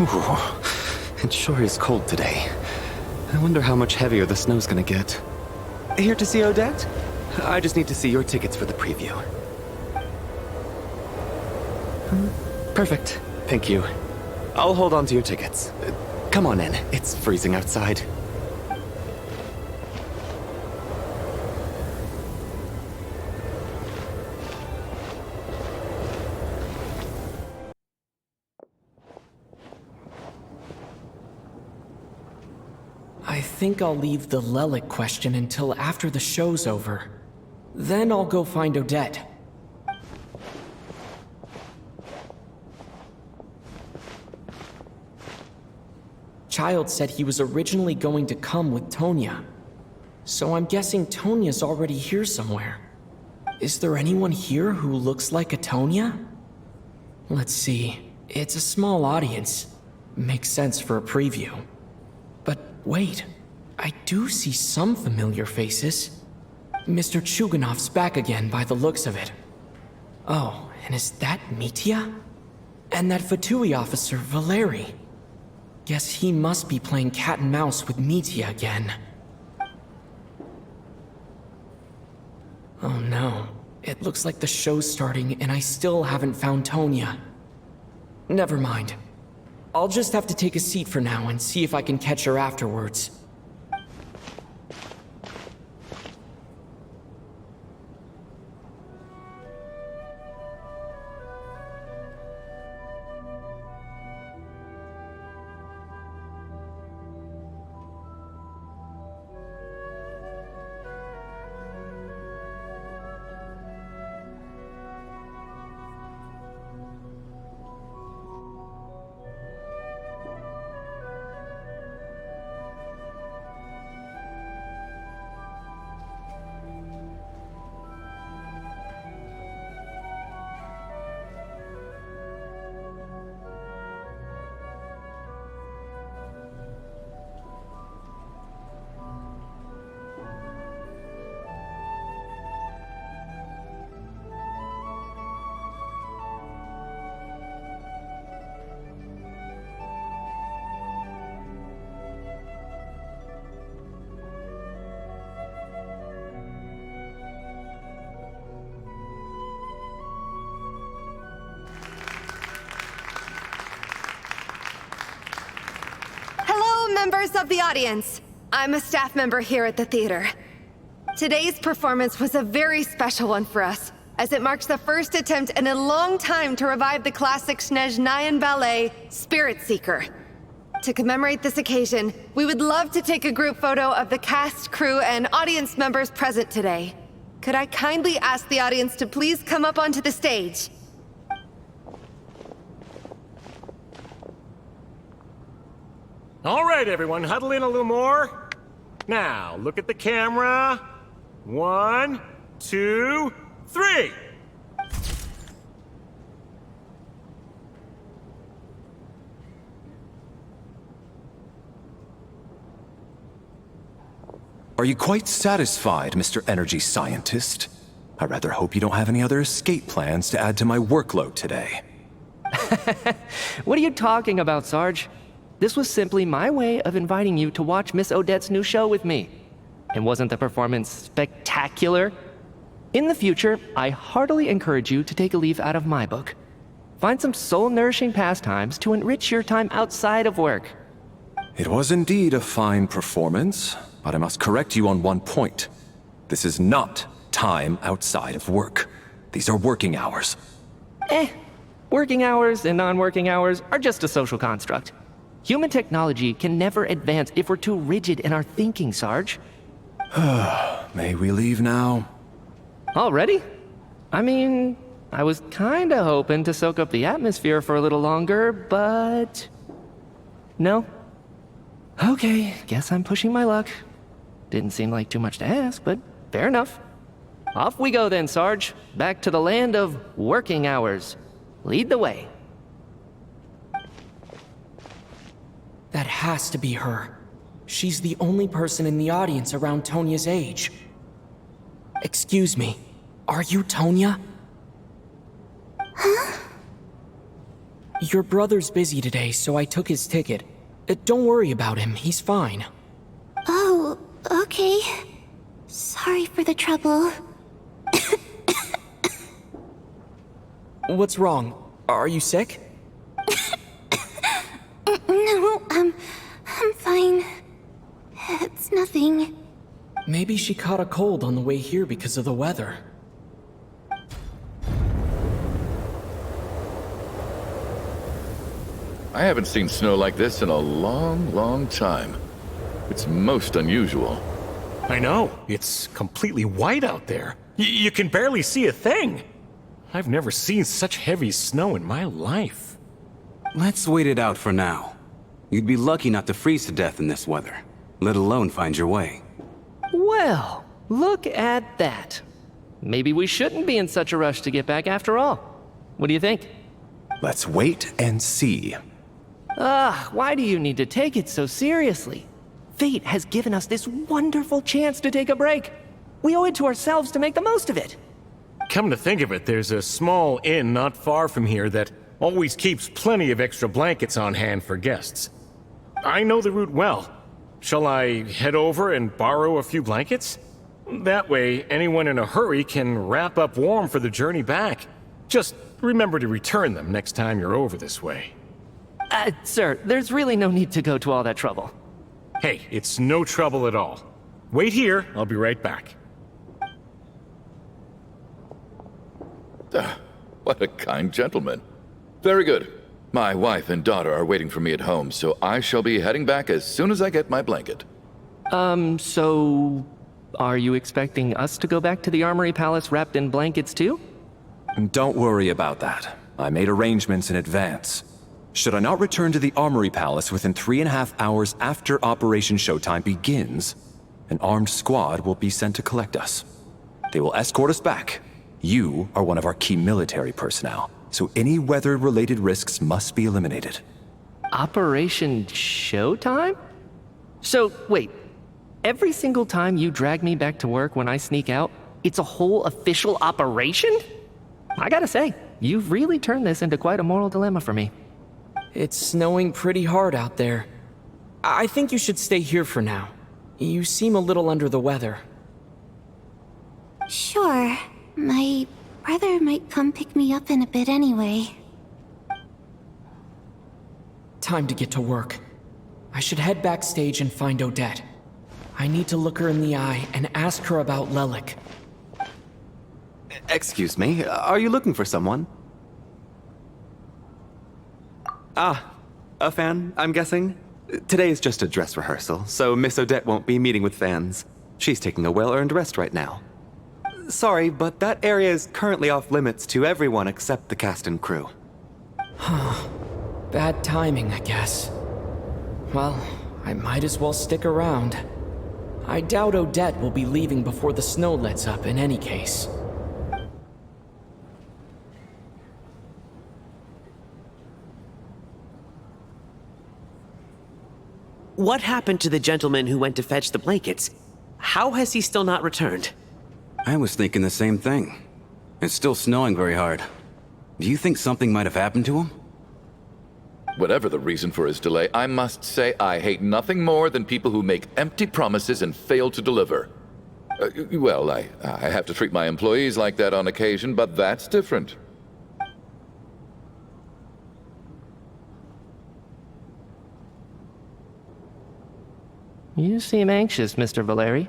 Ooh, it sure is cold today. I wonder how much heavier the snow's gonna get. Here to see Odette? I just need to see your tickets for the preview. Perfect. Thank you. I'll hold on to your tickets. Come on in. It's freezing outside. I think I'll leave the Lelic question until after the show's over. Then I'll go find Odette. Child said he was originally going to come with Tonya. So I'm guessing Tonya's already here somewhere. Is there anyone here who looks like a Tonya? Let's see. It's a small audience. Makes sense for a preview. But wait, I do see some familiar faces. Mr. Chuganov's back again by the looks of it. Oh, and is that Mitya? And that Fatui officer, Valeri. Guess he must be playing cat and mouse with Mitya again. Oh no, it looks like the show's starting and I still haven't found Tonya. Never mind. I'll just have to take a seat for now and see if I can catch her afterwards. Members of the audience, I'm a staff member here at the theater. Today's performance was a very special one for us, as it marks the first attempt in a long time to revive the classic Snezhnayan ballet, Spirit Seeker. To commemorate this occasion, we would love to take a group photo of the cast, crew, and audience members present today. Could I kindly ask the audience to please come up onto the stage? All right, everyone, huddle in a little more. Now, look at the camera. 1, 2, 3. Are you quite satisfied, Mr. Energy Scientist? I rather hope you don't have any other escape plans to add to my workload today. What are you talking about, Sarge? This was simply my way of inviting you to watch Miss Odette's new show with me. And wasn't the performance spectacular? In the future, I heartily encourage you to take a leaf out of my book. Find some soul-nourishing pastimes to enrich your time outside of work. It was indeed a fine performance, but I must correct you on one point. This is not time outside of work. These are working hours. Working hours and non-working hours are just a social construct. Human technology can never advance if we're too rigid in our thinking, Sarge. May we leave now? Already? I mean, I was kinda hoping to soak up the atmosphere for a little longer, but... No? Okay, guess I'm pushing my luck. Didn't seem like too much to ask, but fair enough. Off we go then, Sarge. Back to the land of working hours. Lead the way. That has to be her. She's the only person in the audience around Tonya's age. Excuse me, are you Tonya? Huh? Your brother's busy today, so I took his ticket. Don't worry about him, he's fine. Oh, okay. Sorry for the trouble. What's wrong? Are you sick? No, I'm fine. It's nothing. Maybe she caught a cold on the way here because of the weather. I haven't seen snow like this in a long, long time. It's most unusual. I know. It's completely white out there. You can barely see a thing. I've never seen such heavy snow in my life. Let's wait it out for now. You'd be lucky not to freeze to death in this weather, let alone find your way. Well, look at that. Maybe we shouldn't be in such a rush to get back after all. What do you think? Let's wait and see. Why do you need to take it so seriously? Fate has given us this wonderful chance to take a break. We owe it to ourselves to make the most of it. Come to think of it, there's a small inn not far from here that always keeps plenty of extra blankets on hand for guests. I know the route well. Shall I head over and borrow a few blankets? That way, anyone in a hurry can wrap up warm for the journey back. Just remember to return them next time you're over this way. Sir, there's really no need to go to all that trouble. Hey, it's no trouble at all. Wait here, I'll be right back. What a kind gentleman. Very good. My wife and daughter are waiting for me at home, so I shall be heading back as soon as I get my blanket. So... are you expecting us to go back to the Armory Palace wrapped in blankets too? Don't worry about that. I made arrangements in advance. Should I not return to the Armory Palace within 3.5 hours after Operation Showtime begins, an armed squad will be sent to collect us. They will escort us back. You are one of our key military personnel, so any weather-related risks must be eliminated. Operation Showtime? So, wait. Every single time you drag me back to work when I sneak out, it's a whole official operation? I gotta say, you've really turned this into quite a moral dilemma for me. It's snowing pretty hard out there. I think you should stay here for now. You seem a little under the weather. Sure. My brother might come pick me up in a bit anyway. Time to get to work. I should head backstage and find Odette. I need to look her in the eye and ask her about Lelik. Excuse me, are you looking for someone? A fan, I'm guessing? Today is just a dress rehearsal, so Miss Odette won't be meeting with fans. She's taking a well-earned rest right now. Sorry, but that area is currently off limits to everyone except the cast and crew. Bad timing, I guess. Well, I might as well stick around. I doubt Odette will be leaving before the snow lets up in any case. What happened to the gentleman who went to fetch the blankets? How has he still not returned? I was thinking the same thing. It's still snowing very hard. Do you think something might have happened to him? Whatever the reason for his delay, I must say I hate nothing more than people who make empty promises and fail to deliver. Well, I have to treat my employees like that on occasion, but that's different. You seem anxious, Mr. Valeri.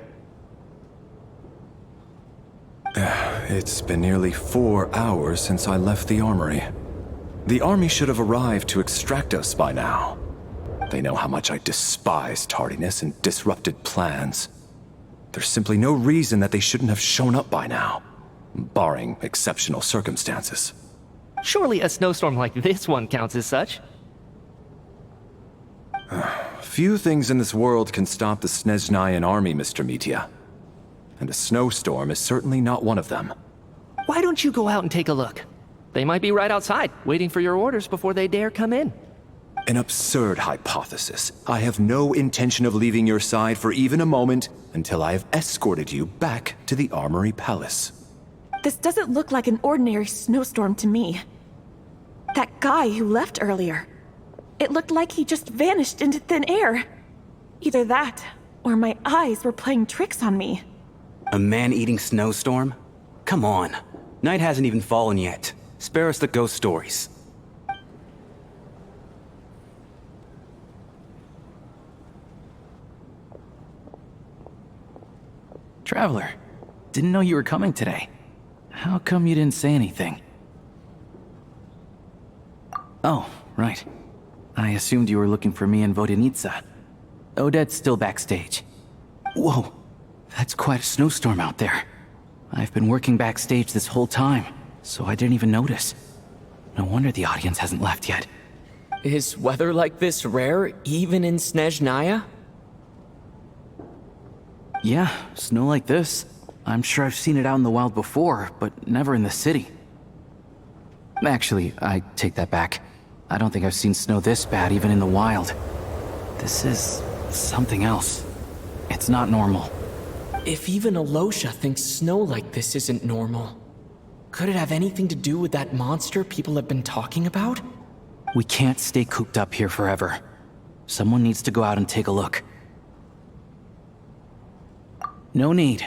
It's been nearly 4 hours since I left the armory. The army should have arrived to extract us by now. They know how much I despise tardiness and disrupted plans. There's simply no reason that they shouldn't have shown up by now, barring exceptional circumstances. Surely a snowstorm like this one counts as such. Few things in this world can stop the Snezhnayan army, Mr. Mitya. And a snowstorm is certainly not one of them. Why don't you go out and take a look? They might be right outside, waiting for your orders before they dare come in. An absurd hypothesis. I have no intention of leaving your side for even a moment until I have escorted you back to the Armory Palace. This doesn't look like an ordinary snowstorm to me. That guy who left earlier, it looked like he just vanished into thin air. Either that, or my eyes were playing tricks on me. A man-eating snowstorm? Come on. Night hasn't even fallen yet. Spare us the ghost stories. Traveler, didn't know you were coming today. How come you didn't say anything? Oh, right. I assumed you were looking for me and Vodenitsa. Odette's still backstage. Whoa, that's quite a snowstorm out there. I've been working backstage this whole time, so I didn't even notice. No wonder the audience hasn't left yet. Is weather like this rare, even in Snezhnaya? Yeah, snow like this. I'm sure I've seen it out in the wild before, but never in the city. Actually, I take that back. I don't think I've seen snow this bad even in the wild. This is something else. It's not normal. If even Alosha thinks snow like this isn't normal, could it have anything to do with that monster people have been talking about? We can't stay cooped up here forever. Someone needs to go out and take a look. No need.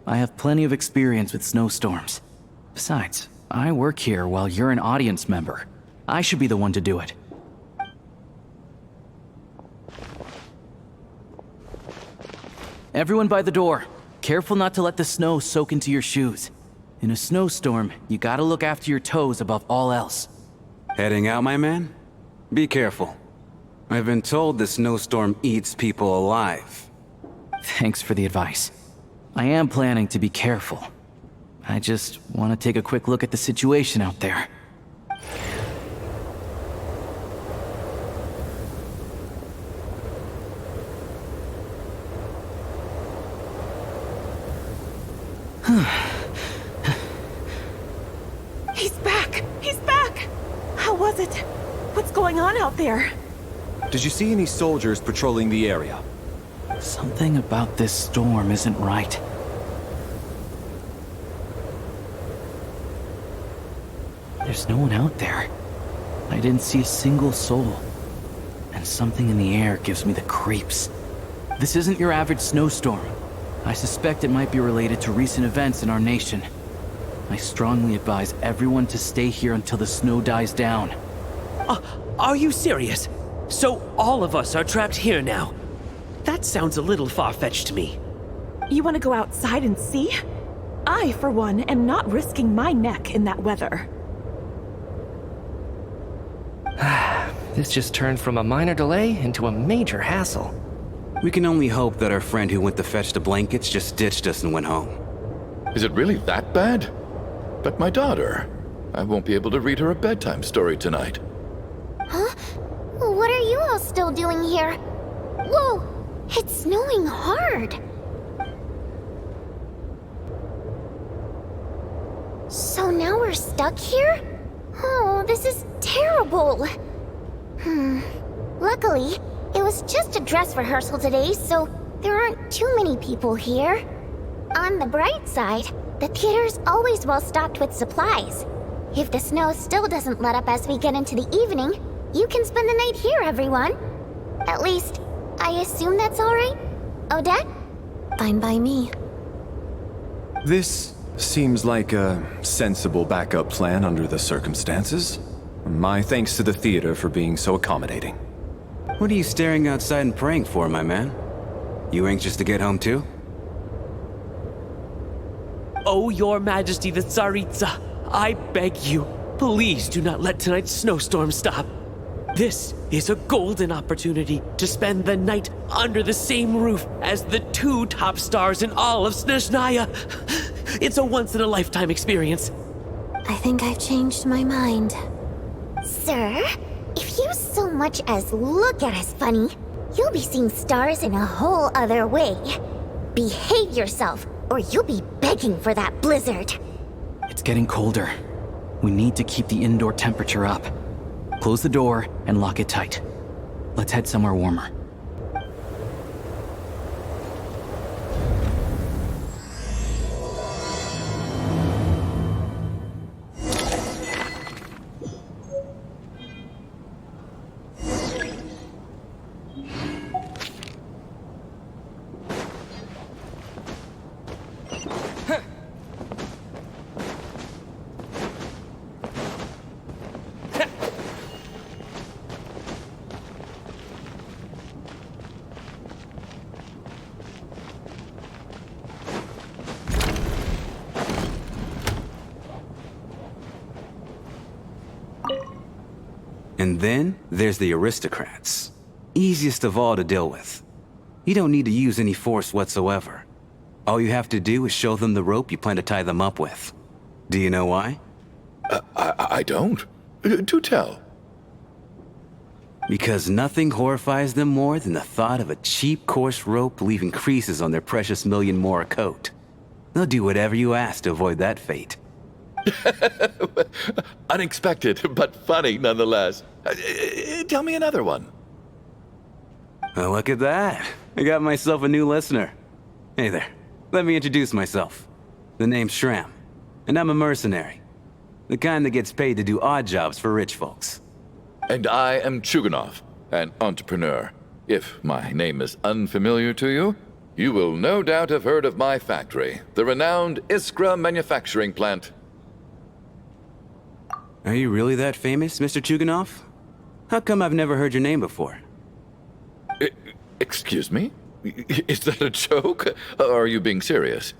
I have plenty of experience with snowstorms. Besides, I work here while you're an audience member. I should be the one to do it. Everyone by the door. Careful not to let the snow soak into your shoes. In a snowstorm, you gotta look after your toes above all else. Heading out, my man? Be careful. I've been told the snowstorm eats people alive. Thanks for the advice. I am planning to be careful. I just want to take a quick look at the situation out there. He's back! He's back! How was it? What's going on out there? Did you see any soldiers patrolling the area? Something about this storm isn't right. There's no one out there. I didn't see a single soul. And something in the air gives me the creeps. This isn't your average snowstorm. I suspect it might be related to recent events in our nation. I strongly advise everyone to stay here until the snow dies down. Are you serious? So all of us are trapped here now? That sounds a little far-fetched to me. You want to go outside and see? I, for one, am not risking my neck in that weather. This just turned from a minor delay into a major hassle. We can only hope that our friend who went to fetch the blankets just ditched us and went home. Is it really that bad? But my daughter, I won't be able to read her a bedtime story tonight. Huh? What are you all still doing here? Whoa! It's snowing hard! So now we're stuck here? Oh, this is terrible! Luckily, it was just a dress rehearsal today, so there aren't too many people here. On the bright side, the theater's always well stocked with supplies. If the snow still doesn't let up as we get into the evening, you can spend the night here, everyone. At least, I assume that's all right? Odette? Fine by me. This seems like a sensible backup plan under the circumstances. My thanks to the theater for being so accommodating. What are you staring outside and praying for, my man? You anxious to get home too? Oh, your majesty, the Tsaritsa, I beg you, please do not let tonight's snowstorm stop. This is a golden opportunity to spend the night under the same roof as the 2 top stars in all of Snezhnaya. It's a once-in-a-lifetime experience. I think I've changed my mind. Sir, if you so much as look at us funny, you'll be seeing stars in a whole other way. Behave yourself, or you'll be begging for that blizzard. It's getting colder. We need to keep the indoor temperature up. Close the door and lock it tight. Let's head somewhere warmer. And then there's the aristocrats. Easiest of all to deal with. You don't need to use any force whatsoever. All you have to do is show them the rope you plan to tie them up with. Do you know why? I don't. Do tell. Because nothing horrifies them more than the thought of a cheap, coarse rope leaving creases on their precious million more coat. They'll do whatever you ask to avoid that fate. Unexpected, but funny nonetheless. Tell me another one. Well, look at that. I got myself a new listener. Hey there. Let me introduce myself. The name's Shram, and I'm a mercenary. The kind that gets paid to do odd jobs for rich folks. And I am Chuganov, an entrepreneur. If my name is unfamiliar to you, you will no doubt have heard of my factory, the renowned Iskra manufacturing plant. Are you really that famous, Mr. Chuganov? How come I've never heard your name before? Excuse me? Is that a joke? Or are you being serious?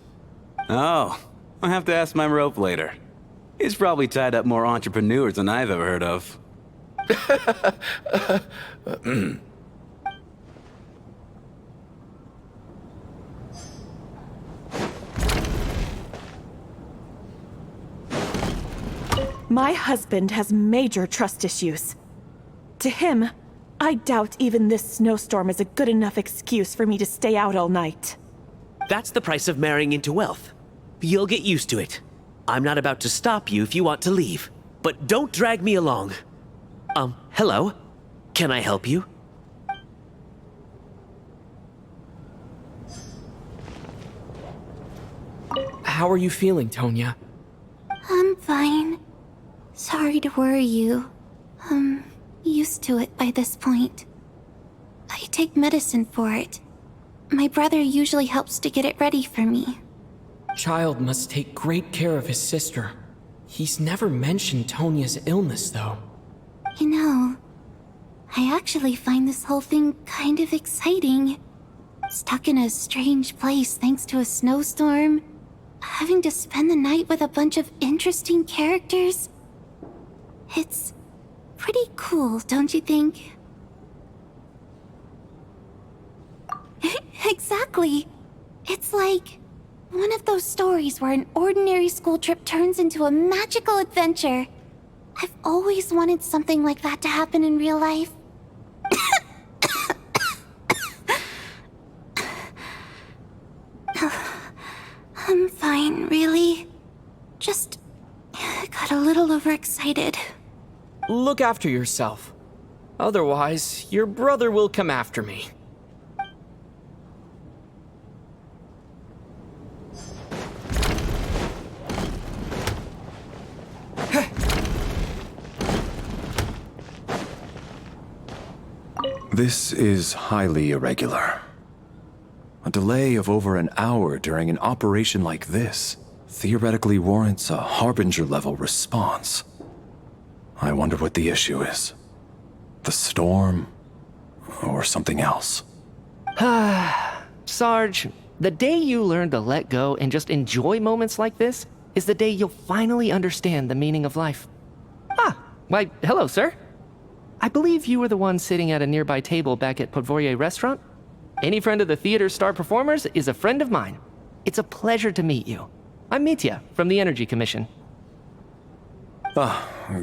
Oh, I'll have to ask my rope later. It's probably tied up more entrepreneurs than I've ever heard of. My husband has major trust issues. To him, I doubt even this snowstorm is a good enough excuse for me to stay out all night. That's the price of marrying into wealth. You'll get used to it. I'm not about to stop you if you want to leave, but don't drag me along. Hello? Can I help you? How are you feeling, Tonya? I'm fine. Sorry to worry you. I'm used to it by this point. I take medicine for it. My brother usually helps to get it ready for me. Child must take great care of his sister. He's never mentioned Tonya's illness, though. You know, I actually find this whole thing kind of exciting. Stuck in a strange place thanks to a snowstorm. Having to spend the night with a bunch of interesting characters. It's pretty cool, don't you think? Exactly. It's like one of those stories where an ordinary school trip turns into a magical adventure. I've always wanted something like that to happen in real life. I'm fine, really. Just got a little overexcited. Look after yourself. Otherwise, your brother will come after me. This is highly irregular. A delay of over an hour during an operation like this theoretically warrants a Harbinger-level response. I wonder what the issue is. The storm, or something else. Sarge, The day you learn to let go and just enjoy moments like this is the day you'll finally understand the meaning of life. Ah, why, hello, sir. I believe you were the one sitting at a nearby table back at Podvorye restaurant. Any friend of the theater's star performers is a friend of mine. It's a pleasure to meet you. I'm Mitya from the Energy Commission.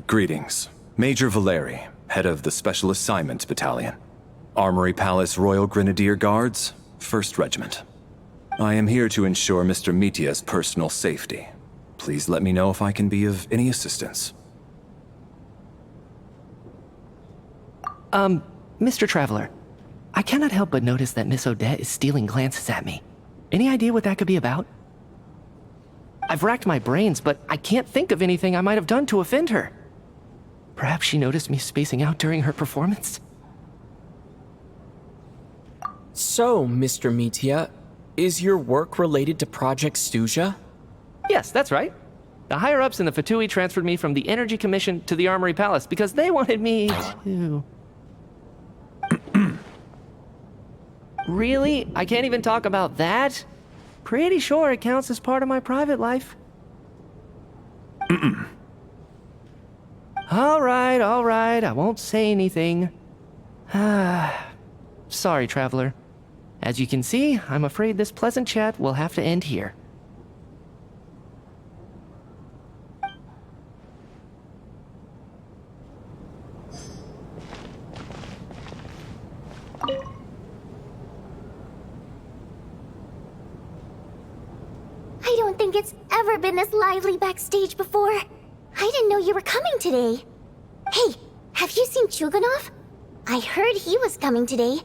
Greetings. Major Valeri, head of the Special Assignments Battalion. Armory Palace Royal Grenadier Guards, 1st Regiment. I am here to ensure Mr. Mitya's personal safety. Please let me know if I can be of any assistance. Mr. Treveler, I cannot help but notice that Miss Odette is stealing glances at me. Any idea what that could be about? I've racked my brains, but I can't think of anything I might have done to offend her. Perhaps she noticed me spacing out during her performance? So, Mr. Mitya, is your work related to Project Stuja? Yes, that's right. The higher-ups in the Fatui transferred me from the Energy Commission to the Armory Palace because they wanted me to... Really? I can't even talk about that? Pretty sure it counts as part of my private life. All right, I won't say anything. Sorry, Traveler. As you can see, I'm afraid this pleasant chat will have to end here. I don't think it's ever been this lively backstage before. I didn't know you were coming today. Hey, have you seen Chuganov? I heard he was coming today.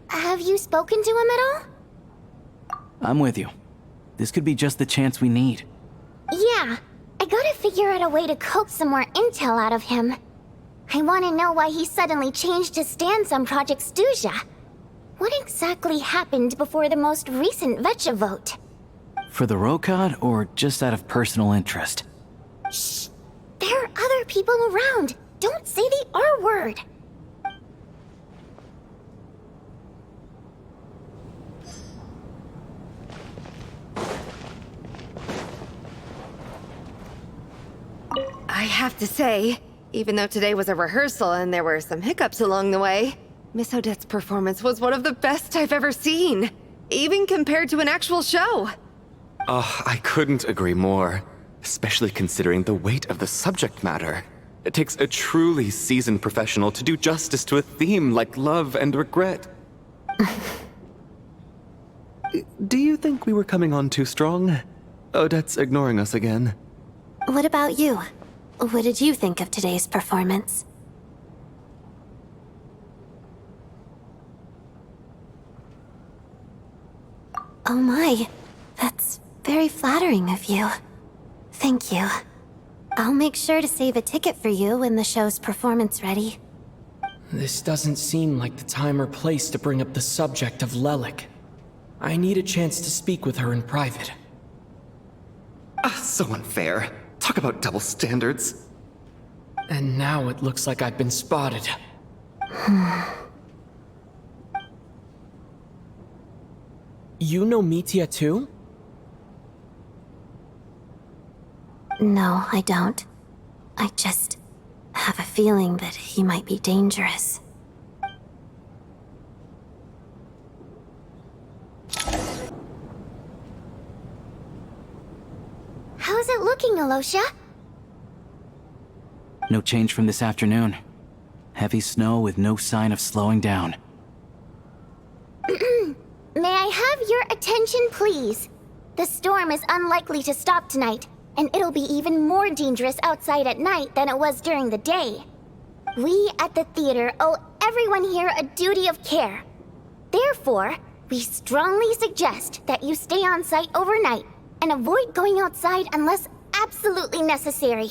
Have you spoken to him at all? I'm with you. This could be just the chance we need. Yeah, I gotta figure out a way to coax some more intel out of him. I want to know why he suddenly changed his stance on Project Stuja. What exactly happened before the most recent Vecha vote? For the Rokad, or just out of personal interest? Shh! There are other people around. Don't say the R word. I have to say, even though today was a rehearsal and there were some hiccups along the way, Miss Odette's performance was one of the best I've ever seen, even compared to an actual show. Oh, I couldn't agree more, especially considering the weight of the subject matter. It takes a truly seasoned professional to do justice to a theme like love and regret. Do you think we were coming on too strong? Odette's ignoring us again. What about you? What did you think of today's performance? Oh my, that's very flattering of you. Thank you. I'll make sure to save a ticket for you when the show's performance ready. This doesn't seem like the time or place to bring up the subject of Lelik. I need a chance to speak with her in private. So unfair. Talk about double standards. And now it looks like I've been spotted. You know Mitya too? No, I don't. I just have a feeling that he might be dangerous. How's it looking, Alosha? No change from this afternoon. Heavy snow with no sign of slowing down. May I have your attention, please? The storm is unlikely to stop tonight, and it'll be even more dangerous outside at night than it was during the day. We at the theater owe everyone here a duty of care. Therefore, we strongly suggest that you stay on site overnight and avoid going outside unless absolutely necessary.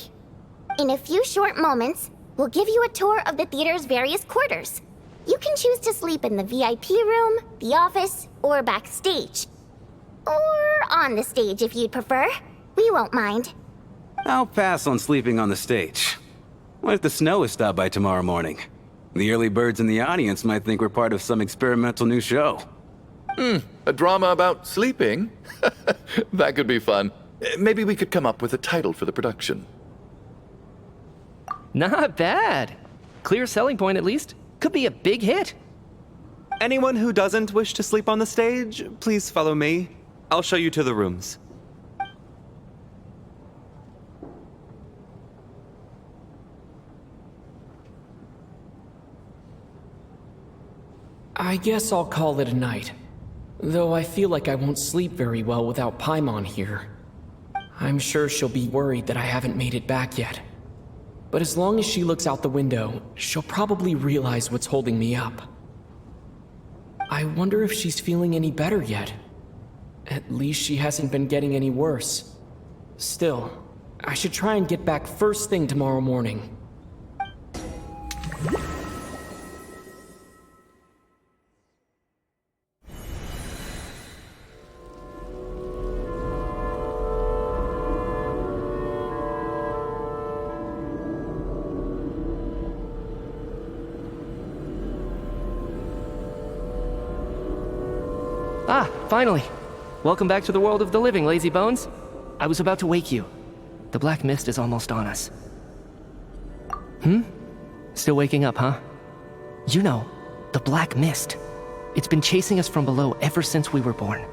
In a few short moments, we'll give you a tour of the theater's various quarters. You can choose to sleep in the VIP room, the office, or backstage. Or on the stage if you'd prefer. We won't mind. I'll pass on sleeping on the stage. What if the snow is stopped by tomorrow morning? The early birds in the audience might think we're part of some experimental new show. A drama about sleeping? That could be fun. Maybe we could come up with a title for the production. Not bad. Clear selling point, at least. Could be a big hit. Anyone who doesn't wish to sleep on the stage, please follow me. I'll show you to the rooms. I guess I'll call it a night. Though I feel like I won't sleep very well without Paimon here. I'm sure she'll be worried that I haven't made it back yet. But as long as she looks out the window, she'll probably realize what's holding me up. I wonder if she's feeling any better yet. At least she hasn't been getting any worse. Still, I should try and get back first thing tomorrow morning. Ah, finally. Welcome back to the world of the living, lazy bones. I was about to wake you. The black mist is almost on us. Still waking up, huh? You know, the black mist. It's been chasing us from below ever since we were born.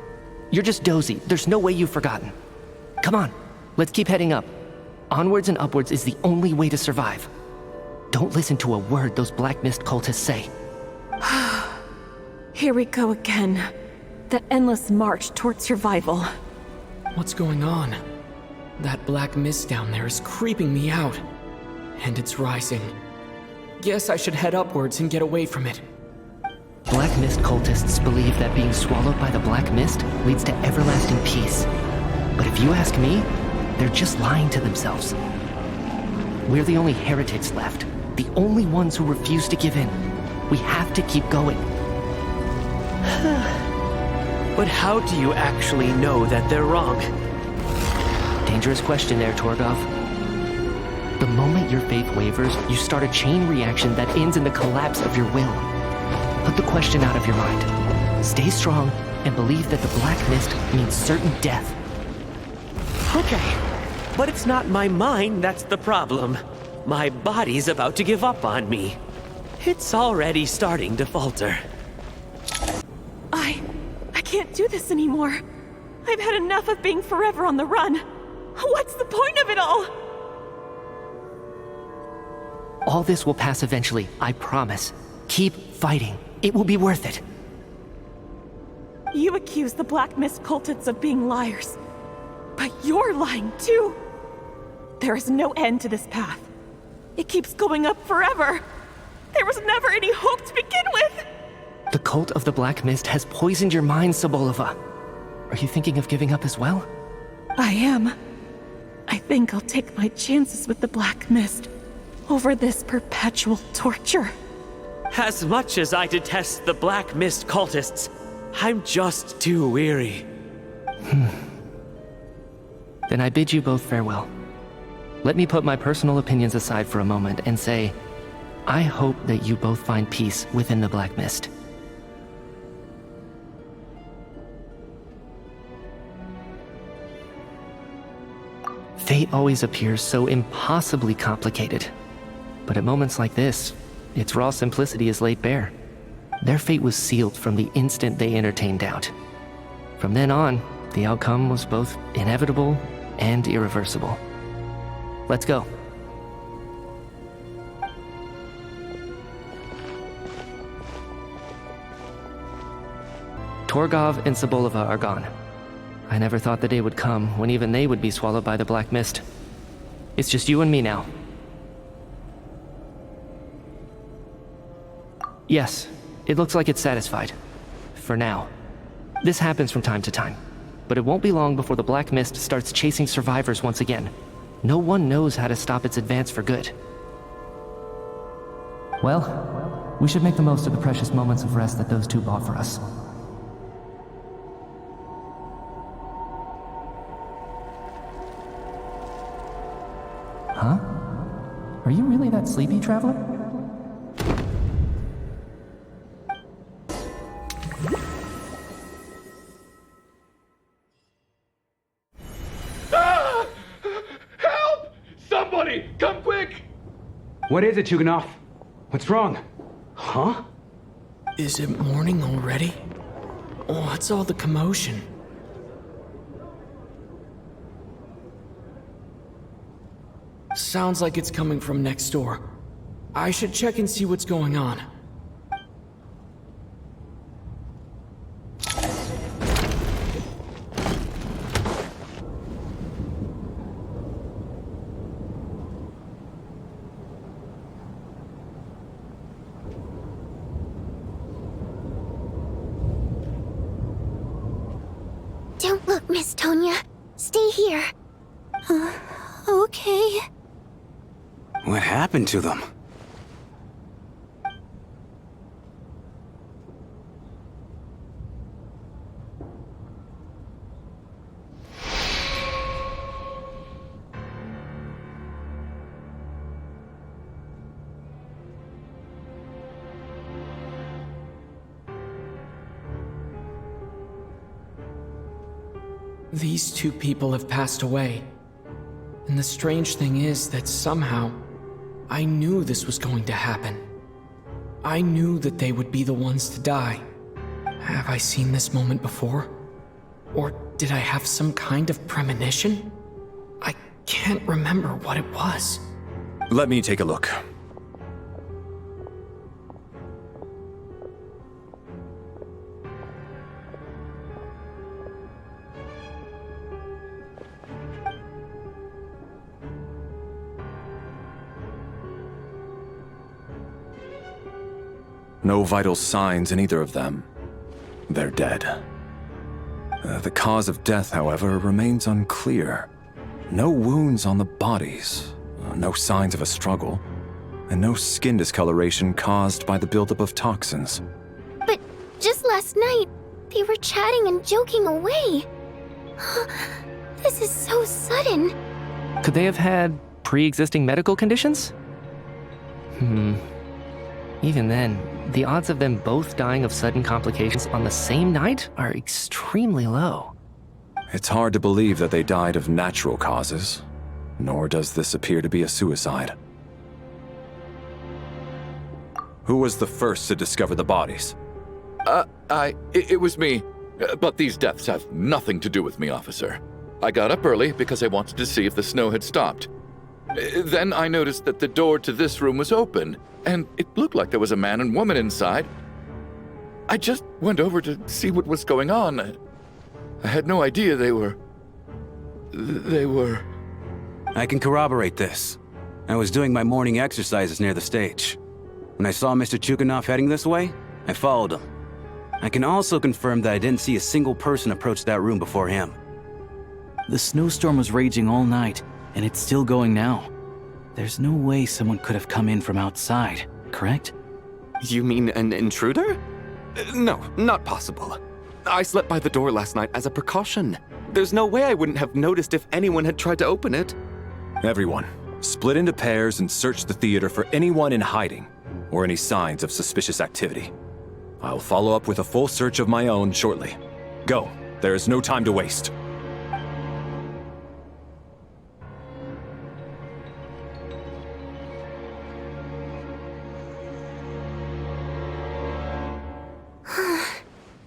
You're just dozy. There's no way you've forgotten. Come on, let's keep heading up. Onwards and upwards is the only way to survive. Don't listen to a word those black mist cultists say. Here we go again. The endless march toward survival. What's going on? That black mist down there is creeping me out. And it's rising. Guess I should head upwards and get away from it. Black mist cultists believe that being swallowed by the black mist leads to everlasting peace. But if you ask me, they're just lying to themselves. We're the only heretics left. The only ones who refuse to give in. We have to keep going. But how do you actually know that they're wrong? Dangerous question there, Torgov. The moment your faith wavers, you start a chain reaction that ends in the collapse of your will. Put the question out of your mind. Stay strong and believe that the black mist means certain death. Okay, but it's not my mind that's the problem. My body's about to give up on me. It's already starting to falter. I can't do this anymore. I've had enough of being forever on the run. What's the point of it all? All this will pass eventually, I promise. Keep fighting. It will be worth it. You accuse the Black Mist cultists of being liars. But you're lying too. There is no end to this path. It keeps going up forever. There was never any hope to begin with. The cult of the Black Mist has poisoned your mind, Sobolova. Are you thinking of giving up as well? I am. I think I'll take my chances with the Black Mist over this perpetual torture. As much as I detest the Black Mist cultists, I'm just too weary. Then I bid you both farewell. Let me put my personal opinions aside for a moment and say, I hope that you both find peace within the Black Mist. Fate always appears so impossibly complicated. But at moments like this, its raw simplicity is laid bare. Their fate was sealed from the instant they entertained doubt. From then on, the outcome was both inevitable and irreversible. Let's go. Torgov and Sobolova are gone. I never thought the day would come when even they would be swallowed by the Black Mist. It's just you and me now. Yes, it looks like it's satisfied. For now. This happens from time to time. But it won't be long before the Black Mist starts chasing survivors once again. No one knows how to stop its advance for good. Well, we should make the most of the precious moments of rest that those two bought for us. Huh? Are you really that sleepy, Traveler? What is it, Chuganov? What's wrong? Huh? Is it morning already? What's all the commotion? Sounds like it's coming from next door. I should check and see what's going on. Don't look, Miss Tonya. Stay here. Okay. What happened to them? These two people have passed away. And the strange thing is that somehow, I knew this was going to happen. I knew that they would be the ones to die. Have I seen this moment before? Or did I have some kind of premonition? I can't remember what it was. Let me take a look. No vital signs in either of them. They're dead. The cause of death, however, remains unclear. No wounds on the bodies, no signs of a struggle, and no skin discoloration caused by the buildup of toxins. But just last night, they were chatting and joking away. This is so sudden. Could they have had pre-existing medical conditions? Even then, the odds of them both dying of sudden complications on the same night are extremely low. It's hard to believe that they died of natural causes, nor does this appear to be a suicide. Who was the first to discover the bodies? It was me. But these deaths have nothing to do with me, officer. I got up early because I wanted to see if the snow had stopped. Then I noticed that the door to this room was open, and it looked like there was a man and woman inside. I just went over to see what was going on. I had no idea they were... I can corroborate this. I was doing my morning exercises near the stage. When I saw Mr. Chuganov heading this way, I followed him. I can also confirm that I didn't see a single person approach that room before him. The snowstorm was raging all night, and it's still going now. There's no way someone could have come in from outside, correct? You mean an intruder? No, not possible. I slept by the door last night as a precaution. There's no way I wouldn't have noticed if anyone had tried to open it. Everyone, split into pairs and search the theater for anyone in hiding, or any signs of suspicious activity. I'll follow up with a full search of my own shortly. Go, there is no time to waste.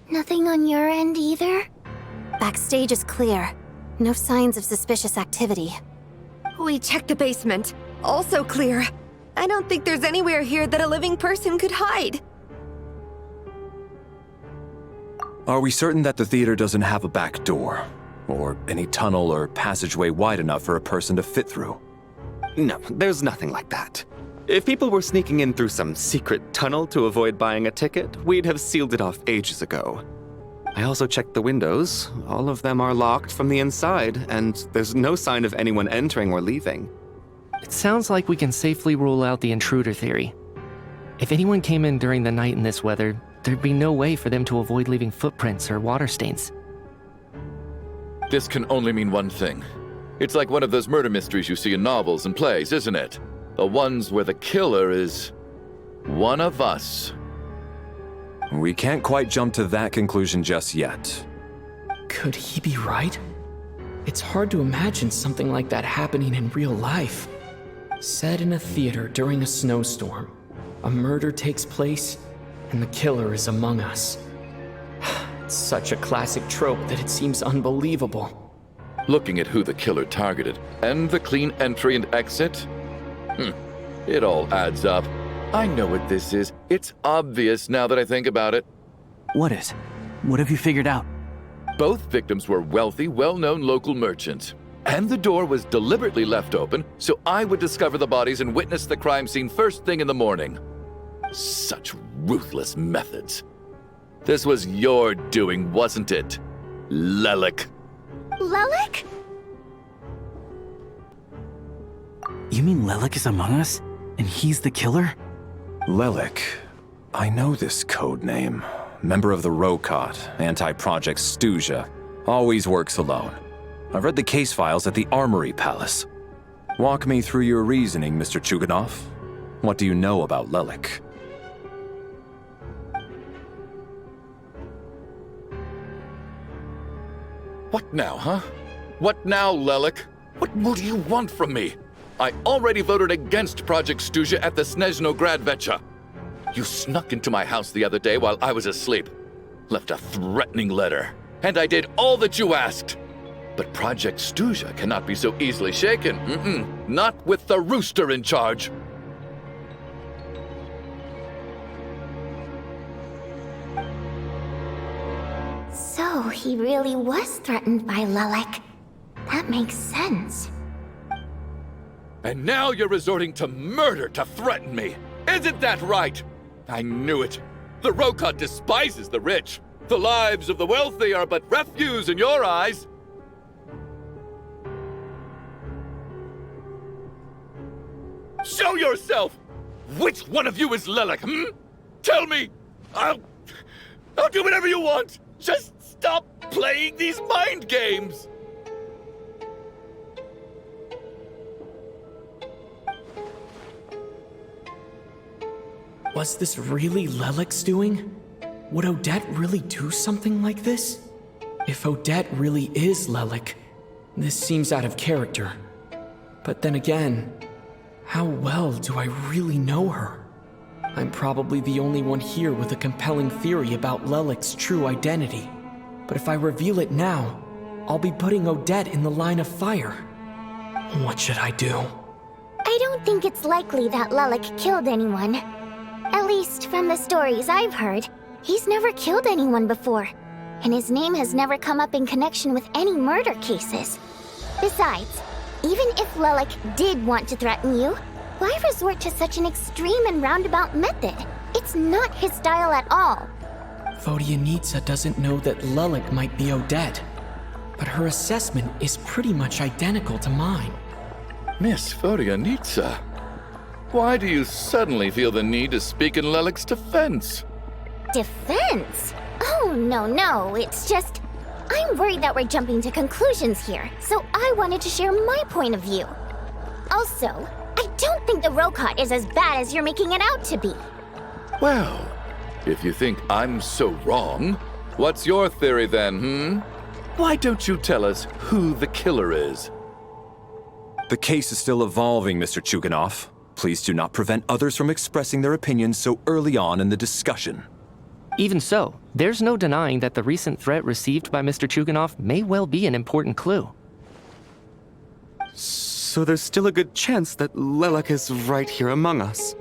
Nothing on your end either? Backstage is clear. No signs of suspicious activity. We checked the basement. Also clear. I don't think there's anywhere here that a living person could hide. Are we certain that the theater doesn't have a back door? Or any tunnel or passageway wide enough for a person to fit through? No, there's nothing like that. If people were sneaking in through some secret tunnel to avoid buying a ticket, we'd have sealed it off ages ago. I also checked the windows. All of them are locked from the inside, and there's no sign of anyone entering or leaving. It sounds like we can safely rule out the intruder theory. If anyone came in during the night in this weather, there'd be no way for them to avoid leaving footprints or water stains. This can only mean one thing. It's like one of those murder mysteries you see in novels and plays, isn't it? The ones where the killer is one of us. We can't quite jump to that conclusion just yet. Could he be right? It's hard to imagine something like that happening in real life. Set in a theater during a snowstorm, a murder takes place, and the killer is among us. It's such a classic trope that it seems unbelievable. Looking at who the killer targeted, and the clean entry and exit, it all adds up. I know what this is. It's obvious now that I think about it. What is? What have you figured out? Both victims were wealthy, well-known local merchants. And the door was deliberately left open so I would discover the bodies and witness the crime scene first thing in the morning. Such ruthless methods. This was your doing, wasn't it, Lelik? Lelik? You mean Lelik is among us? And he's the killer? Lelik. I know this code name. Member of the Rokot, anti-Project Stuzha. Always works alone. I've read the case files at the Armory Palace. Walk me through your reasoning, Mr. Chuganov. What do you know about Lelik? What now, huh? What now, Lelik? What more do you want from me? I already voted against Project Stuzha at the Snezhnaya. You snuck into my house the other day while I was asleep. Left a threatening letter. And I did all that you asked. But Project Stuzha cannot be so easily shaken. Not with the rooster in charge. So he really was threatened by Lelik. That makes sense. And now you're resorting to murder to threaten me. Isn't that right? I knew it. The Rokot despises the rich. The lives of the wealthy are but refuse in your eyes. Show yourself! Which one of you is Lelik, Tell me! I'll do whatever you want! Just stop playing these mind games! Was this really Lelik's doing? Would Odette really do something like this? If Odette really is Lelik, this seems out of character. But then again, how well do I really know her? I'm probably the only one here with a compelling theory about Lelik's true identity. But if I reveal it now, I'll be putting Odette in the line of fire. What should I do? I don't think it's likely that Lelik killed anyone. At least from the stories I've heard, he's never killed anyone before. And his name has never come up in connection with any murder cases. Besides, even if Lelik did want to threaten you, why resort to such an extreme and roundabout method? It's not his style at all. Vodyanitsa doesn't know that Lelik might be Odette, but her assessment is pretty much identical to mine. Miss Vodyanitsa, why do you suddenly feel the need to speak in Lelik's defense? Defense? Oh, no, it's just... I'm worried that we're jumping to conclusions here, so I wanted to share my point of view. Also, I don't think the Rokot is as bad as you're making it out to be. Well, if you think I'm so wrong, what's your theory then, Why don't you tell us who the killer is? The case is still evolving, Mr. Chuganov. Please do not prevent others from expressing their opinions so early on in the discussion. Even so, there's no denying that the recent threat received by Mr. Chuganov may well be an important clue. So there's still a good chance that Lelik is right here among us.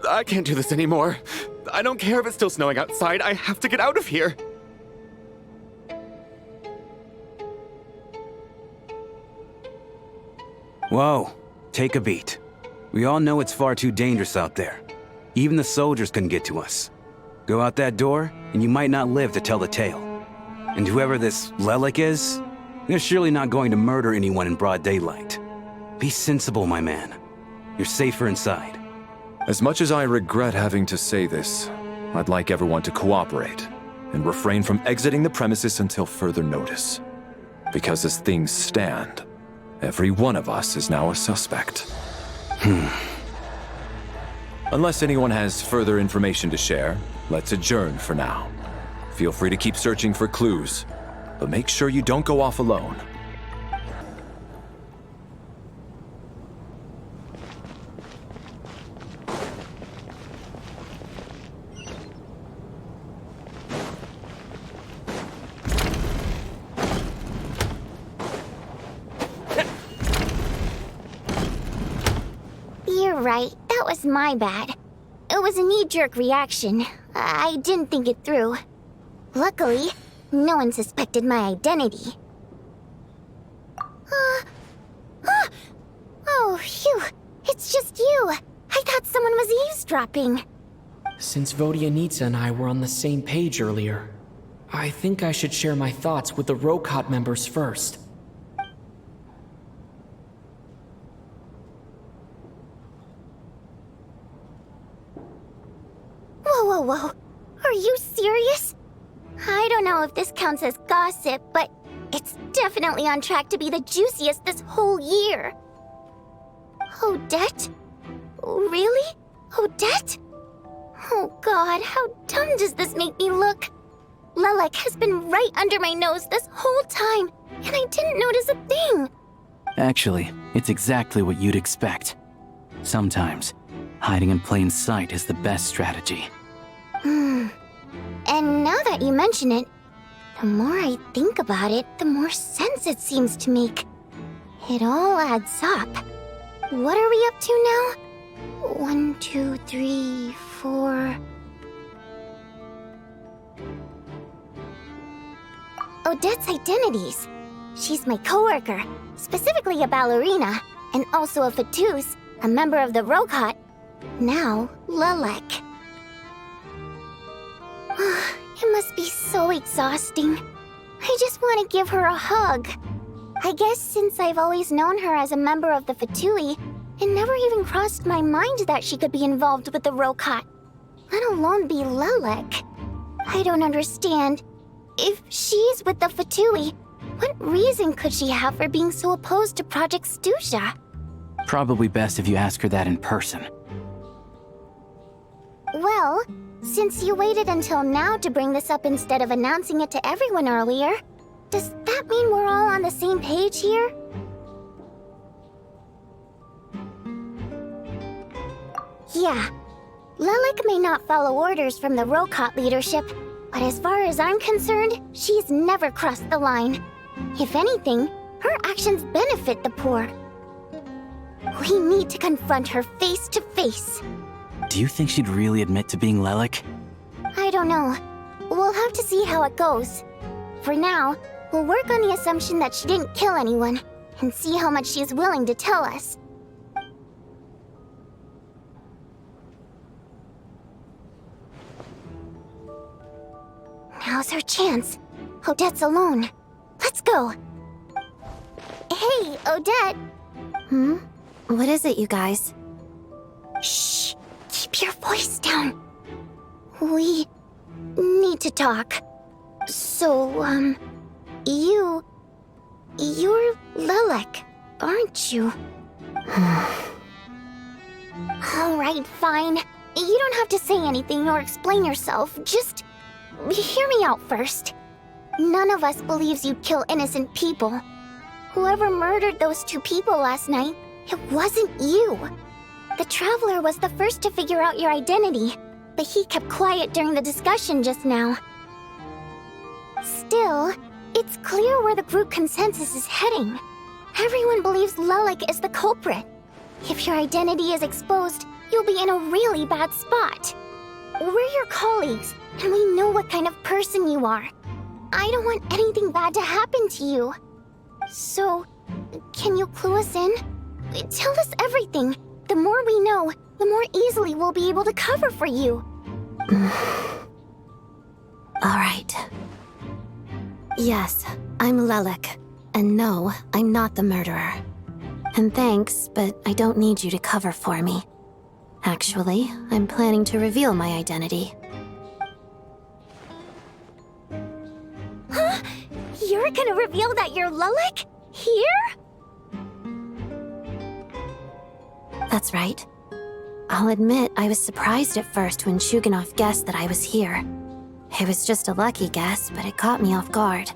I can't do this anymore. I don't care if it's still snowing outside. I have to get out of here. Whoa, take a beat. We all know it's far too dangerous out there. Even the soldiers couldn't get to us. Go out that door, and you might not live to tell the tale. And whoever this Lelik is, they're surely not going to murder anyone in broad daylight. Be sensible, my man. You're safer inside. As much as I regret having to say this, I'd like everyone to cooperate and refrain from exiting the premises until further notice. Because as things stand, every one of us is now a suspect. Unless anyone has further information to share, let's adjourn for now. Feel free to keep searching for clues, but make sure you don't go off alone. You're right, that was my bad. It was a knee-jerk reaction. I didn't think it through. Luckily, no one suspected my identity. Oh, phew. It's just you. I thought someone was eavesdropping. Since Vodyanitsa and I were on the same page earlier, I think I should share my thoughts with the Rokot members first. Whoa. Are you serious? I don't know if this counts as gossip, but it's definitely on track to be the juiciest this whole year. Odette? Really? Odette? Oh god, how dumb does this make me look? Lelek has been right under my nose this whole time, and I didn't notice a thing. Actually, it's exactly what you'd expect. Sometimes, hiding in plain sight is the best strategy. And now that you mention it, the more I think about it, the more sense it seems to make. It all adds up. What are we up to now? 1, 2, 3, 4... Odette's identities. She's my coworker, specifically a ballerina, and also a fatus, a member of the Rokot. Now, Lelek. It must be so exhausting. I just want to give her a hug. I guess since I've always known her as a member of the Fatui, it never even crossed my mind that she could be involved with the Rokot, let alone be Lelek. I don't understand. If she's with the Fatui, what reason could she have for being so opposed to Project Stusha? Probably best if you ask her that in person. Well, since you waited until now to bring this up instead of announcing it to everyone earlier, does that mean we're all on the same page here? Yeah. Lelek may not follow orders from the Rokot leadership, but as far as I'm concerned, she's never crossed the line. If anything, her actions benefit the poor. We need to confront her face to face. Do you think she'd really admit to being Lelek? I don't know. We'll have to see how it goes. For now, we'll work on the assumption that she didn't kill anyone, and see how much she's willing to tell us. Now's her chance. Odette's alone. Let's go. Hey, Odette. What is it, you guys? Shh. Keep your voice down. We need to talk. So, you're Lelek, aren't you? Alright, fine. You don't have to say anything or explain yourself. Just hear me out first. None of us believes you'd kill innocent people. Whoever murdered those 2 people last night, it wasn't you. The Traveler was the first to figure out your identity, but he kept quiet during the discussion just now. Still, it's clear where the group consensus is heading. Everyone believes Lelek is the culprit. If your identity is exposed, you'll be in a really bad spot. We're your colleagues, and we know what kind of person you are. I don't want anything bad to happen to you. So, can you clue us in? Tell us everything. The more we know, the more easily we'll be able to cover for you. Alright. Yes, I'm Lelek. And no, I'm not the murderer. And thanks, but I don't need you to cover for me. Actually, I'm planning to reveal my identity. Huh? You're gonna reveal that you're Lelek? Here? That's right. I'll admit I was surprised at first when Shuganov guessed that I was here. It was just a lucky guess, but it caught me off guard.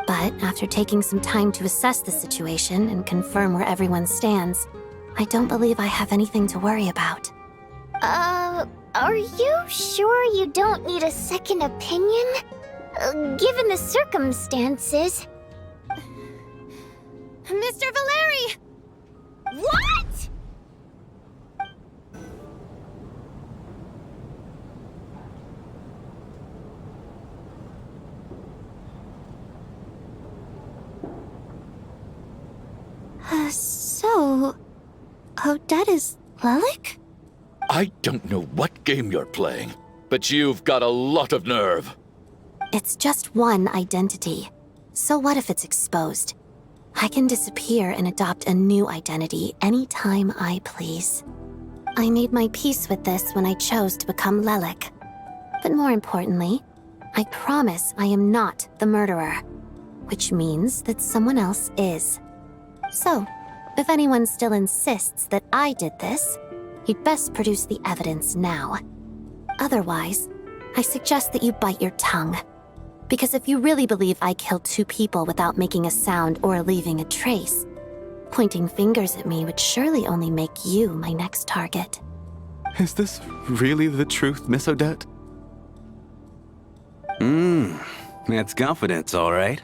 But after taking some time to assess the situation and confirm where everyone stands, I don't believe I have anything to worry about. Are you sure you don't need a second opinion? Given the circumstances... Mr. Valeri! What?! So... Odette is Lelik? I don't know what game you're playing, but you've got a lot of nerve. It's just one identity. So what if it's exposed? I can disappear and adopt a new identity anytime I please. I made my peace with this when I chose to become Lelik. But more importantly, I promise I am not the murderer, which means that someone else is. So, if anyone still insists that I did this, you'd best produce the evidence now. Otherwise, I suggest that you bite your tongue. Because if you really believe I killed 2 people without making a sound or leaving a trace, pointing fingers at me would surely only make you my next target. Is this really the truth, Miss Odette? That's confidence, all right.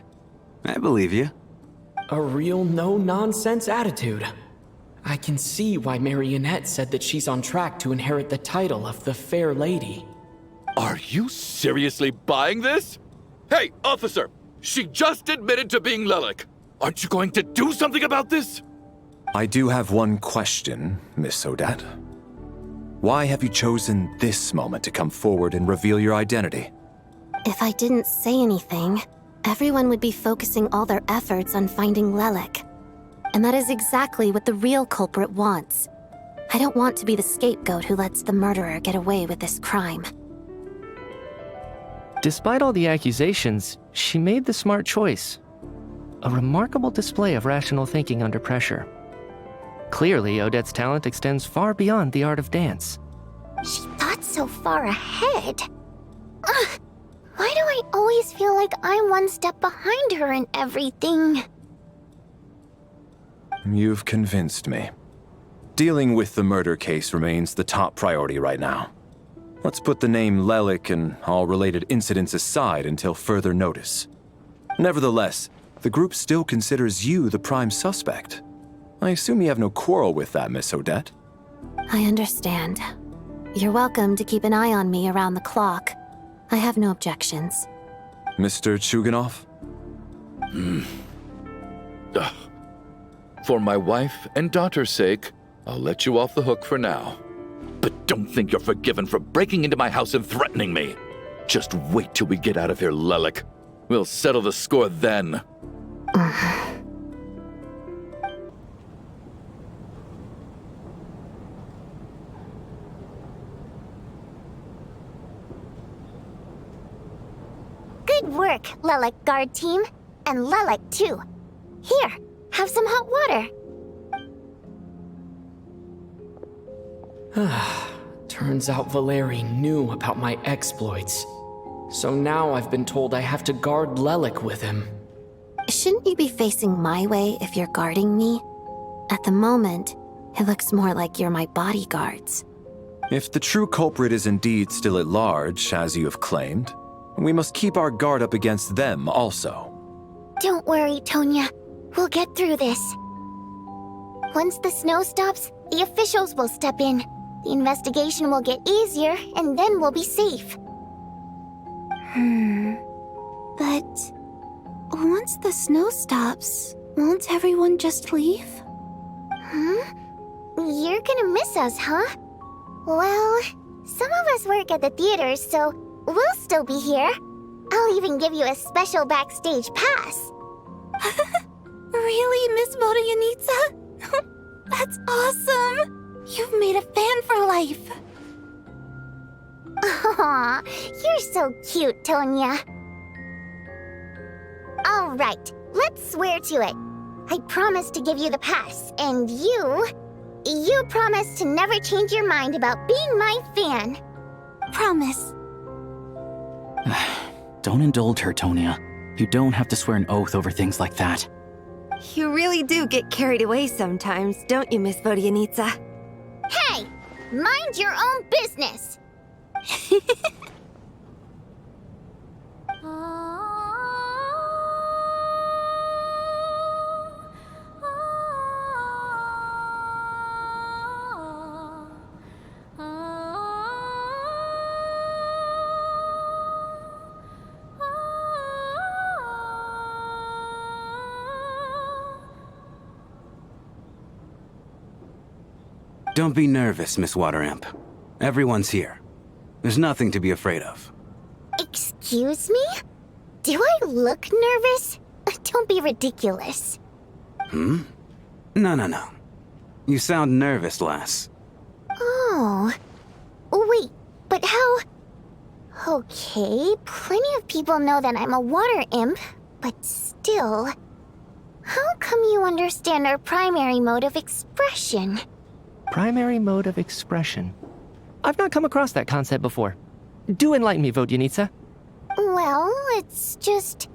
I believe you. A real no-nonsense attitude. I can see why Marionette said that she's on track to inherit the title of the Fair Lady. Are you seriously buying this? Hey, officer! She just admitted to being Lelik. Aren't you going to do something about this? I do have one question, Miss Odette. Why have you chosen this moment to come forward and reveal your identity? If I didn't say anything, everyone would be focusing all their efforts on finding Lelik. And that is exactly what the real culprit wants. I don't want to be the scapegoat who lets the murderer get away with this crime. Despite all the accusations, she made the smart choice. A remarkable display of rational thinking under pressure. Clearly, Odette's talent extends far beyond the art of dance. She thought so far ahead. Ugh, why do I always feel like I'm one step behind her in everything? You've convinced me. Dealing with the murder case remains the top priority right now. Let's put the name Lelik and all related incidents aside until further notice. Nevertheless, the group still considers you the prime suspect. I assume you have no quarrel with that, Miss Odette? I understand. You're welcome to keep an eye on me around the clock. I have no objections. Mr. Chuganov? For my wife and daughter's sake, I'll let you off the hook for now. But don't think you're forgiven for breaking into my house and threatening me. Just wait till we get out of here, Lelik. We'll settle the score then. Good work, Lelik guard team. And Lelik too. Here, have some hot water. Turns out Valeri knew about my exploits. So now I've been told I have to guard Lelik with him. Shouldn't you be facing my way if you're guarding me? At the moment, it looks more like you're my bodyguards. If the true culprit is indeed still at large, as you have claimed, we must keep our guard up against them also. Don't worry, Tonya. We'll get through this. Once the snow stops, the officials will step in. The investigation will get easier, and then we'll be safe. But once the snow stops, won't everyone just leave? You're gonna miss us, huh? Well, some of us work at the theaters, so we'll still be here. I'll even give you a special backstage pass. Really, Miss Vodyanitsa? That's awesome! You've made a fan for life. Aw, you're so cute, Tonya. All right, let's swear to it. I promise to give you the pass, and you promise to never change your mind about being my fan. Promise. Don't indulge her, Tonya. You don't have to swear an oath over things like that. You really do get carried away sometimes, don't you, Miss Vodyanitsa? Hey, mind your own business. Don't be nervous, Miss Water Imp. Everyone's here. There's nothing to be afraid of. Excuse me? Do I look nervous? Don't be ridiculous. No. You sound nervous, lass. Oh. Wait, but how... Okay, plenty of people know that I'm a water imp, but still... How come you understand our primary mode of expression? Primary mode of expression. I've not come across that concept before. Do enlighten me, Vodyanitsa. Well, it's just...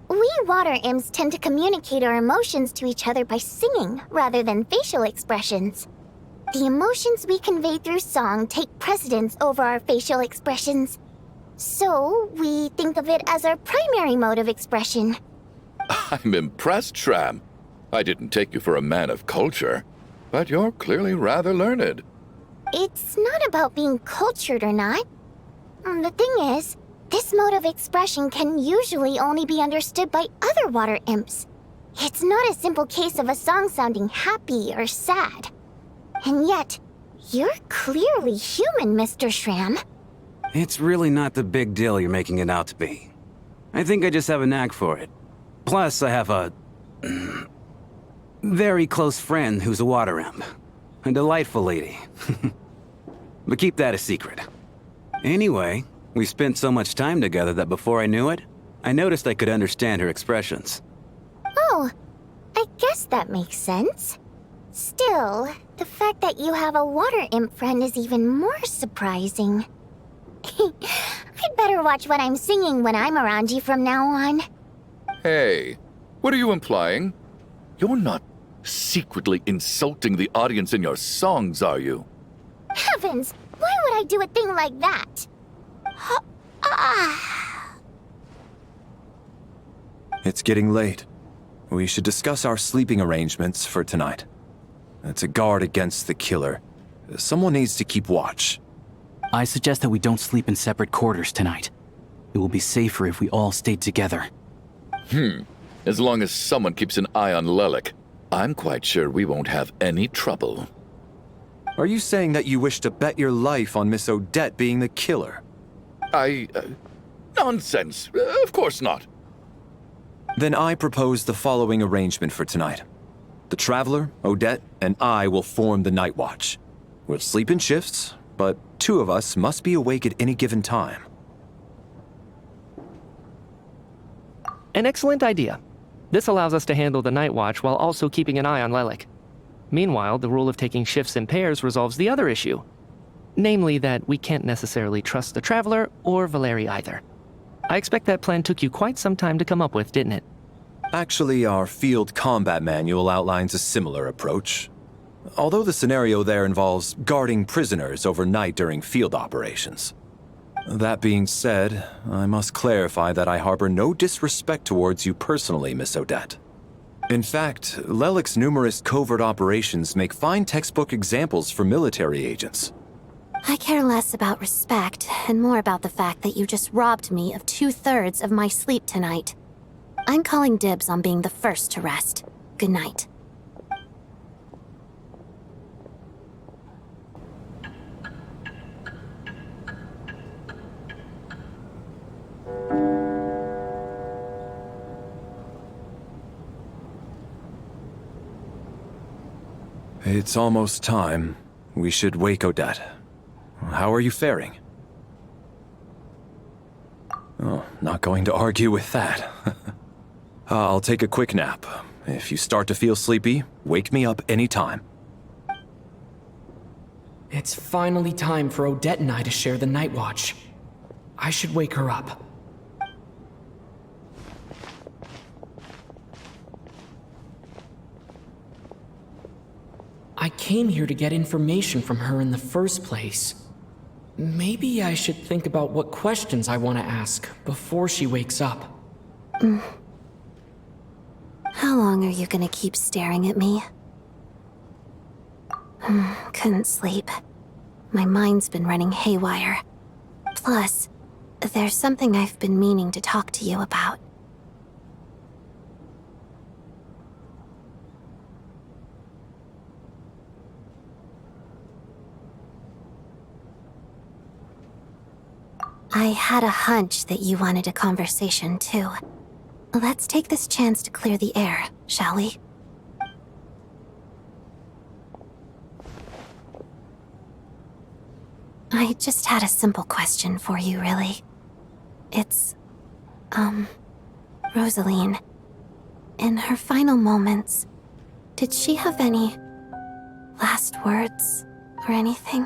We water imps tend to communicate our emotions to each other by singing, rather than facial expressions. The emotions we convey through song take precedence over our facial expressions. So, we think of it as our primary mode of expression. I'm impressed, Shram. I didn't take you for a man of culture, but you're clearly rather learned. It's not about being cultured or not. The thing is, this mode of expression can usually only be understood by other water imps. It's not a simple case of a song sounding happy or sad. And yet, you're clearly human, Mr. Shram. It's really not the big deal you're making it out to be. I think I just have a knack for it. Plus, I have a... very close friend who's a water imp. A delightful lady. But keep that a secret. Anyway, we spent so much time together that before I knew it, I noticed I could understand her expressions. Oh, I guess that makes sense. Still, the fact that you have a water imp friend is even more surprising. I'd better watch what I'm singing when I'm around you from now on. Hey, what are you implying? You're not secretly insulting the audience in your songs, are you? Heavens, why would I do a thing like that? It's getting late. We should discuss our sleeping arrangements for tonight. To guard against the killer, someone needs to keep watch. I suggest that we don't sleep in separate quarters tonight. It will be safer if we all stayed together. As long as someone keeps an eye on Lelik, I'm quite sure we won't have any trouble. Are you saying that you wish to bet your life on Miss Odette being the killer? Nonsense. Of course not. Then I propose the following arrangement for tonight. The Traveler, Odette, and I will form the Night Watch. We'll sleep in shifts, but 2 of us must be awake at any given time. An excellent idea. This allows us to handle the night watch while also keeping an eye on Lelik. Meanwhile, the rule of taking shifts in pairs resolves the other issue. Namely that we can't necessarily trust the Traveler or Valeri either. I expect that plan took you quite some time to come up with, didn't it? Actually, our field combat manual outlines a similar approach. Although the scenario there involves guarding prisoners overnight during field operations. That being said, I must clarify that I harbor no disrespect towards you personally, Miss Odette. In fact, Lelik's numerous covert operations make fine textbook examples for military agents. I care less about respect and more about the fact that you just robbed me of 2/3 of my sleep tonight. I'm calling dibs on being the first to rest. Good night. It's almost time. We should wake Odette. How are you faring? Oh, not going to argue with that. I'll take a quick nap. If you start to feel sleepy, wake me up anytime. It's finally time for Odette and I to share the night watch. I should wake her up. I came here to get information from her in the first place. Maybe I should think about what questions I want to ask before she wakes up. How long are you gonna keep staring at me? Couldn't sleep. My mind's been running haywire. Plus, there's something I've been meaning to talk to you about. I had a hunch that you wanted a conversation, too. Let's take this chance to clear the air, shall we? I just had a simple question for you, really. It's, Rosaline. In her final moments, did she have any last words or anything?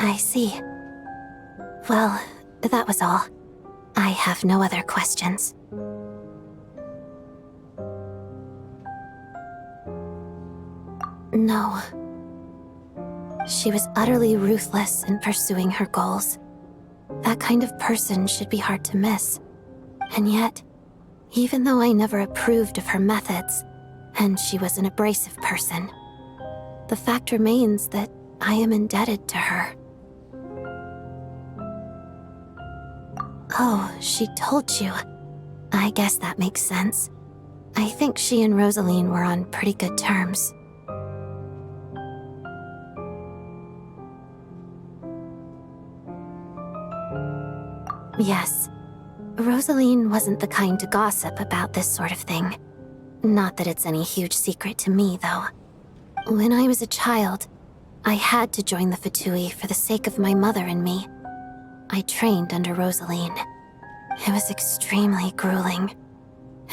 I see. Well, that was all. I have no other questions. No. She was utterly ruthless in pursuing her goals. That kind of person should be hard to miss. And yet, even though I never approved of her methods, and she was an abrasive person, the fact remains that I am indebted to her. Oh, she told you. I guess that makes sense. I think she and Rosaline were on pretty good terms. Yes. Rosaline wasn't the kind to gossip about this sort of thing. Not that it's any huge secret to me, though. When I was a child, I had to join the fatui for the sake of my mother and me. I trained under Rosaline. It was extremely grueling,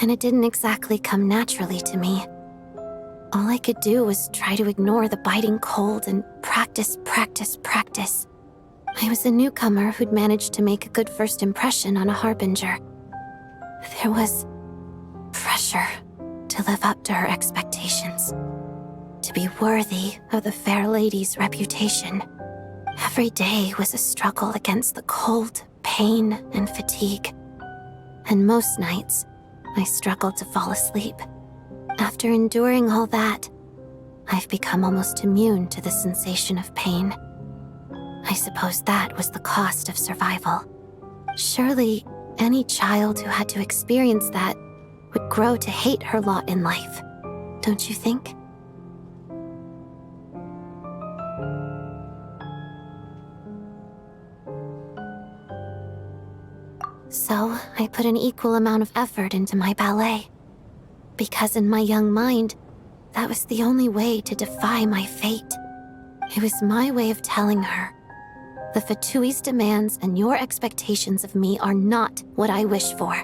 and it didn't exactly come naturally to me. All I could do was try to ignore the biting cold and practice. I was a newcomer who'd managed to make a good first impression on a harbinger. There was pressure to live up to her expectations, to be worthy of the fair lady's reputation. Every day was a struggle against the cold, pain, and fatigue. And most nights, I struggled to fall asleep. After enduring all that, I've become almost immune to the sensation of pain. I suppose that was the cost of survival. Surely, any child who had to experience that would grow to hate her lot in life, don't you think? So, I put an equal amount of effort into my ballet. Because in my young mind, that was the only way to defy my fate. It was my way of telling her, the fatui's demands and your expectations of me are not what I wish for.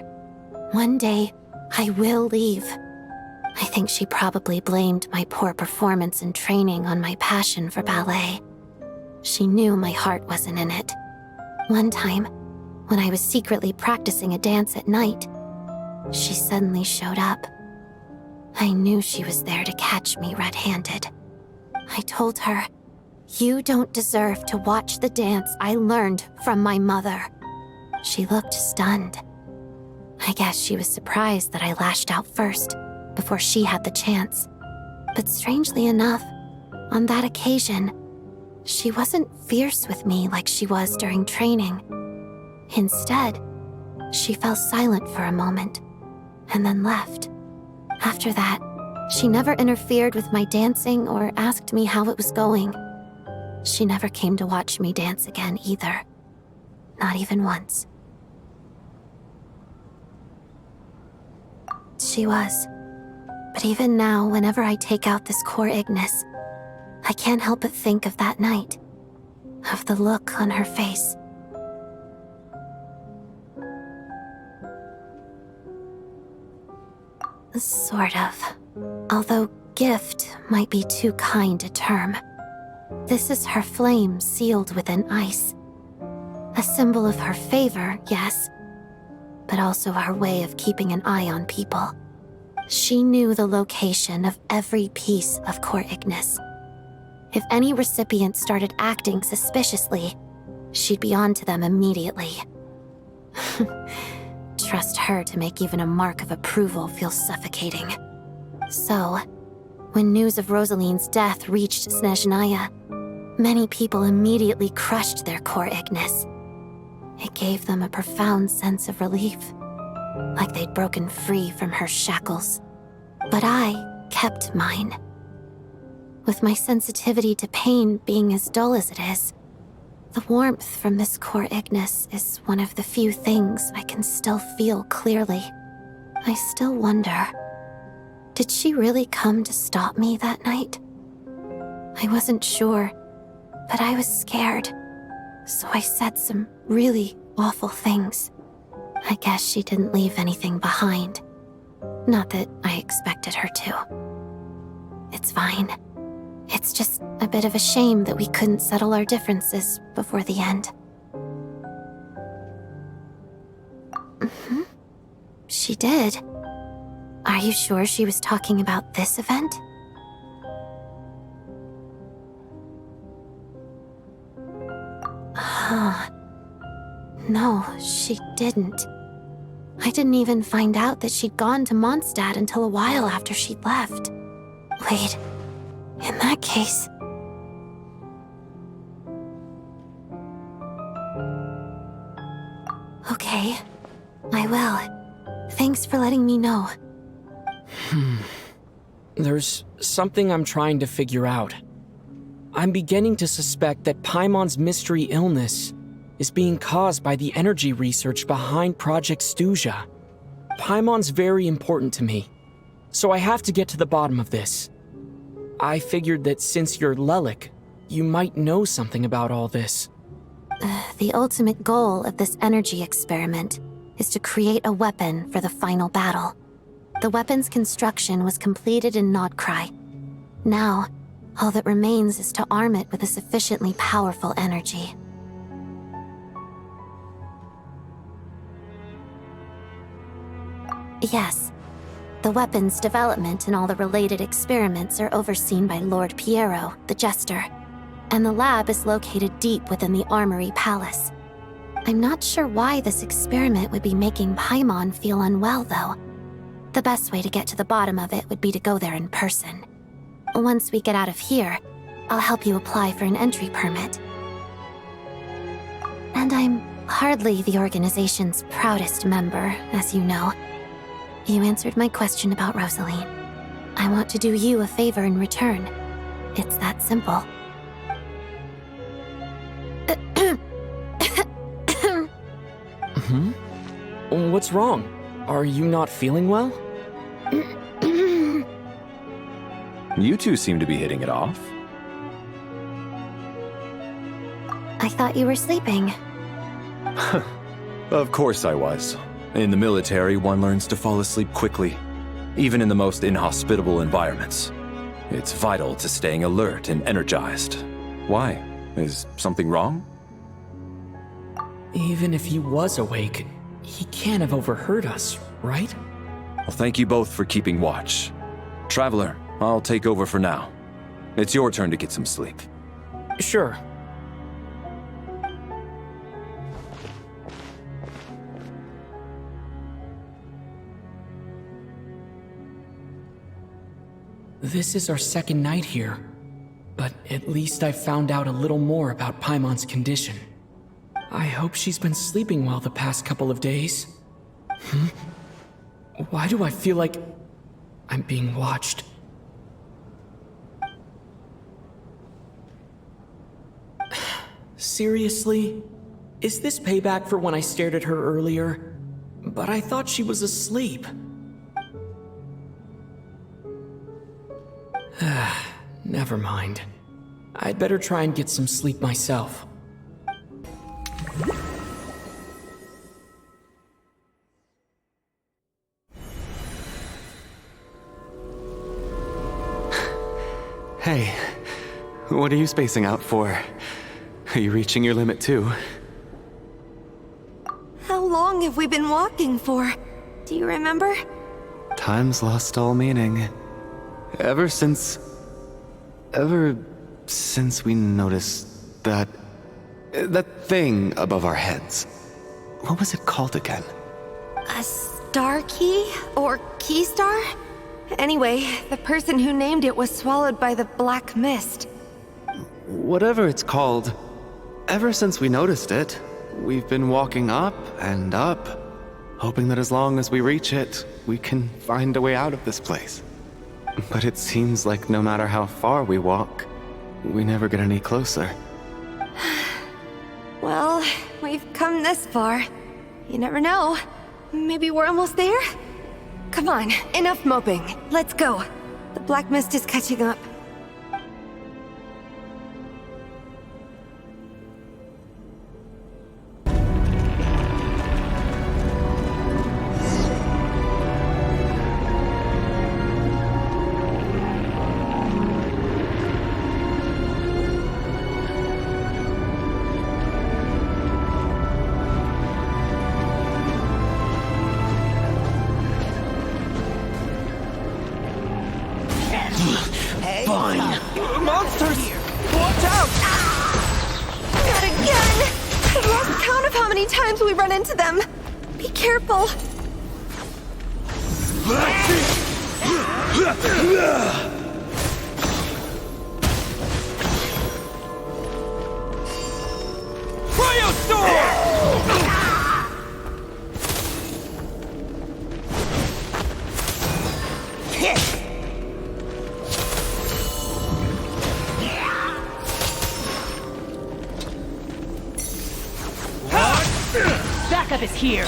One day, I will leave. I think she probably blamed my poor performance in training on my passion for ballet. She knew my heart wasn't in it. One time, when I was secretly practicing a dance at night, she suddenly showed up. I knew she was there to catch me red-handed. I told her, "You don't deserve to watch the dance I learned from my mother." She looked stunned. I guess she was surprised that I lashed out first, before she had the chance. But strangely enough, on that occasion, she wasn't fierce with me like she was during training. Instead, she fell silent for a moment, and then left. After that, she never interfered with my dancing or asked me how it was going. She never came to watch me dance again either. Not even once. She was. But even now, whenever I take out this core Ignis, I can't help but think of that night. Of the look on her face. Sort of. Although gift might be too kind a term. This is her flame sealed within ice. A symbol of her favor, yes, but also her way of keeping an eye on people. She knew the location of every piece of core Ignis. If any recipient started acting suspiciously, she'd be on to them immediately. Trust her to make even a mark of approval feel suffocating. So, when news of Rosaline's death reached Snezhnaya, many people immediately crushed their core Ignis. It gave them a profound sense of relief, like they'd broken free from her shackles. But I kept mine. With my sensitivity to pain being as dull as it is, the warmth from this core Ignis is one of the few things I can still feel clearly. I still wonder, did she really come to stop me that night? I wasn't sure, but I was scared, so I said some really awful things. I guess she didn't leave anything behind. Not that I expected her to. It's fine. It's just a bit of a shame that we couldn't settle our differences before the end. She did. Are you sure she was talking about this event? No, she didn't. I didn't even find out that she'd gone to Mondstadt until a while after she'd left. Wait, in that case... Okay, I will. Thanks for letting me know. There's something I'm trying to figure out. I'm beginning to suspect that Paimon's mystery illness is being caused by the energy research behind Project Stuja. Paimon's very important to me, so I have to get to the bottom of this. I figured that since you're Lelik, you might know something about all this. The ultimate goal of this energy experiment is to create a weapon for the final battle. The weapon's construction was completed in Nodkrai. Now, all that remains is to arm it with a sufficiently powerful energy. Yes, the weapon's development and all the related experiments are overseen by Lord Piero, the Jester, and the lab is located deep within the Armory Palace. I'm not sure why this experiment would be making Paimon feel unwell, though. The best way to get to the bottom of it would be to go there in person. Once we get out of here, I'll help you apply for an entry permit. And I'm hardly the organization's proudest member, as you know. You answered my question about Rosaline. I want to do you a favor in return. It's that simple. What's wrong? Are you not feeling well? You two seem to be hitting it off. I thought you were sleeping. Of course I was. In the military, one learns to fall asleep quickly, even in the most inhospitable environments. It's vital to staying alert and energized. Why? Is something wrong? Even if he was awake, he can't have overheard us, right? Well, thank you both for keeping watch. Traveler, I'll take over for now. It's your turn to get some sleep. Sure. This is our second night here, but at least I've found out a little more about Paimon's condition. I hope she's been sleeping well the past couple of days. Why do I feel like I'm being watched? Seriously? Is this payback for when I stared at her earlier? But I thought she was asleep. Never mind. I'd better try and get some sleep myself. Hey, what are you spacing out for? Are you reaching your limit too? How long have we been walking for? Do you remember? Time's lost all meaning. Ever since we noticed that thing above our heads. What was it called again? A star key? Or key star? Anyway, the person who named it was swallowed by the black mist. Whatever it's called, ever since we noticed it, we've been walking up and up, hoping that as long as we reach it, we can find a way out of this place. But it seems like no matter how far we walk, we never get any closer. Well, we've come this far. You never know. Maybe we're almost there? Come on, enough moping. Let's go. The black mist is catching up. Monsters! Watch out! Not again! I've lost count of how many times we run into them. Be careful. Backup is here.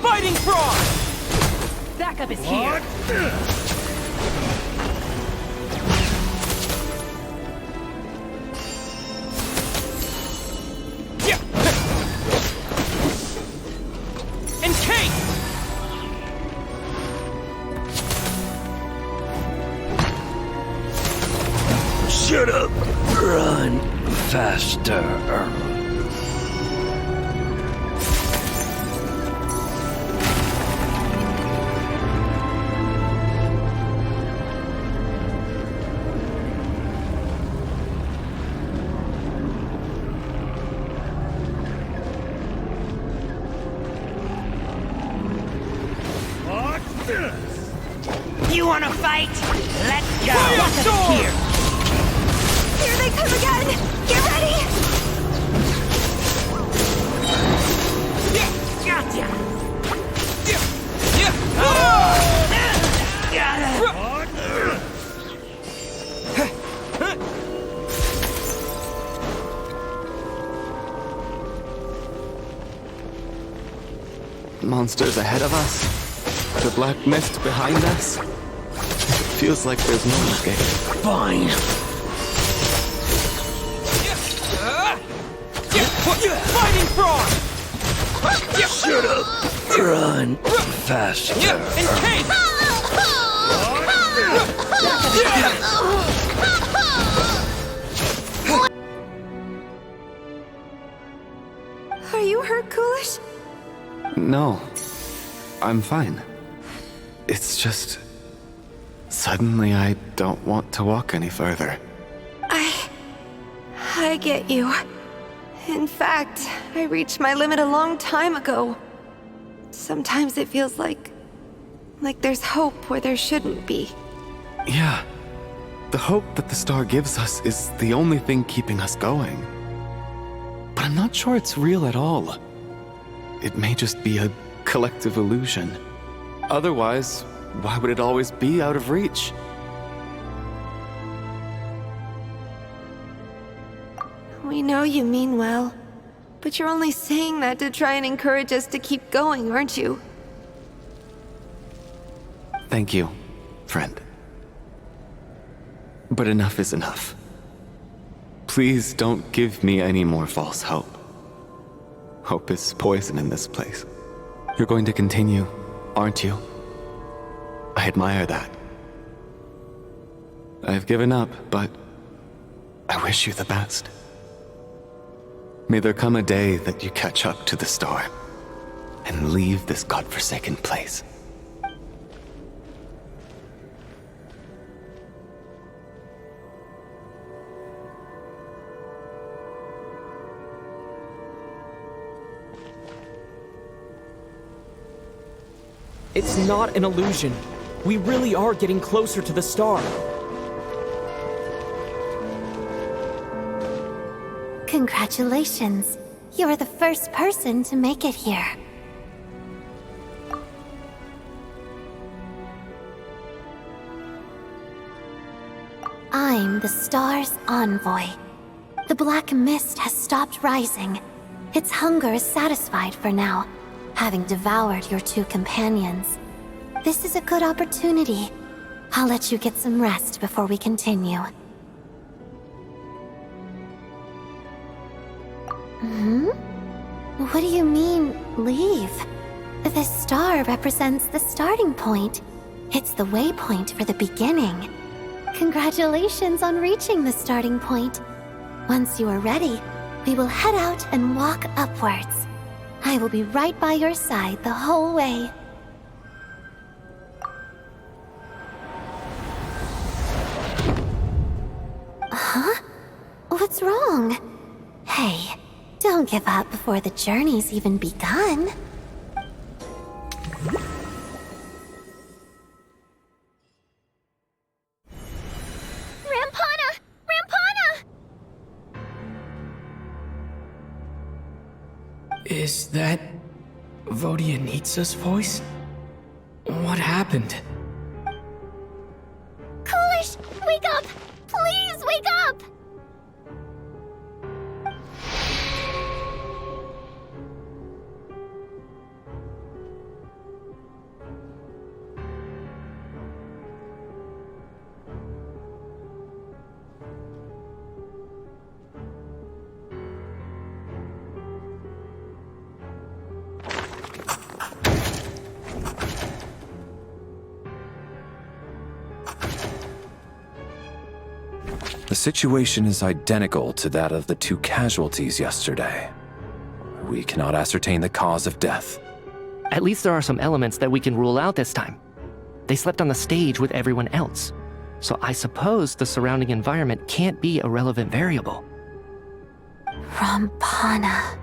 Fighting frog! Backup is here. Encase! Shut up! Run faster. You wanna fight? Let's go! Backup is here! Here they come again! Get ready! Gotcha! Monsters ahead of us. The black mist behind us. It feels like there's no escape. Fine. Fighting frog! Shut up. Run faster. Encase! Are you hurt, Coolish? No, I'm fine. It's just... suddenly I don't want to walk any further. I get you. In fact, I reached my limit a long time ago. Sometimes it feels like there's hope where there shouldn't be. Yeah. The hope that the star gives us is the only thing keeping us going. But I'm not sure it's real at all. It may just be a collective illusion. Otherwise, why would it always be out of reach? We know you mean well, but you're only saying that to try and encourage us to keep going, aren't you? Thank you, friend. But enough is enough. Please don't give me any more false hope. Hope is poison in this place. You're going to continue, aren't you? I admire that. I've given up, but I wish you the best. May there come a day that you catch up to the star and leave this godforsaken place. It's not an illusion. We really are getting closer to the star. Congratulations. You are the first person to make it here. I'm the star's envoy. The black mist has stopped rising. Its hunger is satisfied for now, having devoured your two companions. This is a good opportunity. I'll let you get some rest before we continue. What do you mean, leave? The star represents the starting point. It's the waypoint for the beginning. Congratulations on reaching the starting point. Once you are ready, we will head out and walk upwards. I will be right by your side the whole way. Huh? What's wrong? Hey, don't give up before the journey's even begun. Is that Vodyanitsa's voice? What happened? Coolish, wake up! Please wake up! The situation is identical to that of the two casualties yesterday. We cannot ascertain the cause of death. At least there are some elements that we can rule out this time. They slept on the stage with everyone else, so I suppose the surrounding environment can't be a relevant variable. Rampana.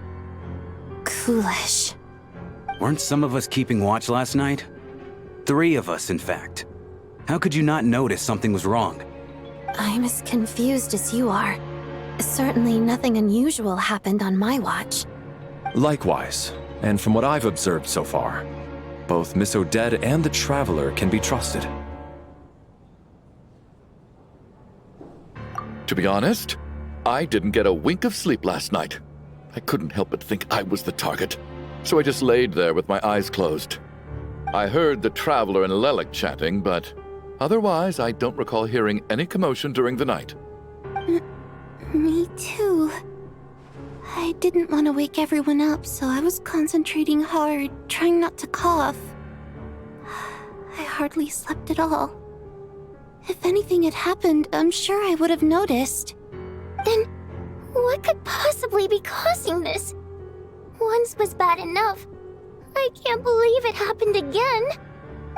Coolish. Weren't some of us keeping watch last night? 3 of us, in fact. How could you not notice something was wrong? I'm as confused as you are. Certainly nothing unusual happened on my watch. Likewise, and from what I've observed so far, both Miss Odette and the Traveler can be trusted. To be honest, I didn't get a wink of sleep last night. I couldn't help but think I was the target, so I just laid there with my eyes closed. I heard the Traveler and Lelik chatting, but otherwise I don't recall hearing any commotion during the night. Me too. I didn't want to wake everyone up, so I was concentrating hard, trying not to cough. I hardly slept at all. If anything had happened, I'm sure I would have noticed. Then, what could possibly be causing this? Once was bad enough. I can't believe it happened again.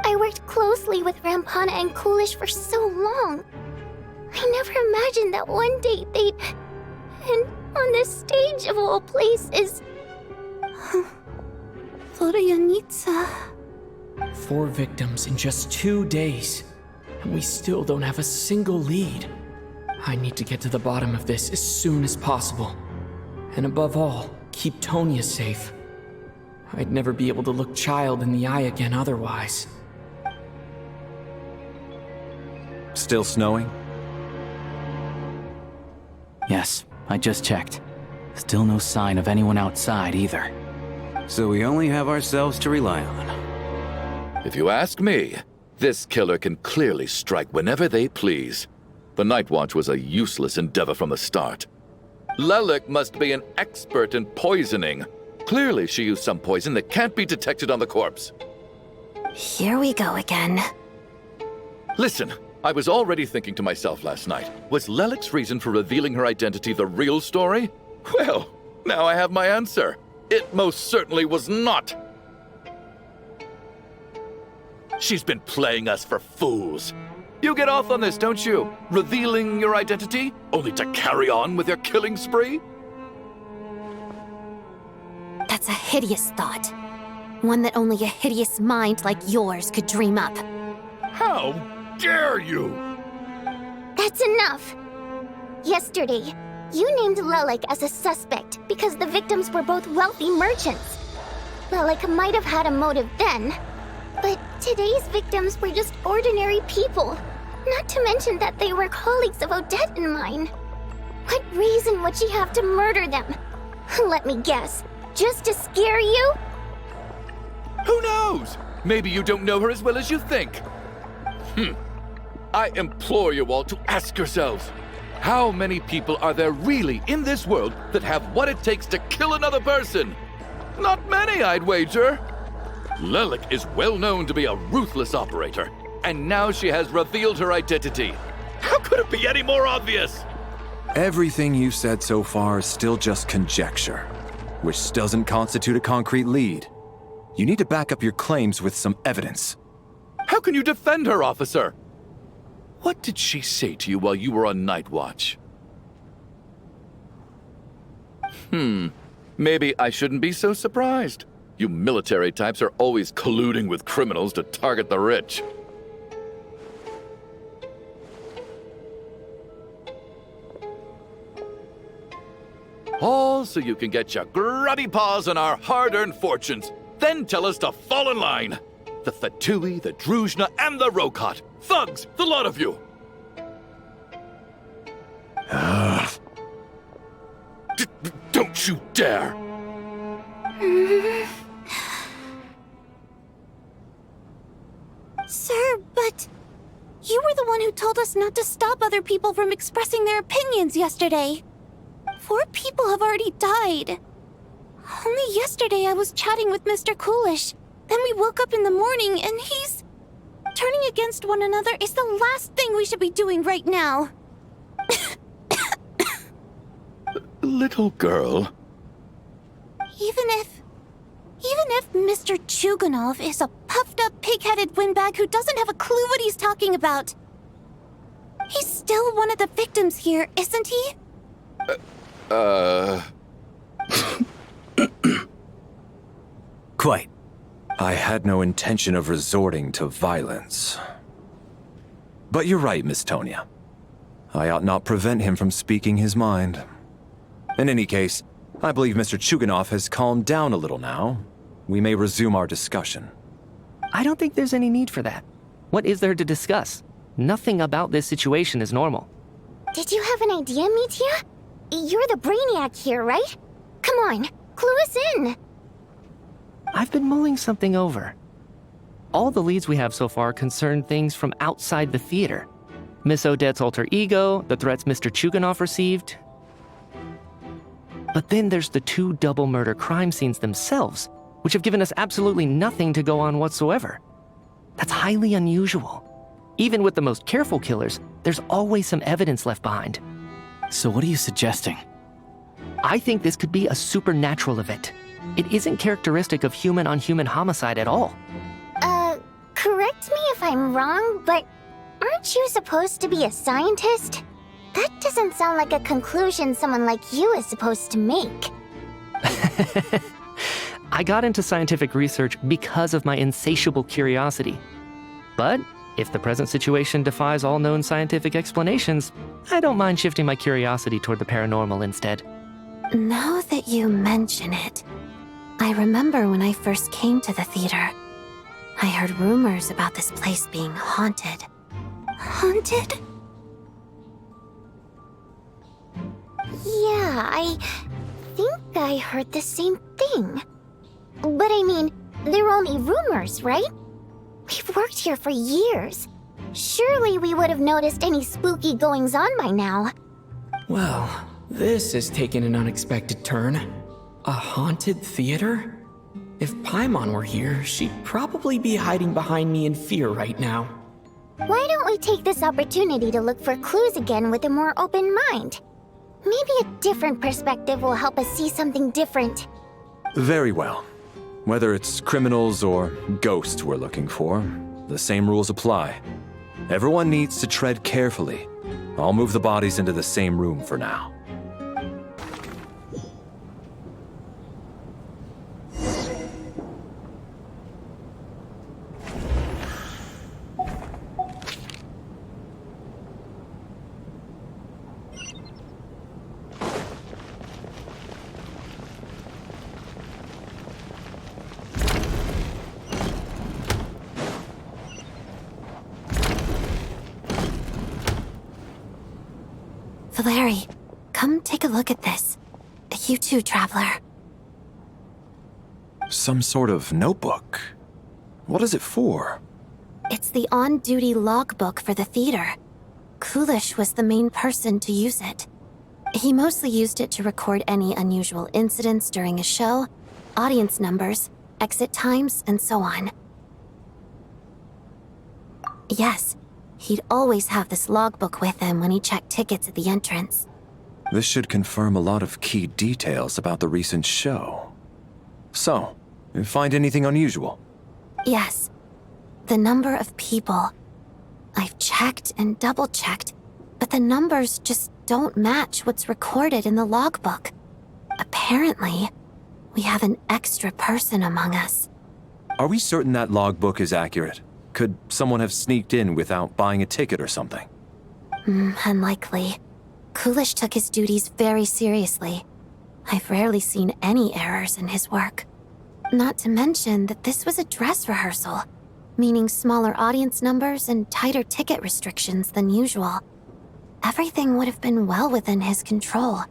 I worked closely with Rampana and Coolish for so long. I never imagined that one day they'd... And on the stage of all places... Vodyanitsa. 4 victims in just 2 days, and we still don't have a single lead. I need to get to the bottom of this as soon as possible. And above all, keep Tonya safe. I'd never be able to look Child in the eye again otherwise. Still snowing? Yes, I just checked. Still no sign of anyone outside either. So we only have ourselves to rely on. If you ask me, this killer can clearly strike whenever they please. The Night Watch was a useless endeavor from the start. Lelik must be an expert in poisoning. Clearly she used some poison that can't be detected on the corpse. Here we go again. Listen, I was already thinking to myself last night, was Lelik's reason for revealing her identity the real story? Well, now I have my answer. It most certainly was not. She's been playing us for fools. You get off on this, don't you? Revealing your identity, only to carry on with your killing spree? That's a hideous thought. One that only a hideous mind like yours could dream up. How dare you! That's enough! Yesterday, you named Lelik as a suspect because the victims were both wealthy merchants. Lelik might have had a motive then, but today's victims were just ordinary people. Not to mention that they were colleagues of Odette and mine. What reason would she have to murder them? Let me guess, just to scare you? Who knows? Maybe you don't know her as well as you think. I implore you all to ask yourselves, how many people are there really in this world that have what it takes to kill another person? Not many, I'd wager. Lelik is well known to be a ruthless operator, and now she has revealed her identity. How could it be any more obvious? Everything you said so far is still just conjecture, which doesn't constitute a concrete lead. You need to back up your claims with some evidence. How can you defend her, officer? What did she say to you while you were on night watch? Maybe I shouldn't be so surprised. You military types are always colluding with criminals to target the rich. All so you can get your grubby paws on our hard-earned fortunes. Then tell us to fall in line. The Fatui, the Druzhna, and the Rokot. Thugs, the lot of you. Don't you dare! Sir, but you were the one who told us not to stop other people from expressing their opinions yesterday. 4 people have already died. Only yesterday I was chatting with Mr. Coolish. Then we woke up in the morning and he's... Turning against one another is the last thing we should be doing right now. Little girl. Even if Mr. Chuganov is a puffed-up, pig-headed windbag who doesn't have a clue what he's talking about, he's still one of the victims here, isn't he? Quite. I had no intention of resorting to violence. But you're right, Miss Tonya. I ought not prevent him from speaking his mind. In any case, I believe Mr. Chuganov has calmed down a little now. We may resume our discussion. I don't think there's any need for that. What is there to discuss? Nothing about this situation is normal. Did you have an idea, Mitya? You're the brainiac here, right? Come on, clue us in! I've been mulling something over. All the leads we have so far concern things from outside the theater. Miss Odette's alter ego, the threats Mr. Chuganov received. But then there's the 2 double murder crime scenes themselves, which have given us absolutely nothing to go on whatsoever. That's highly unusual. Even with the most careful killers, there's always some evidence left behind. So what are you suggesting? I think this could be a supernatural event. It isn't characteristic of human-on-human homicide at all. Correct me if I'm wrong, but aren't you supposed to be a scientist? That doesn't sound like a conclusion someone like you is supposed to make. I got into scientific research because of my insatiable curiosity. But if the present situation defies all known scientific explanations, I don't mind shifting my curiosity toward the paranormal instead. Now that you mention it, I remember when I first came to the theater. I heard rumors about this place being haunted. Haunted? Yeah, I think I heard the same thing. But I mean, they're only rumors, right? We've worked here for years. Surely we would have noticed any spooky goings-on by now. Well, this has taken an unexpected turn. A haunted theater? If Paimon were here, she'd probably be hiding behind me in fear right now. Why don't we take this opportunity to look for clues again with a more open mind? Maybe a different perspective will help us see something different. Very well. Whether it's criminals or ghosts we're looking for, the same rules apply. Everyone needs to tread carefully. I'll move the bodies into the same room for now. Treveler, come take a look at this. You too, Traveler. Some sort of notebook. What is it for? It's the on-duty logbook for the theater. Kulish was the main person to use it. He mostly used it to record any unusual incidents during a show, audience numbers, exit times, and so on. Yes, he'd always have this logbook with him when he checked tickets at the entrance. This should confirm a lot of key details about the recent show. So, you find anything unusual? Yes. The number of people. I've checked and double-checked, but the numbers just don't match what's recorded in the logbook. Apparently, we have an extra person among us. Are we certain that logbook is accurate? Could someone have sneaked in without buying a ticket or something? Unlikely. Kulish took his duties very seriously. I've rarely seen any errors in his work. Not to mention that this was a dress rehearsal, meaning smaller audience numbers and tighter ticket restrictions than usual. Everything would have been well within his control.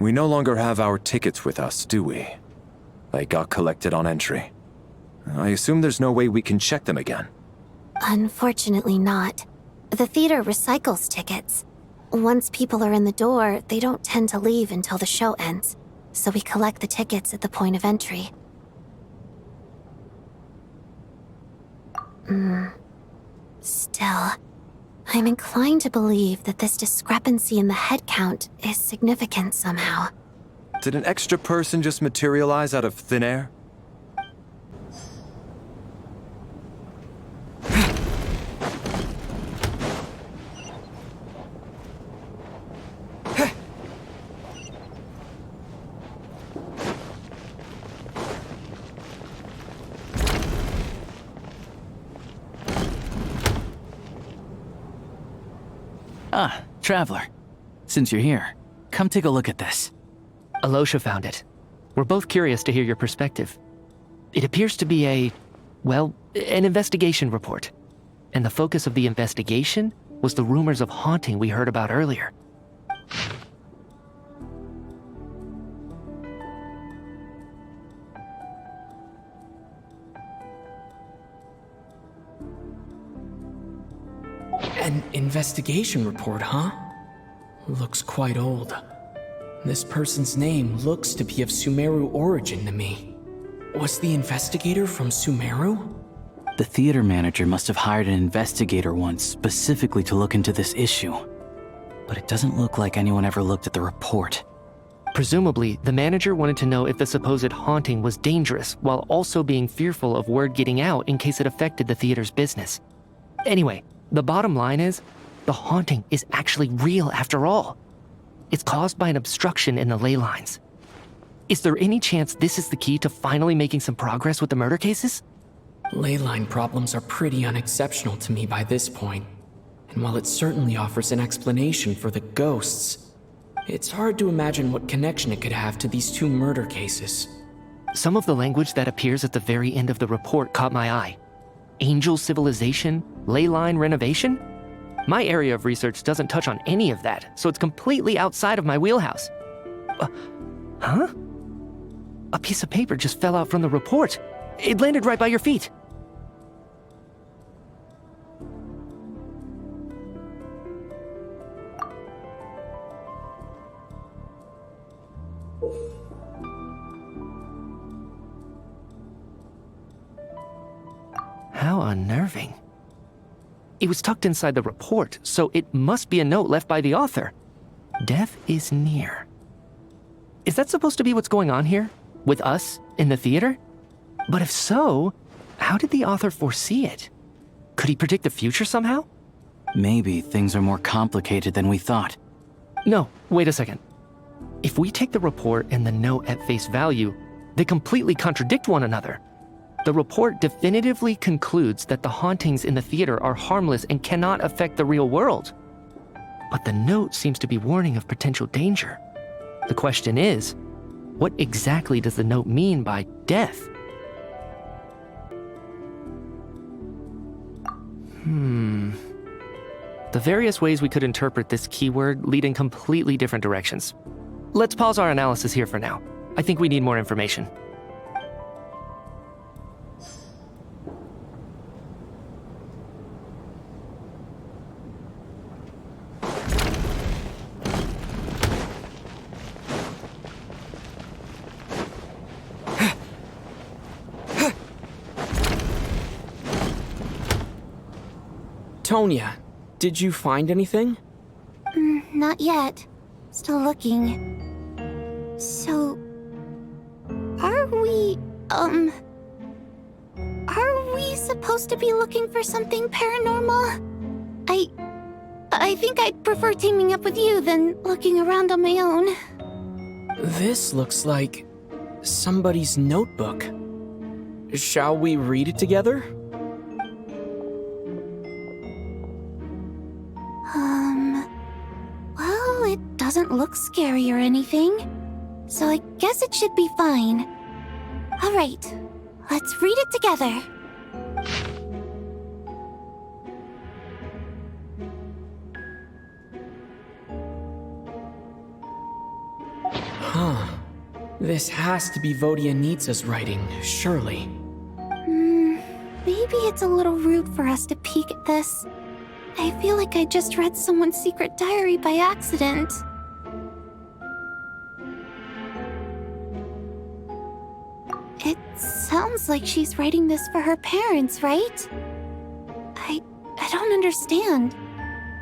We no longer have our tickets with us, do we? They got collected on entry. I assume there's no way we can check them again. Unfortunately not. The theater recycles tickets. Once people are in the door, they don't tend to leave until the show ends, so we collect the tickets at the point of entry. Still, I'm inclined to believe that this discrepancy in the head count is significant somehow. Did an extra person just materialize out of thin air? Ah, Traveler. Since you're here, come take a look at this. Alosha found it. We're both curious to hear your perspective. It appears to be an investigation report. And the focus of the investigation was the rumors of haunting we heard about earlier. An investigation report, huh? Looks quite old. This person's name looks to be of Sumeru origin to me. Was the investigator from Sumeru? The theater manager must have hired an investigator once specifically to look into this issue. But it doesn't look like anyone ever looked at the report. Presumably, the manager wanted to know if the supposed haunting was dangerous while also being fearful of word getting out in case it affected the theater's business. Anyway, the bottom line is, the haunting is actually real after all. It's caused by an obstruction in the ley lines. Is there any chance this is the key to finally making some progress with the murder cases? Ley line problems are pretty unexceptional to me by this point. And while it certainly offers an explanation for the ghosts, it's hard to imagine what connection it could have to these two murder cases. Some of the language that appears at the very end of the report caught my eye. Angel civilization, ley line renovation? My area of research doesn't touch on any of that, so it's completely outside of my wheelhouse. Huh? A piece of paper just fell out from the report. It landed right by your feet. How unnerving. It was tucked inside the report, so it must be a note left by the author. Death is near. Is that supposed to be what's going on here? With us, in the theater? But if so, how did the author foresee it? Could he predict the future somehow? Maybe things are more complicated than we thought. No, wait a second. If we take the report and the note at face value, they completely contradict one another. The report definitively concludes that the hauntings in the theater are harmless and cannot affect the real world. But the note seems to be warning of potential danger. The question is, what exactly does the note mean by death? The various ways we could interpret this keyword lead in completely different directions. Let's pause our analysis here for now. I think we need more information. Tonya, did you find anything? Not yet. Still looking. So... Are we supposed to be looking for something paranormal? I think I'd prefer teaming up with you than looking around on my own. This looks like somebody's notebook. Shall we read it together? Well, it doesn't look scary or anything, so I guess it should be fine. All right, let's read it together. Huh. This has to be Vodyanitsa's writing, surely. Maybe it's a little rude for us to peek at this. I feel like I just read someone's secret diary by accident. It sounds like she's writing this for her parents, right? I don't understand.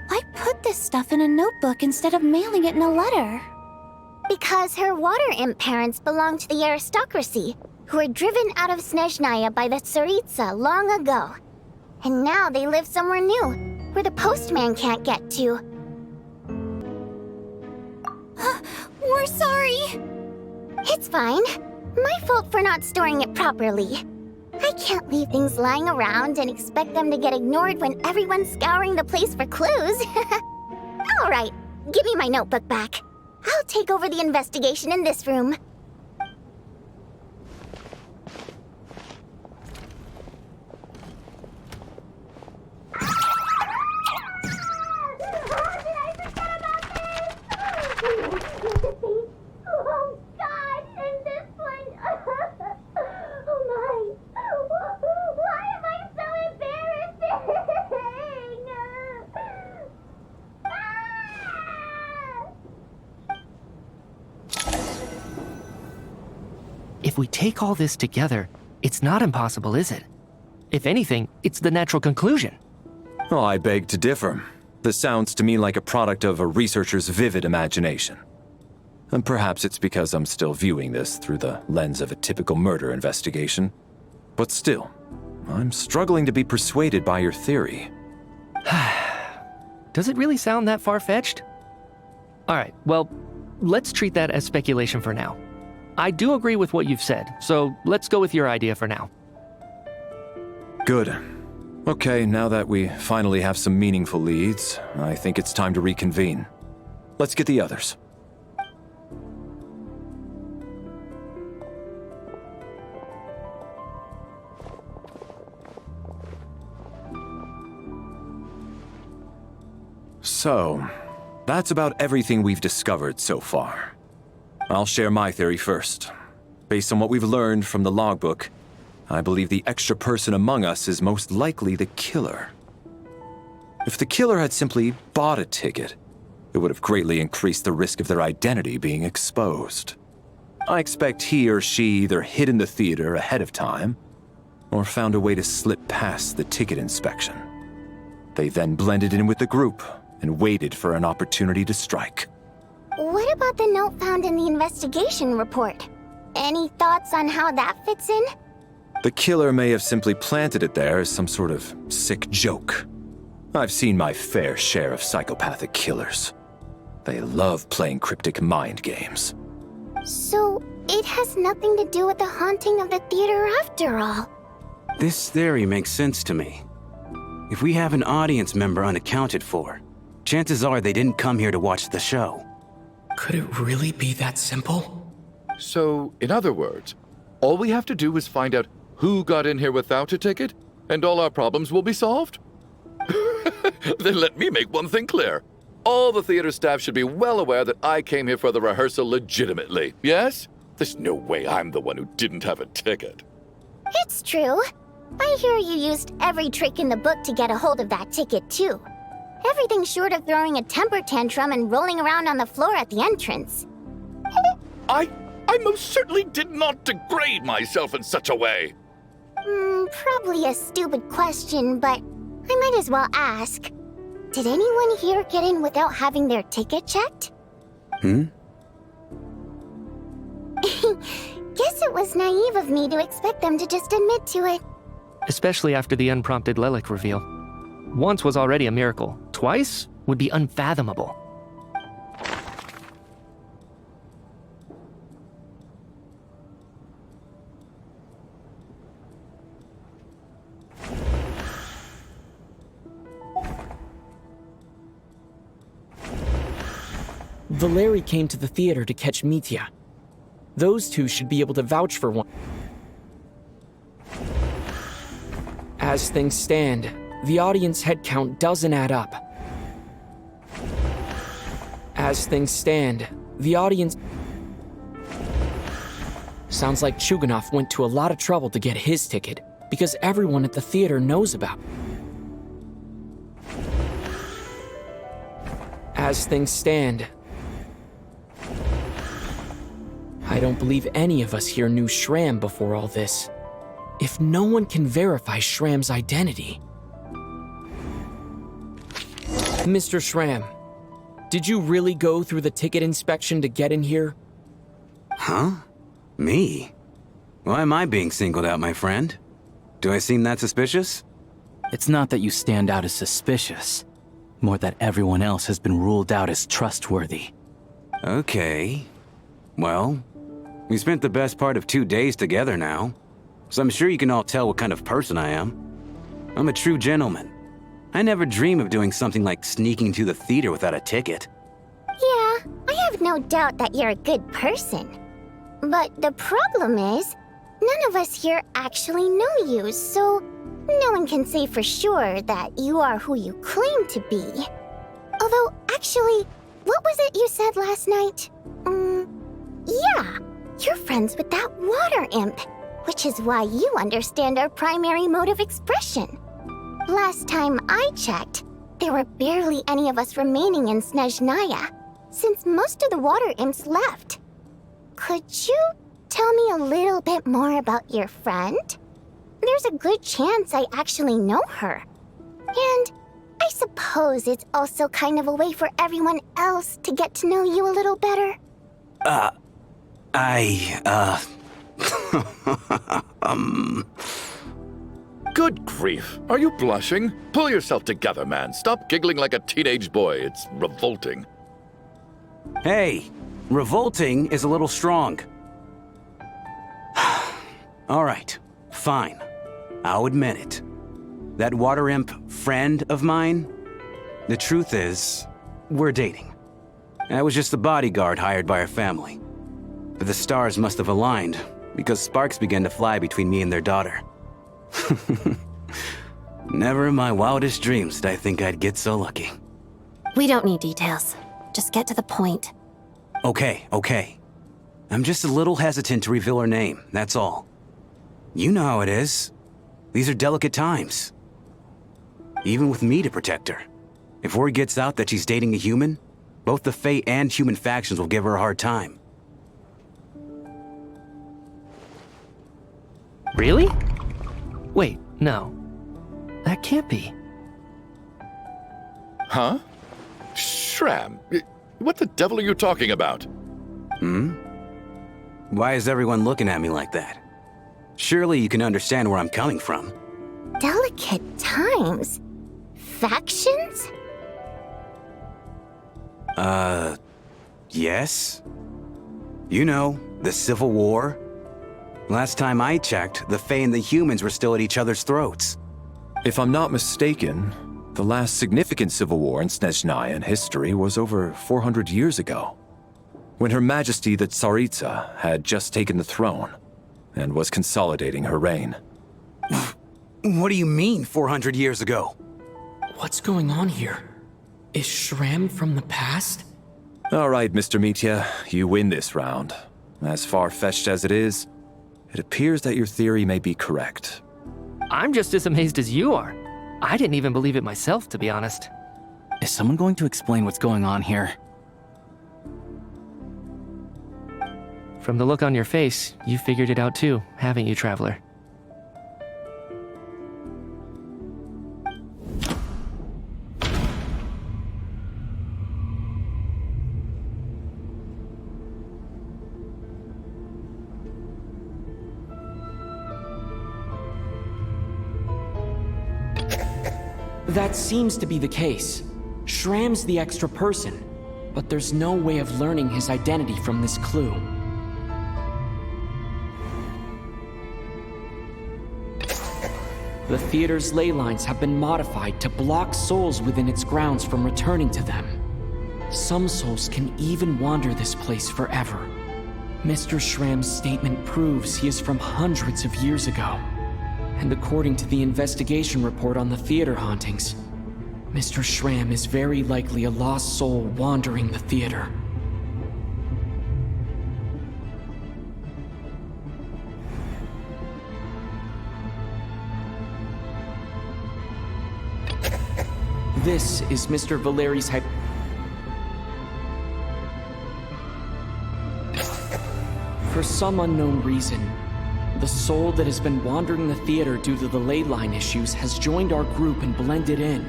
Why put this stuff in a notebook instead of mailing it in a letter? Because her water imp parents belonged to the aristocracy, who were driven out of Snezhnaya by the Tsaritsa long ago. And now they live somewhere new, where the postman can't get to. We're sorry. It's fine. My fault for not storing it properly. I can't leave things lying around and expect them to get ignored when everyone's scouring the place for clues. All right, give me my notebook back. I'll take over the investigation in this room. Oh God, and this one. Oh my. Why am I so embarrassing? If we take all this together, it's not impossible, is it? If anything, it's the natural conclusion. Oh, I beg to differ. This sounds to me like a product of a researcher's vivid imagination. And perhaps it's because I'm still viewing this through the lens of a typical murder investigation. But still, I'm struggling to be persuaded by your theory. Does it really sound that far-fetched? All right, well, let's treat that as speculation for now. I do agree with what you've said, so let's go with your idea for now. Good. Okay, now that we finally have some meaningful leads, I think it's time to reconvene. Let's get the others. So, that's about everything we've discovered so far. I'll share my theory first. Based on what we've learned from the logbook, I believe the extra person among us is most likely the killer. If the killer had simply bought a ticket, it would have greatly increased the risk of their identity being exposed. I expect he or she either hid in the theater ahead of time, or found a way to slip past the ticket inspection. They then blended in with the group and waited for an opportunity to strike. What about the note found in the investigation report? Any thoughts on how that fits in? The killer may have simply planted it there as some sort of sick joke. I've seen my fair share of psychopathic killers. They love playing cryptic mind games. So, it has nothing to do with the haunting of the theater after all. This theory makes sense to me. If we have an audience member unaccounted for, chances are they didn't come here to watch the show. Could it really be that simple? So, in other words, all we have to do is find out who got in here without a ticket, and all our problems will be solved? Then let me make one thing clear. All the theater staff should be well aware that I came here for the rehearsal legitimately, yes? There's no way I'm the one who didn't have a ticket. It's true. I hear you used every trick in the book to get a hold of that ticket, too. Everything short of throwing a temper tantrum and rolling around on the floor at the entrance. I most certainly did not degrade myself in such a way. Probably a stupid question, but I might as well ask. Did anyone here get in without having their ticket checked? Hmm? Guess it was naive of me to expect them to just admit to it. Especially after the unprompted Lelik reveal. Once was already a miracle. Twice would be unfathomable. Valeri came to the theater to catch Mitya. Those two should be able to vouch for one. As things stand, the audience head count doesn't add up. As things stand, the audience... Sounds like Chuganov went to a lot of trouble to get his ticket, because everyone at the theater knows about it. As things stand, I don't believe any of us here knew Shram before all this. If no one can verify Shram's identity... Mr. Shram, did you really go through the ticket inspection to get in here? Huh? Me? Why am I being singled out, my friend? Do I seem that suspicious? It's not that you stand out as suspicious, more that everyone else has been ruled out as trustworthy. Okay. Well, we spent the best part of 2 days together now, so I'm sure you can all tell what kind of person I am. I'm a true gentleman. I never dream of doing something like sneaking to the theater without a ticket. Yeah, I have no doubt that you're a good person. But the problem is, none of us here actually know you, so no one can say for sure that you are who you claim to be. Although, actually, what was it you said last night? Yeah, you're friends with that water imp, which is why you understand our primary mode of expression. Last time I checked, there were barely any of us remaining in Snezhnaya, since most of the water imps left. Could you tell me a little bit more about your friend? There's a good chance I actually know her. And I suppose it's also kind of a way for everyone else to get to know you a little better. Good grief. Are you blushing? Pull yourself together, man. Stop giggling like a teenage boy. It's revolting. Hey, revolting is a little strong. All right, fine. I'll admit it. That water imp friend of mine, the truth is, we're dating. I was just the bodyguard hired by our family. But the stars must have aligned, because sparks began to fly between me and their daughter. Never in my wildest dreams did I think I'd get so lucky. We don't need details. Just get to the point. Okay. I'm just a little hesitant to reveal her name, that's all. You know how it is. These are delicate times. Even with me to protect her. If word gets out that she's dating a human, both the Fae and human factions will give her a hard time. Really? Wait, no. That can't be. Huh? Shram, what the devil are you talking about? Why is everyone looking at me like that? Surely you can understand where I'm coming from. Delicate times? Factions? Yes? You know, the Civil War? Last time I checked, the Fae and the humans were still at each other's throats. If I'm not mistaken, the last significant civil war in Snezhnayan history was over 400 years ago, when Her Majesty the Tsaritsa had just taken the throne and was consolidating her reign. What do you mean, 400 years ago? What's going on here? Is Shram from the past? All right, Mr. Mitya, you win this round. As far-fetched as it is, it appears that your theory may be correct. I'm just as amazed as you are. I didn't even believe it myself, to be honest. Is someone going to explain what's going on here? From the look on your face, you figured it out too, haven't you, Traveler? That seems to be the case. Shram's the extra person, but there's no way of learning his identity from this clue. The theater's ley lines have been modified to block souls within its grounds from returning to them. Some souls can even wander this place forever. Mr. Shram's statement proves he is from hundreds of years ago. And according to the investigation report on the theater hauntings, Mr. Shram is very likely a lost soul wandering the theater. This is Mr. Valeri's For some unknown reason, the soul that has been wandering the theater due to the ley line issues has joined our group and blended in.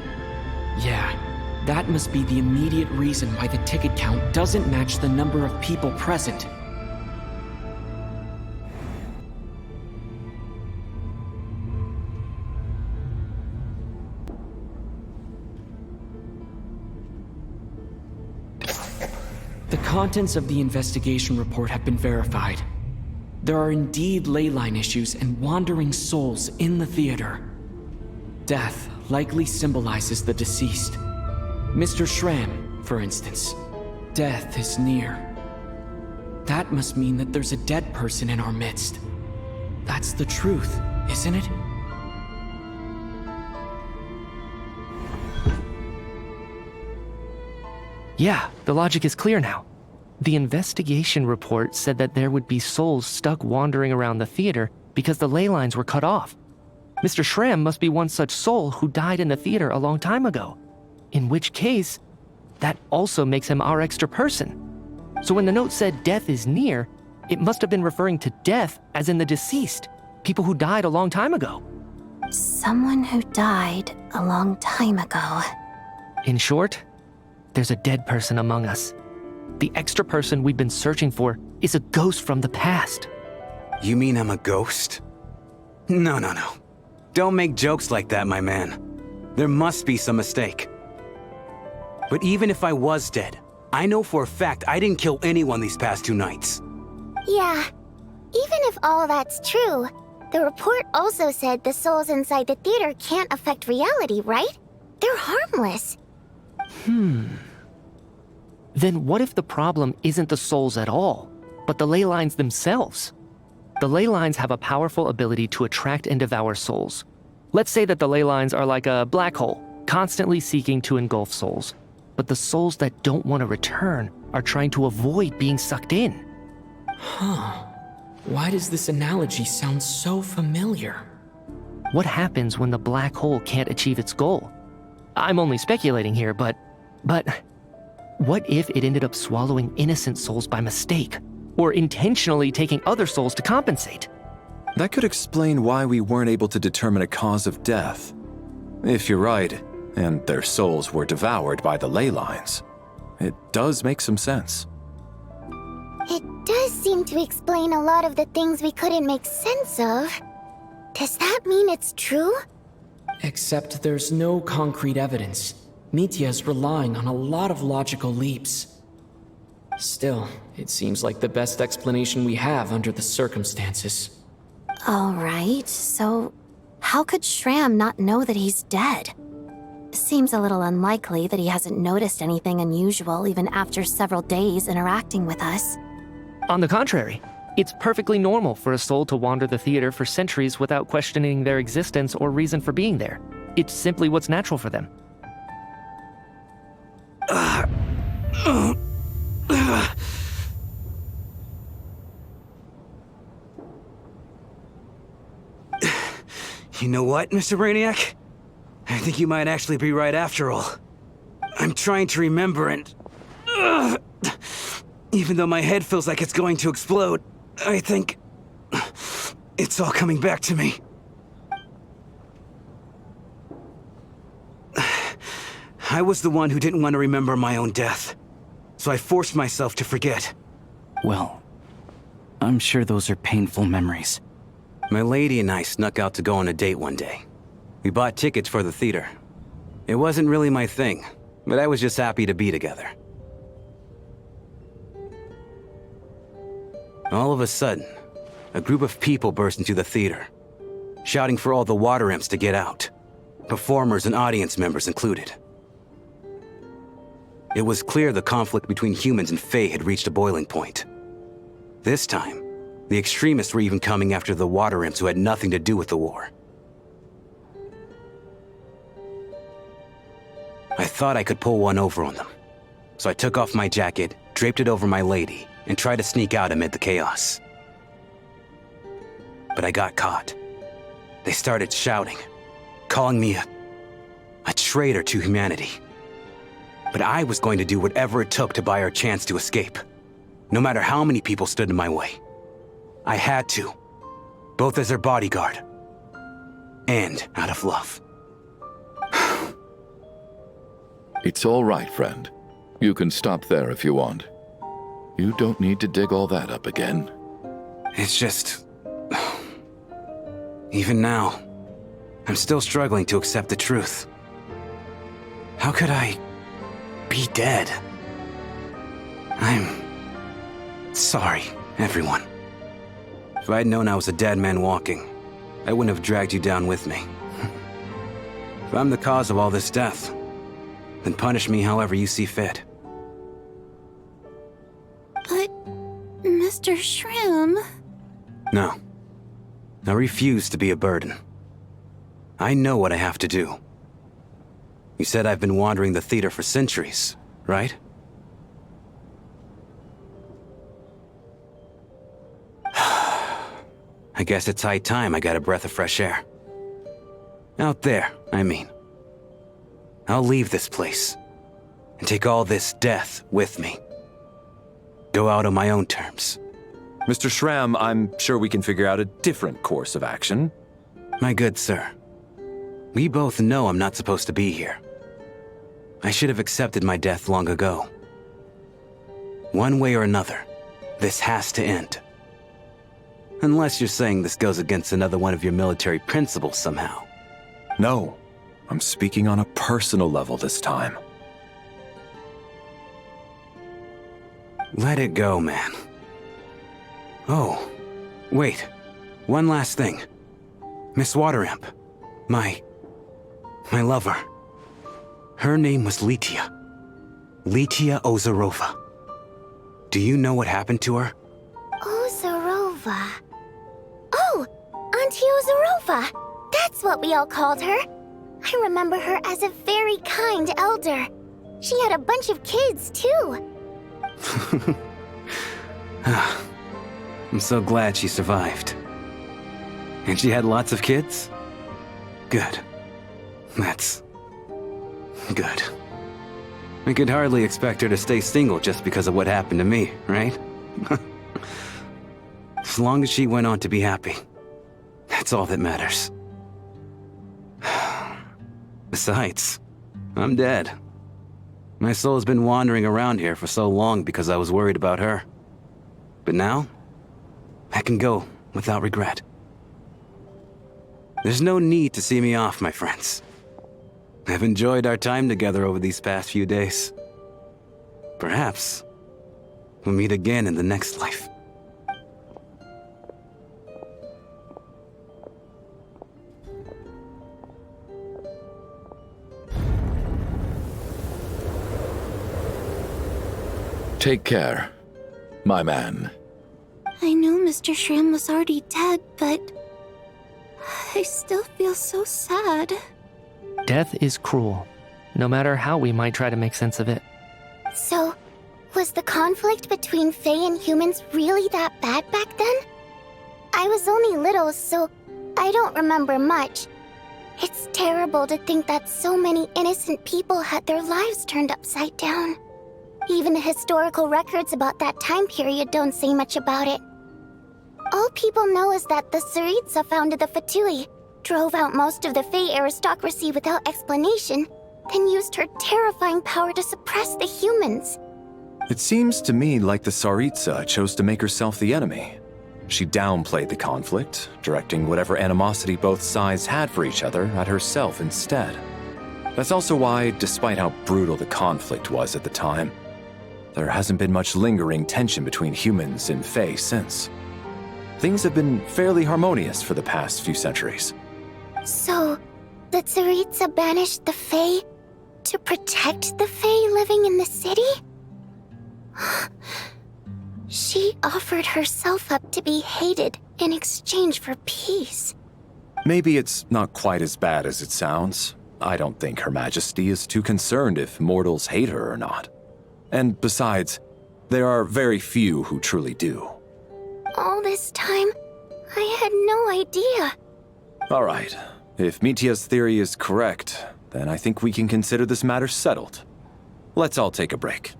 Yeah, that must be the immediate reason why the ticket count doesn't match the number of people present. The contents of the investigation report have been verified. There are indeed ley line issues and wandering souls in the theater. Death likely symbolizes the deceased. Mr. Shram, for instance. Death is near. That must mean that there's a dead person in our midst. That's the truth, isn't it? Yeah, the logic is clear now. The investigation report said that there would be souls stuck wandering around the theater because the ley lines were cut off. Mr. Shram must be one such soul who died in the theater a long time ago. In which case, that also makes him our extra person. So when the note said death is near, it must have been referring to death as in the deceased, people who died a long time ago. Someone who died a long time ago. In short, there's a dead person among us. The extra person we've been searching for is a ghost from the past. You mean I'm a ghost? No. Don't make jokes like that, my man. There must be some mistake. But even if I was dead, I know for a fact I didn't kill anyone these past 2 nights. Yeah, even if all that's true, the report also said the souls inside the theater can't affect reality, right? They're harmless. Then what if the problem isn't the souls at all, but the ley lines themselves? The ley lines have a powerful ability to attract and devour souls. Let's say that the ley lines are like a black hole, constantly seeking to engulf souls. But the souls that don't want to return are trying to avoid being sucked in. Why does this analogy sound so familiar? What happens when the black hole can't achieve its goal? I'm only speculating here, but what if it ended up swallowing innocent souls by mistake, or intentionally taking other souls to compensate? That could explain why we weren't able to determine a cause of death. If you're right, and their souls were devoured by the ley lines, it does make some sense. It does seem to explain a lot of the things we couldn't make sense of. Does that mean it's true? Except there's no concrete evidence. Mitya is relying on a lot of logical leaps. Still, it seems like the best explanation we have under the circumstances. All right, so how could Shram not know that he's dead? Seems a little unlikely that he hasn't noticed anything unusual even after several days interacting with us. On the contrary, it's perfectly normal for a soul to wander the theater for centuries without questioning their existence or reason for being there. It's simply what's natural for them. You know what, Mr. Brainiac? I think you might actually be right after all. I'm trying to remember and... even though my head feels like it's going to explode, I think... it's all coming back to me. I was the one who didn't want to remember my own death, so I forced myself to forget. Well, I'm sure those are painful memories. My lady and I snuck out to go on a date one day. We bought tickets for the theater. It wasn't really my thing, but I was just happy to be together. All of a sudden, a group of people burst into the theater, shouting for all the water imps to get out, performers and audience members included. It was clear the conflict between humans and Fae had reached a boiling point. This time, the extremists were even coming after the water imps who had nothing to do with the war. I thought I could pull one over on them, so I took off my jacket, draped it over my lady, and tried to sneak out amid the chaos. But I got caught. They started shouting, calling me a traitor to humanity. But I was going to do whatever it took to buy our chance to escape, no matter how many people stood in my way. I had to, both as their bodyguard and out of love. It's all right, friend. You can stop there if you want. You don't need to dig all that up again. It's just... even now, I'm still struggling to accept the truth. How could I be dead? I'm sorry, everyone. If I'd known I was a dead man walking, I wouldn't have dragged you down with me. If I'm the cause of all this death, then punish me however you see fit. But, Mr. Shroom... No. I refuse to be a burden. I know what I have to do. You said I've been wandering the theater for centuries, right? I guess it's high time I got a breath of fresh air. Out there, I mean. I'll leave this place and take all this death with me. Go out on my own terms. Mr. Shram, I'm sure we can figure out a different course of action. My good sir, we both know I'm not supposed to be here. I should have accepted my death long ago. One way or another, this has to end. Unless you're saying this goes against another one of your military principles somehow. No, I'm speaking on a personal level this time. Let it go, man. Oh, wait. One last thing. Miss Water Imp. My lover. Her name was Litia. Litia Ozarova. Do you know what happened to her? Ozarova. Oh, Auntie Ozarova. That's what we all called her. I remember her as a very kind elder. She had a bunch of kids, too. I'm so glad she survived. And she had lots of kids? Good. That's... good. I could hardly expect her to stay single just because of what happened to me, right? As long as she went on to be happy, that's all that matters. Besides, I'm dead. My soul's been wandering around here for so long because I was worried about her. But now, I can go without regret. There's no need to see me off, my friends. I've enjoyed our time together over these past few days. Perhaps we'll meet again in the next life. Take care, my man. I know Mr. Shram was already dead, but... I still feel so sad. Death is cruel, no matter how we might try to make sense of it. So, was the conflict between Fae and humans really that bad back then? I was only little, so I don't remember much. It's terrible to think that so many innocent people had their lives turned upside down. Even the historical records about that time period don't say much about it. All people know is that the Tsaritsa founded the Fatui, drove out most of the Fae aristocracy without explanation, then used her terrifying power to suppress the humans. It seems to me like the Tsaritsa chose to make herself the enemy. She downplayed the conflict, directing whatever animosity both sides had for each other at herself instead. That's also why, despite how brutal the conflict was at the time, there hasn't been much lingering tension between humans and Fae since. Things have been fairly harmonious for the past few centuries. So, the Tsaritsa banished the Fae to protect the Fae living in the city? She offered herself up to be hated in exchange for peace. Maybe it's not quite as bad as it sounds. I don't think Her Majesty is too concerned if mortals hate her or not. And besides, there are very few who truly do. All this time, I had no idea. All right. If Mitia's theory is correct, then I think we can consider this matter settled. Let's all take a break.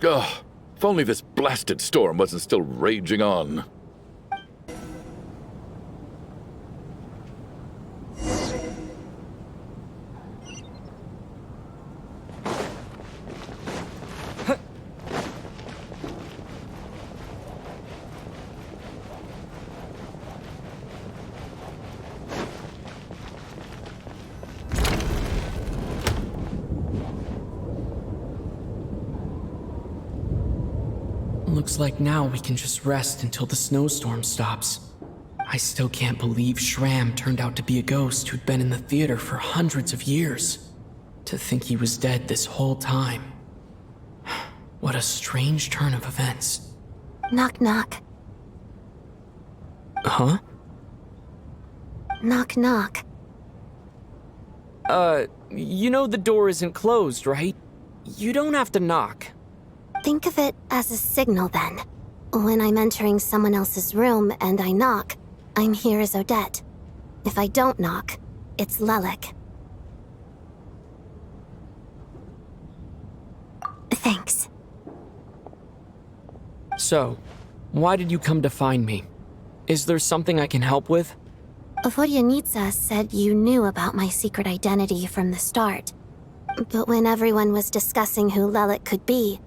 Ugh, if only this blasted storm wasn't still raging on. Looks like now we can just rest until the snowstorm stops. I still can't believe Shram turned out to be a ghost who'd been in the theater for hundreds of years. To think he was dead this whole time. What a strange turn of events. Knock knock. Huh? Knock knock. You know the door isn't closed, right? You don't have to knock. Think of it as a signal then. When I'm entering someone else's room and I knock, I'm here as Odette. If I don't knock, it's Lelik. Thanks. So, why did you come to find me? Is there something I can help with? Vodyanitsa said you knew about my secret identity from the start. But when everyone was discussing who Lelik could be,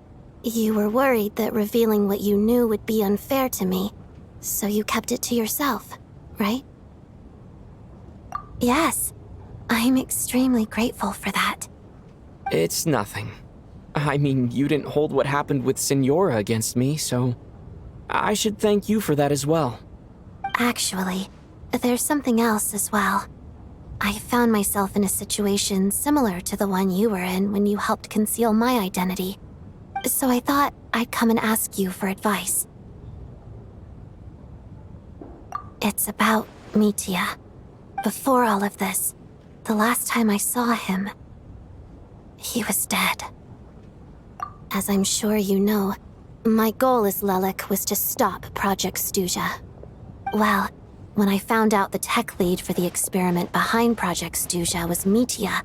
you were worried that revealing what you knew would be unfair to me, so you kept it to yourself, right? Yes, I'm extremely grateful for that. It's nothing. I mean, you didn't hold what happened with Signora against me, so I should thank you for that as well. Actually, there's something else as well. I found myself in a situation similar to the one you were in when you helped conceal my identity. So I thought I'd come and ask you for advice. It's about Mitia. Before all of this, the last time I saw him, he was dead. As I'm sure you know, my goal as Lelik was to stop Project Stuja. Well, when I found out the tech lead for the experiment behind Project Stuja was Mitia,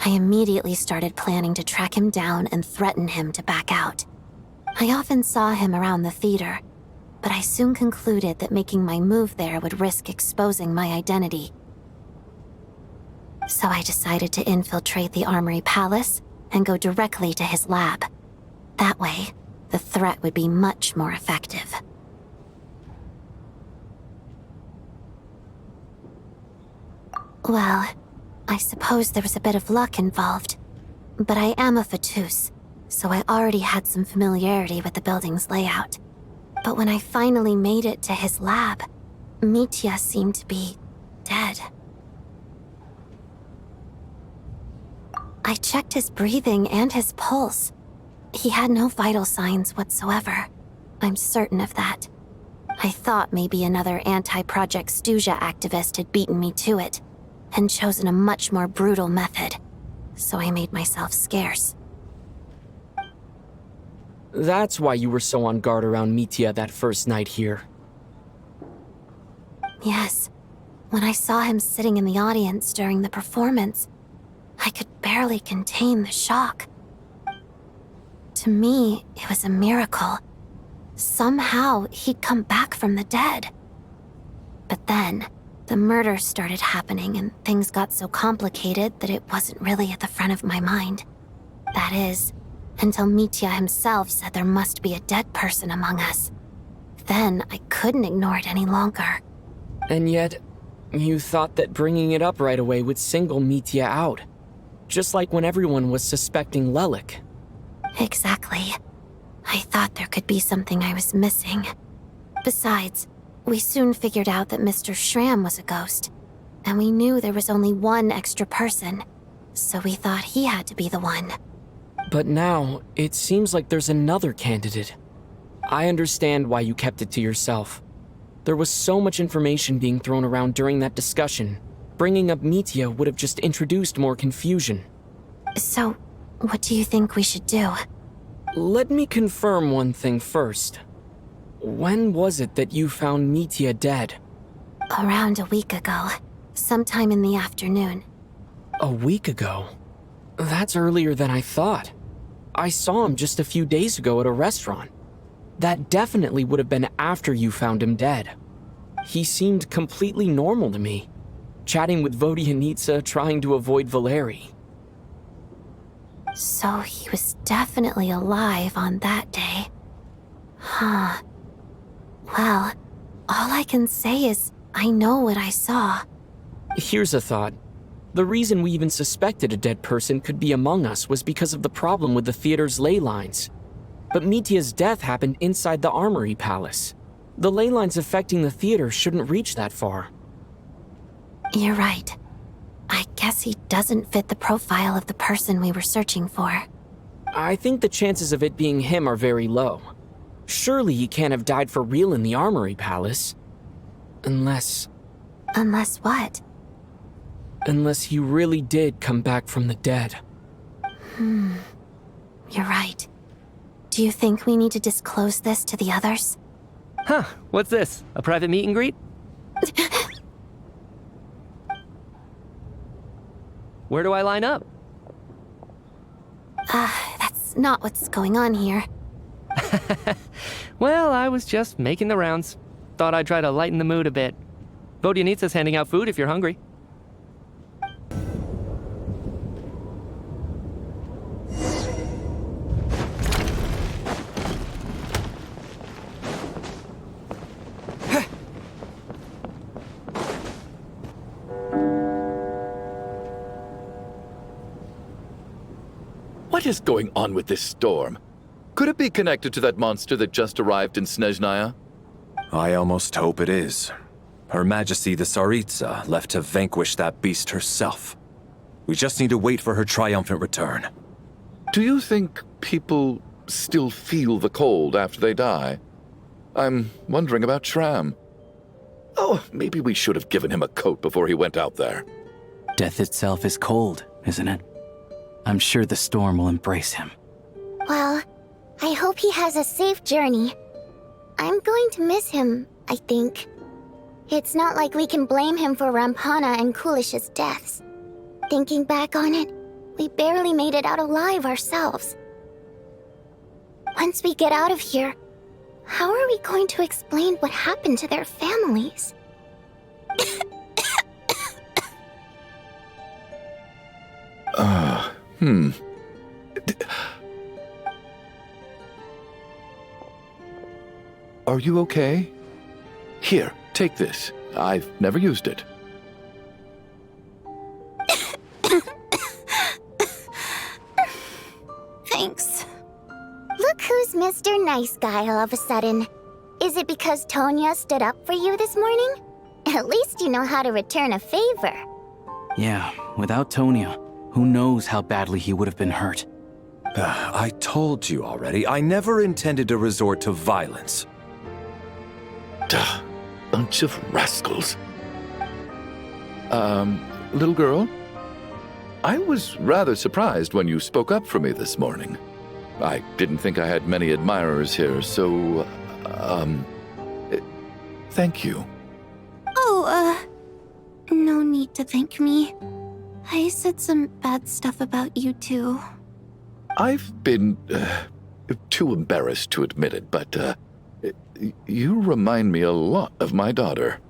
I immediately started planning to track him down and threaten him to back out. I often saw him around the theater, but I soon concluded that making my move there would risk exposing my identity. So I decided to infiltrate the Armory Palace and go directly to his lab. That way, the threat would be much more effective. Well, I suppose there was a bit of luck involved, but I am a Fatus, so I already had some familiarity with the building's layout. But when I finally made it to his lab, Mitia seemed to be dead. I checked his breathing and his pulse. He had no vital signs whatsoever. I'm certain of that. I thought maybe another anti-Project Stuja activist had beaten me to it, and chosen a much more brutal method. So I made myself scarce. That's why you were so on guard around Mitya that first night here. Yes. When I saw him sitting in the audience during the performance, I could barely contain the shock. To me, it was a miracle. Somehow, he'd come back from the dead. But then, the murder started happening and things got so complicated that it wasn't really at the front of my mind. That is, until Mitya himself said there must be a dead person among us. Then, I couldn't ignore it any longer. And yet, you thought that bringing it up right away would single Mitya out. Just like when everyone was suspecting Lelik. Exactly. I thought there could be something I was missing. Besides, we soon figured out that Mr. Schramm was a ghost, and we knew there was only one extra person, so we thought he had to be the one. But now, it seems like there's another candidate. I understand why you kept it to yourself. There was so much information being thrown around during that discussion. Bringing up Mitya would have just introduced more confusion. So, what do you think we should do? Let me confirm one thing first. When was it that you found Mitya dead? Around a week ago, sometime in the afternoon. A week ago? That's earlier than I thought. I saw him just a few days ago at a restaurant. That definitely would have been after you found him dead. He seemed completely normal to me, chatting with Vodyanitsa, trying to avoid Valeri. So he was definitely alive on that day. Huh. Well, all I can say is I know what I saw. Here's a thought. The reason we even suspected a dead person could be among us was because of the problem with the theater's ley lines. But Mitya's death happened inside the Armory Palace. The ley lines affecting the theater shouldn't reach that far. You're right. I guess he doesn't fit the profile of the person we were searching for. I think the chances of it being him are very low. Surely he can't have died for real in the Armory Palace. Unless... Unless what? Unless he really did come back from the dead. You're right. Do you think we need to disclose this to the others? Huh, what's this? A private meet and greet? Where do I line up? That's not what's going on here. Well, I was just making the rounds. Thought I'd try to lighten the mood a bit. Vodyanitsa's handing out food if you're hungry. What is going on with this storm? Could it be connected to that monster that just arrived in Snezhnaya? I almost hope it is. Her Majesty the Tsaritsa left to vanquish that beast herself. We just need to wait for her triumphant return. Do you think people still feel the cold after they die? I'm wondering about Schramm. Oh, maybe we should have given him a coat before he went out there. Death itself is cold, isn't it? I'm sure the storm will embrace him. Well, I hope he has a safe journey. I'm going to miss him, I think. It's not like we can blame him for Rampana and Kulish's deaths. Thinking back on it, we barely made it out alive ourselves. Once we get out of here, how are we going to explain what happened to their families? Are you okay? Here, take this. I've never used it. Thanks. Look who's Mr. Nice Guy all of a sudden. Is it because Tonya stood up for you this morning? At least you know how to return a favor. Yeah, without Tonya, who knows how badly he would have been hurt. I told you already, I never intended to resort to violence. Duh, bunch of rascals. little girl? I was rather surprised when you spoke up for me this morning. I didn't think I had many admirers here, so, thank you. Oh, no need to thank me. I said some bad stuff about you too. I've been, too embarrassed to admit it, but, you remind me a lot of my daughter.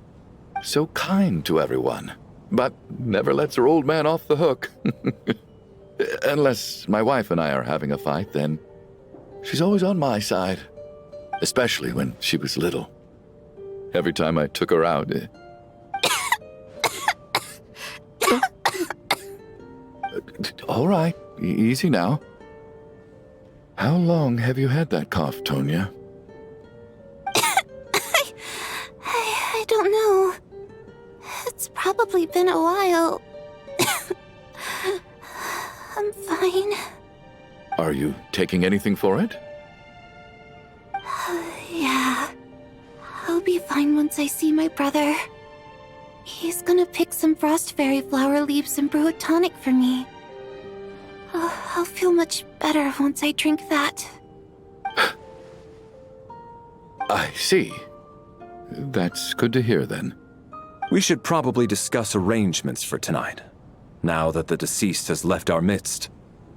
So kind to everyone, but never lets her old man off the hook. Unless my wife and I are having a fight, then she's always on my side. Especially when she was little. Every time I took her out... All right, easy now. How long have you had that cough, Tonya? I don't know. It's probably been a while. I'm fine. Are you taking anything for it? Yeah. I'll be fine once I see my brother. He's gonna pick some frost fairy flower leaves and brew a tonic for me. I'll feel much better once I drink that. I see. That's good to hear, then. We should probably discuss arrangements for tonight. Now that the deceased has left our midst,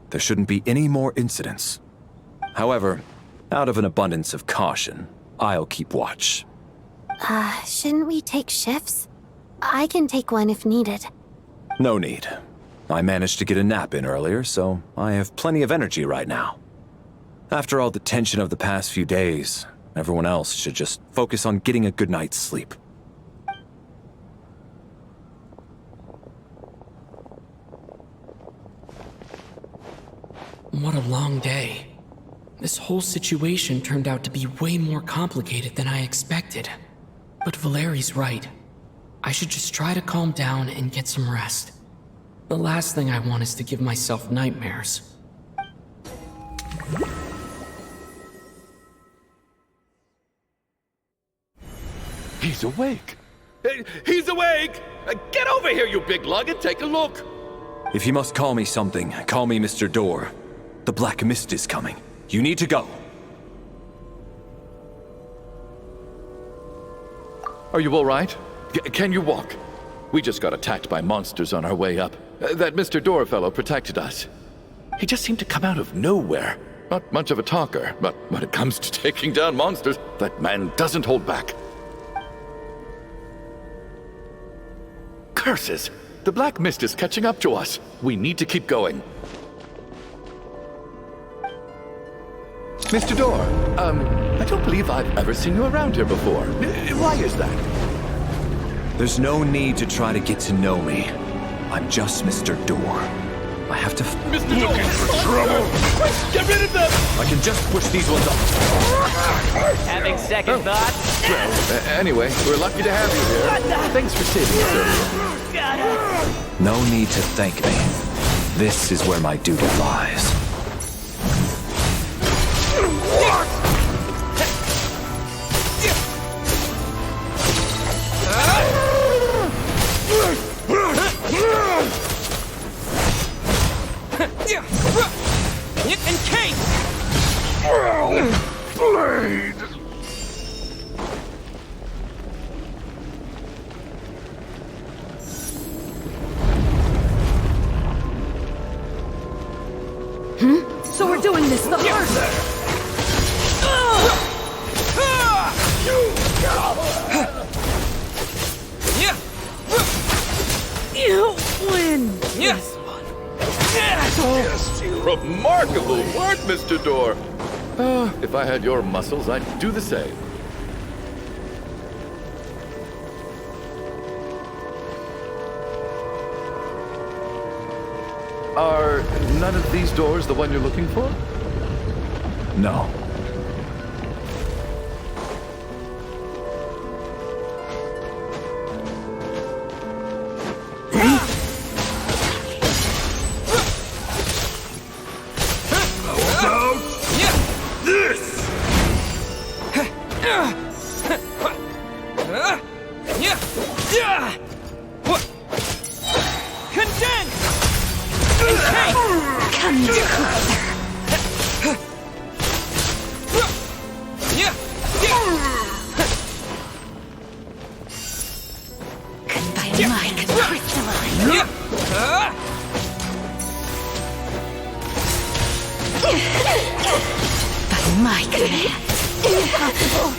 there shouldn't be any more incidents. However, out of an abundance of caution, I'll keep watch. Shouldn't we take shifts? I can take one if needed. No need. I managed to get a nap in earlier, so I have plenty of energy right now. After all the tension of the past few days, everyone else should just focus on getting a good night's sleep. What a long day. This whole situation turned out to be way more complicated than I expected. But Valeri's right. I should just try to calm down and get some rest. The last thing I want is to give myself nightmares. He's awake! He's awake! Get over here, you big lug, and take a look! If you must call me something, call me Mr. Door. The Black Mist is coming. You need to go. Are you all right? Can you walk? We just got attacked by monsters on our way up. That Mr. Door fellow protected us. He just seemed to come out of nowhere. Not much of a talker, but when it comes to taking down monsters, that man doesn't hold back. Curses! The Black Mist is catching up to us. We need to keep going. Mr. Door, I don't believe I've ever seen you around here before. Why is that? There's no need to try to get to know me. I'm just Mr. Door. I have to... Mr. Door! Looking for trouble? Get rid of them! I can just push these ones up. Having second thoughts? Well, anyway, we're lucky to have you here. Thanks for saving us earlier. No need to thank me. This is where my duty lies. And Kate! Blade! So we're doing this the hard way. You win! Yes! Remarkable work, Mr. Door. If I had your muscles, I'd do the same. Are none of these doors the one you're looking for? No. Come no closer. Goodbye, my crystalline. By my command. Impossible.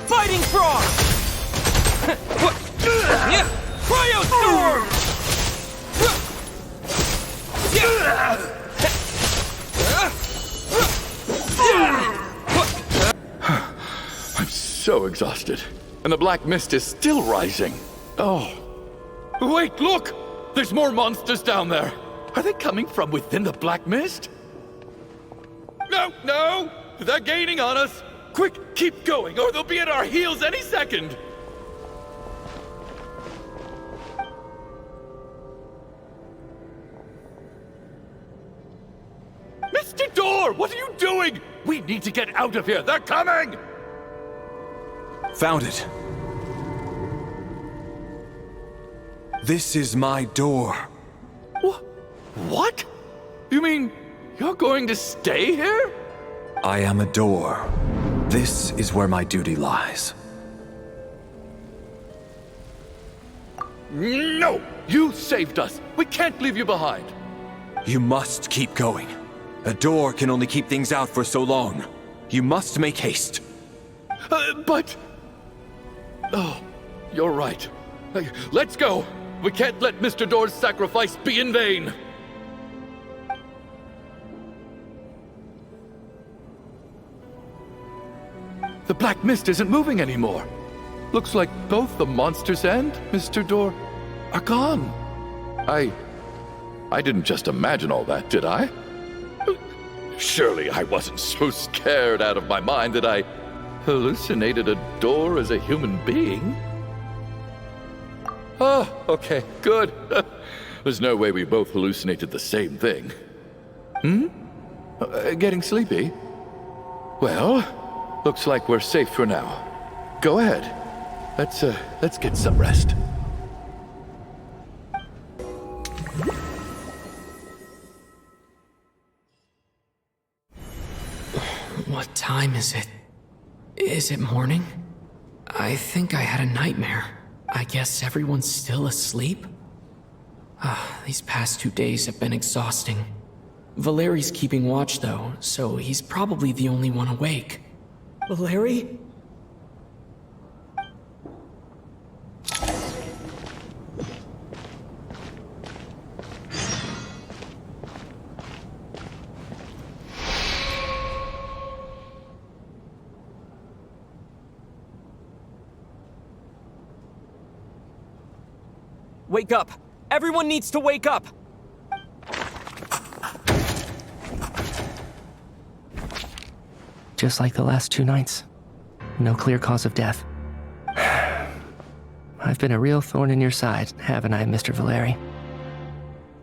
Fighting frog! Cryostorm! I'm so exhausted. And the black mist is still rising. Oh. Wait, look! There's more monsters down there. Are they coming from within the black mist? No, no! They're gaining on us! Quick, keep going, or they'll be at our heels any second! Mr. Door, what are you doing? We need to get out of here. They're coming! Found it. This is my door. What? You mean you're going to stay here? I am a door. This is where my duty lies. No! You saved us. We can't leave you behind. You must keep going. A door can only keep things out for so long. You must make haste. But... Oh, you're right. Let's go. We can't let Mr. Door's sacrifice be in vain. The black mist isn't moving anymore. Looks like both the monsters and Mr. Door are gone. I didn't just imagine all that, did I? Surely I wasn't so scared out of my mind that I hallucinated a door as a human being. Oh, okay, good. There's no way we both hallucinated the same thing. Getting sleepy? Well, looks like we're safe for now. Go ahead. Let's get some rest. What time is it? Is it morning? I think I had a nightmare. I guess everyone's still asleep? These past 2 days have been exhausting. Valeri's keeping watch though, so he's probably the only one awake. Valeri? Wake up! Everyone needs to wake up! Just like the last 2 nights. No clear cause of death. I've been a real thorn in your side, haven't I, Mr. Valeri?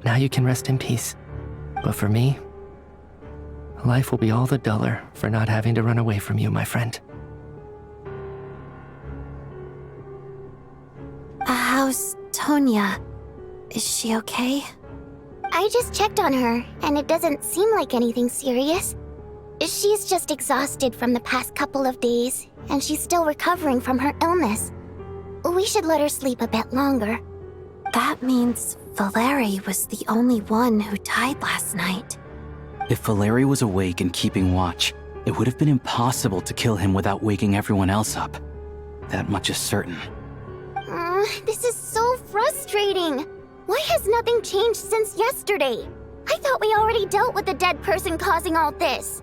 Now you can rest in peace. But for me, life will be all the duller for not having to run away from you, my friend. How's Tonya? Is she okay? I just checked on her, and it doesn't seem like anything serious. She's just exhausted from the past couple of days, and she's still recovering from her illness. We should let her sleep a bit longer. That means Valeri was the only one who died last night. If Valeri was awake and keeping watch, it would have been impossible to kill him without waking everyone else up. That much is certain. This is so frustrating. Why has nothing changed since yesterday? I thought we already dealt with the dead person causing all this.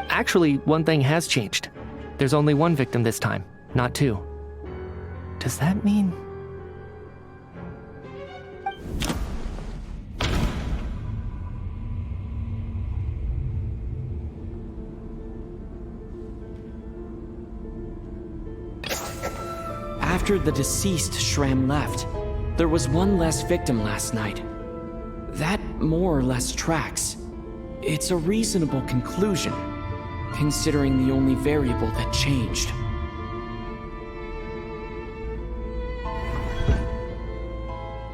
Actually, one thing has changed. There's only one victim this time, not 2. Does that mean... After the deceased Shram left, there was one less victim last night. That more or less tracks. It's a reasonable conclusion. considering the only variable that changed.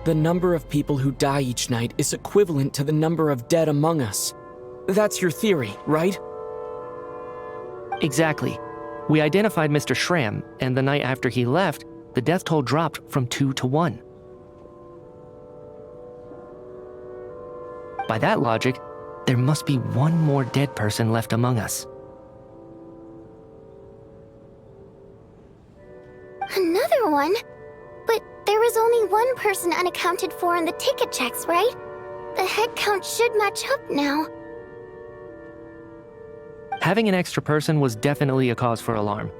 The number of people who die each night is equivalent to the number of dead among us. That's your theory, right? Exactly. We identified Mr. Schramm, and the night after he left, the death toll dropped from 2 to 1. By that logic, there must be one more dead person left among us. Another one? But there was only one person unaccounted for in the ticket checks, right? The head count should match up now. Having an extra person was definitely a cause for alarm,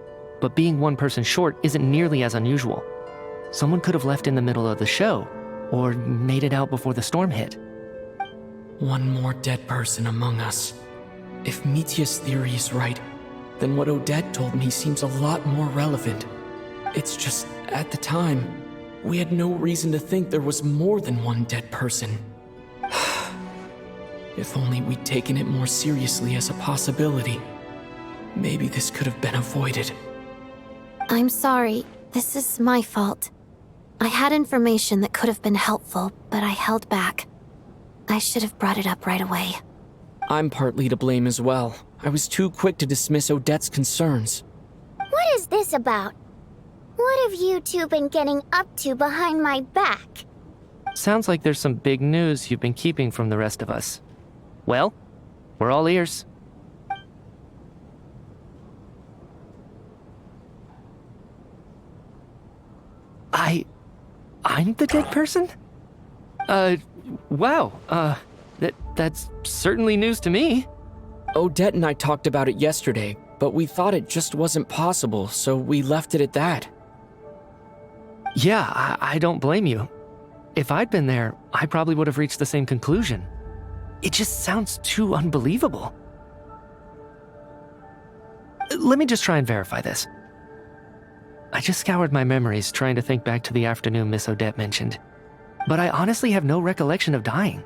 but being one person short isn't nearly as unusual. Someone could have left in the middle of the show, or made it out before the storm hit. One more dead person among us. If Mitya's theory is right, then what Odette told me seems a lot more relevant. It's just, at the time, we had no reason to think there was more than one dead person. If only we'd taken it more seriously as a possibility, maybe this could have been avoided. I'm sorry. This is my fault. I had information that could have been helpful, but I held back. I should have brought it up right away. I'm partly to blame as well. I was too quick to dismiss Odette's concerns. What is this about? What have you two been getting up to behind my back? Sounds like there's some big news you've been keeping from the rest of us. Well, we're all ears. I'm the dead person? Wow, that's certainly news to me. Odette and I talked about it yesterday, but we thought it just wasn't possible, so we left it at that. Yeah, I don't blame you. If I'd been there, I probably would have reached the same conclusion. It just sounds too unbelievable. Let me just try and verify this. I just scoured my memories trying to think back to the afternoon Miss Odette mentioned. But I honestly have no recollection of dying.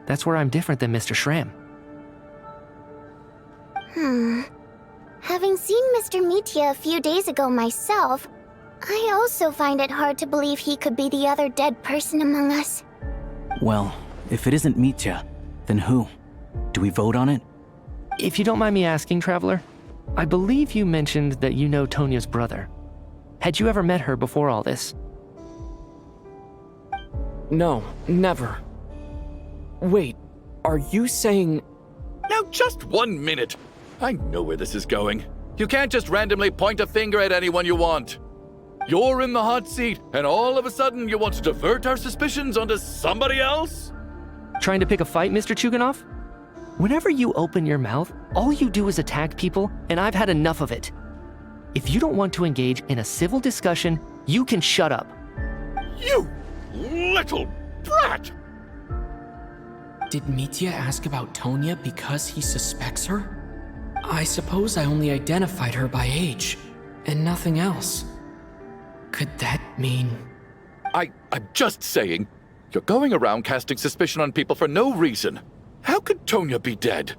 That's where I'm different than Mr. Schramm. Having seen Mr. Mitya a few days ago myself, I also find it hard to believe he could be the other dead person among us. Well, if it isn't Mitya, then who? Do we vote on it? If you don't mind me asking, Traveler, I believe you mentioned that you know Tonya's brother. Had you ever met her before all this? No, never. Wait, are you saying... Now just 1 minute. I know where this is going. You can't just randomly point a finger at anyone you want. You're in the hot seat, and all of a sudden you want to divert our suspicions onto somebody else? Trying to pick a fight, Mr. Chuganov? Whenever you open your mouth, all you do is attack people, and I've had enough of it. If you don't want to engage in a civil discussion, you can shut up. You little brat! Did Mitya ask about Tonya because he suspects her? I suppose I only identified her by age, and nothing else. Could that mean... I'm just saying, you're going around casting suspicion on people for no reason. How could Tonya be dead?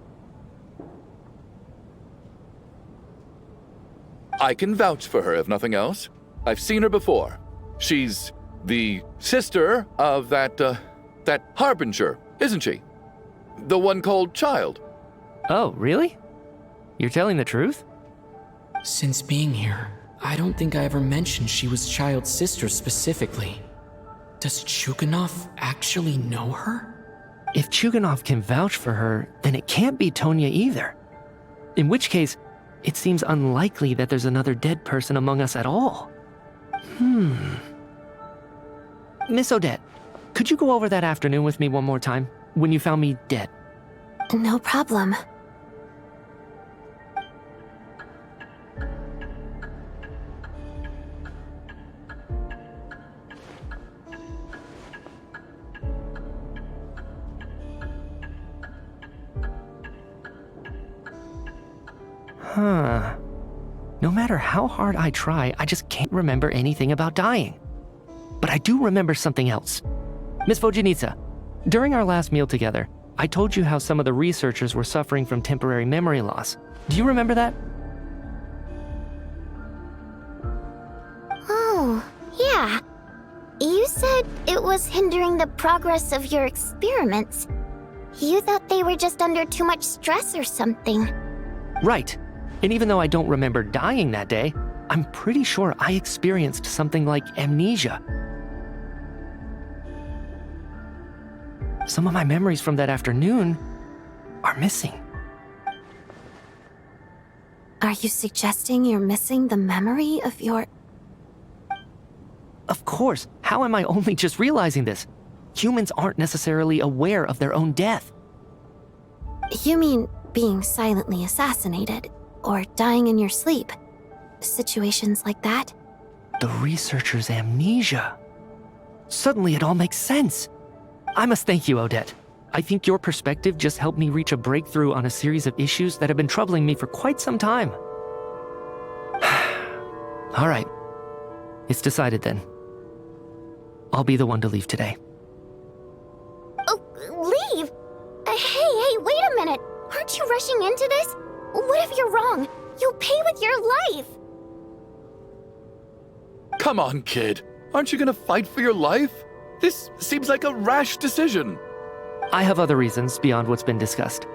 I can vouch for her, if nothing else. I've seen her before. She's the sister of that Harbinger, isn't she? The one called Child. Oh, really? You're telling the truth? Since being here, I don't think I ever mentioned she was Child's sister specifically. Does Chuganov actually know her? If Chuganov can vouch for her, then it can't be Tonya either. In which case, it seems unlikely that there's another dead person among us at all. Miss Odette, could you go over that afternoon with me one more time, when you found me dead? No problem. No matter how hard I try, I just can't remember anything about dying. But I do remember something else. Miss Vojanitsa, during our last meal together, I told you how some of the researchers were suffering from temporary memory loss. Do you remember that? Oh, yeah. You said it was hindering the progress of your experiments. You thought they were just under too much stress or something. Right. And even though I don't remember dying that day, I'm pretty sure I experienced something like amnesia. Some of my memories from that afternoon are missing. Are you suggesting you're missing the memory of your... Of course, how am I only just realizing this? Humans aren't necessarily aware of their own death. You mean being silently assassinated, or dying in your sleep? Situations like that? The researcher's amnesia. Suddenly it all makes sense. I must thank you, Odette. I think your perspective just helped me reach a breakthrough on a series of issues that have been troubling me for quite some time. All right. It's decided then. I'll be the one to leave today. Oh, leave? Hey, wait a minute. Aren't you rushing into this? What if you're wrong? You'll pay with your life. Come on, kid. Aren't you gonna fight for your life? This seems like a rash decision. I have other reasons beyond what's been discussed.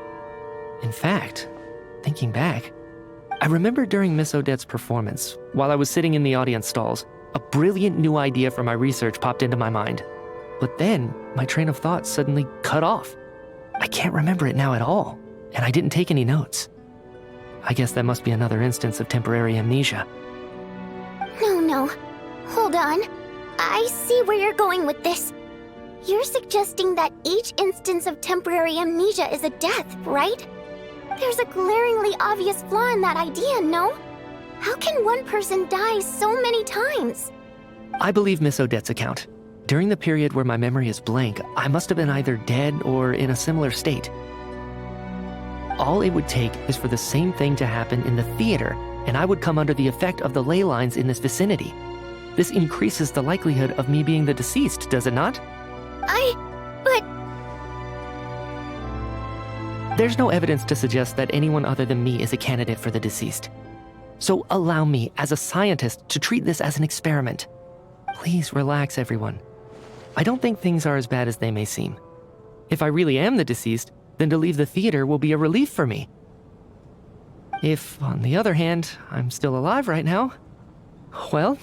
In fact, thinking back, I remember during Miss Odette's performance, while I was sitting in the audience stalls, a brilliant new idea for my research popped into my mind. But then, my train of thought suddenly cut off. I can't remember it now at all, and I didn't take any notes. I guess that must be another instance of temporary amnesia. No. Hold on. I see where you're going with this. You're suggesting that each instance of temporary amnesia is a death, right? There's a glaringly obvious flaw in that idea, no? How can one person die so many times? I believe Miss Odette's account. During the period where my memory is blank, I must have been either dead or in a similar state. All it would take is for the same thing to happen in the theater, and I would come under the effect of the ley lines in this vicinity. This increases the likelihood of me being the deceased, does it not? But... There's no evidence to suggest that anyone other than me is a candidate for the deceased. So allow me, as a scientist, to treat this as an experiment. Please relax, everyone. I don't think things are as bad as they may seem. If I really am the deceased, then to leave the theater will be a relief for me. If, on the other hand, I'm still alive right now, well,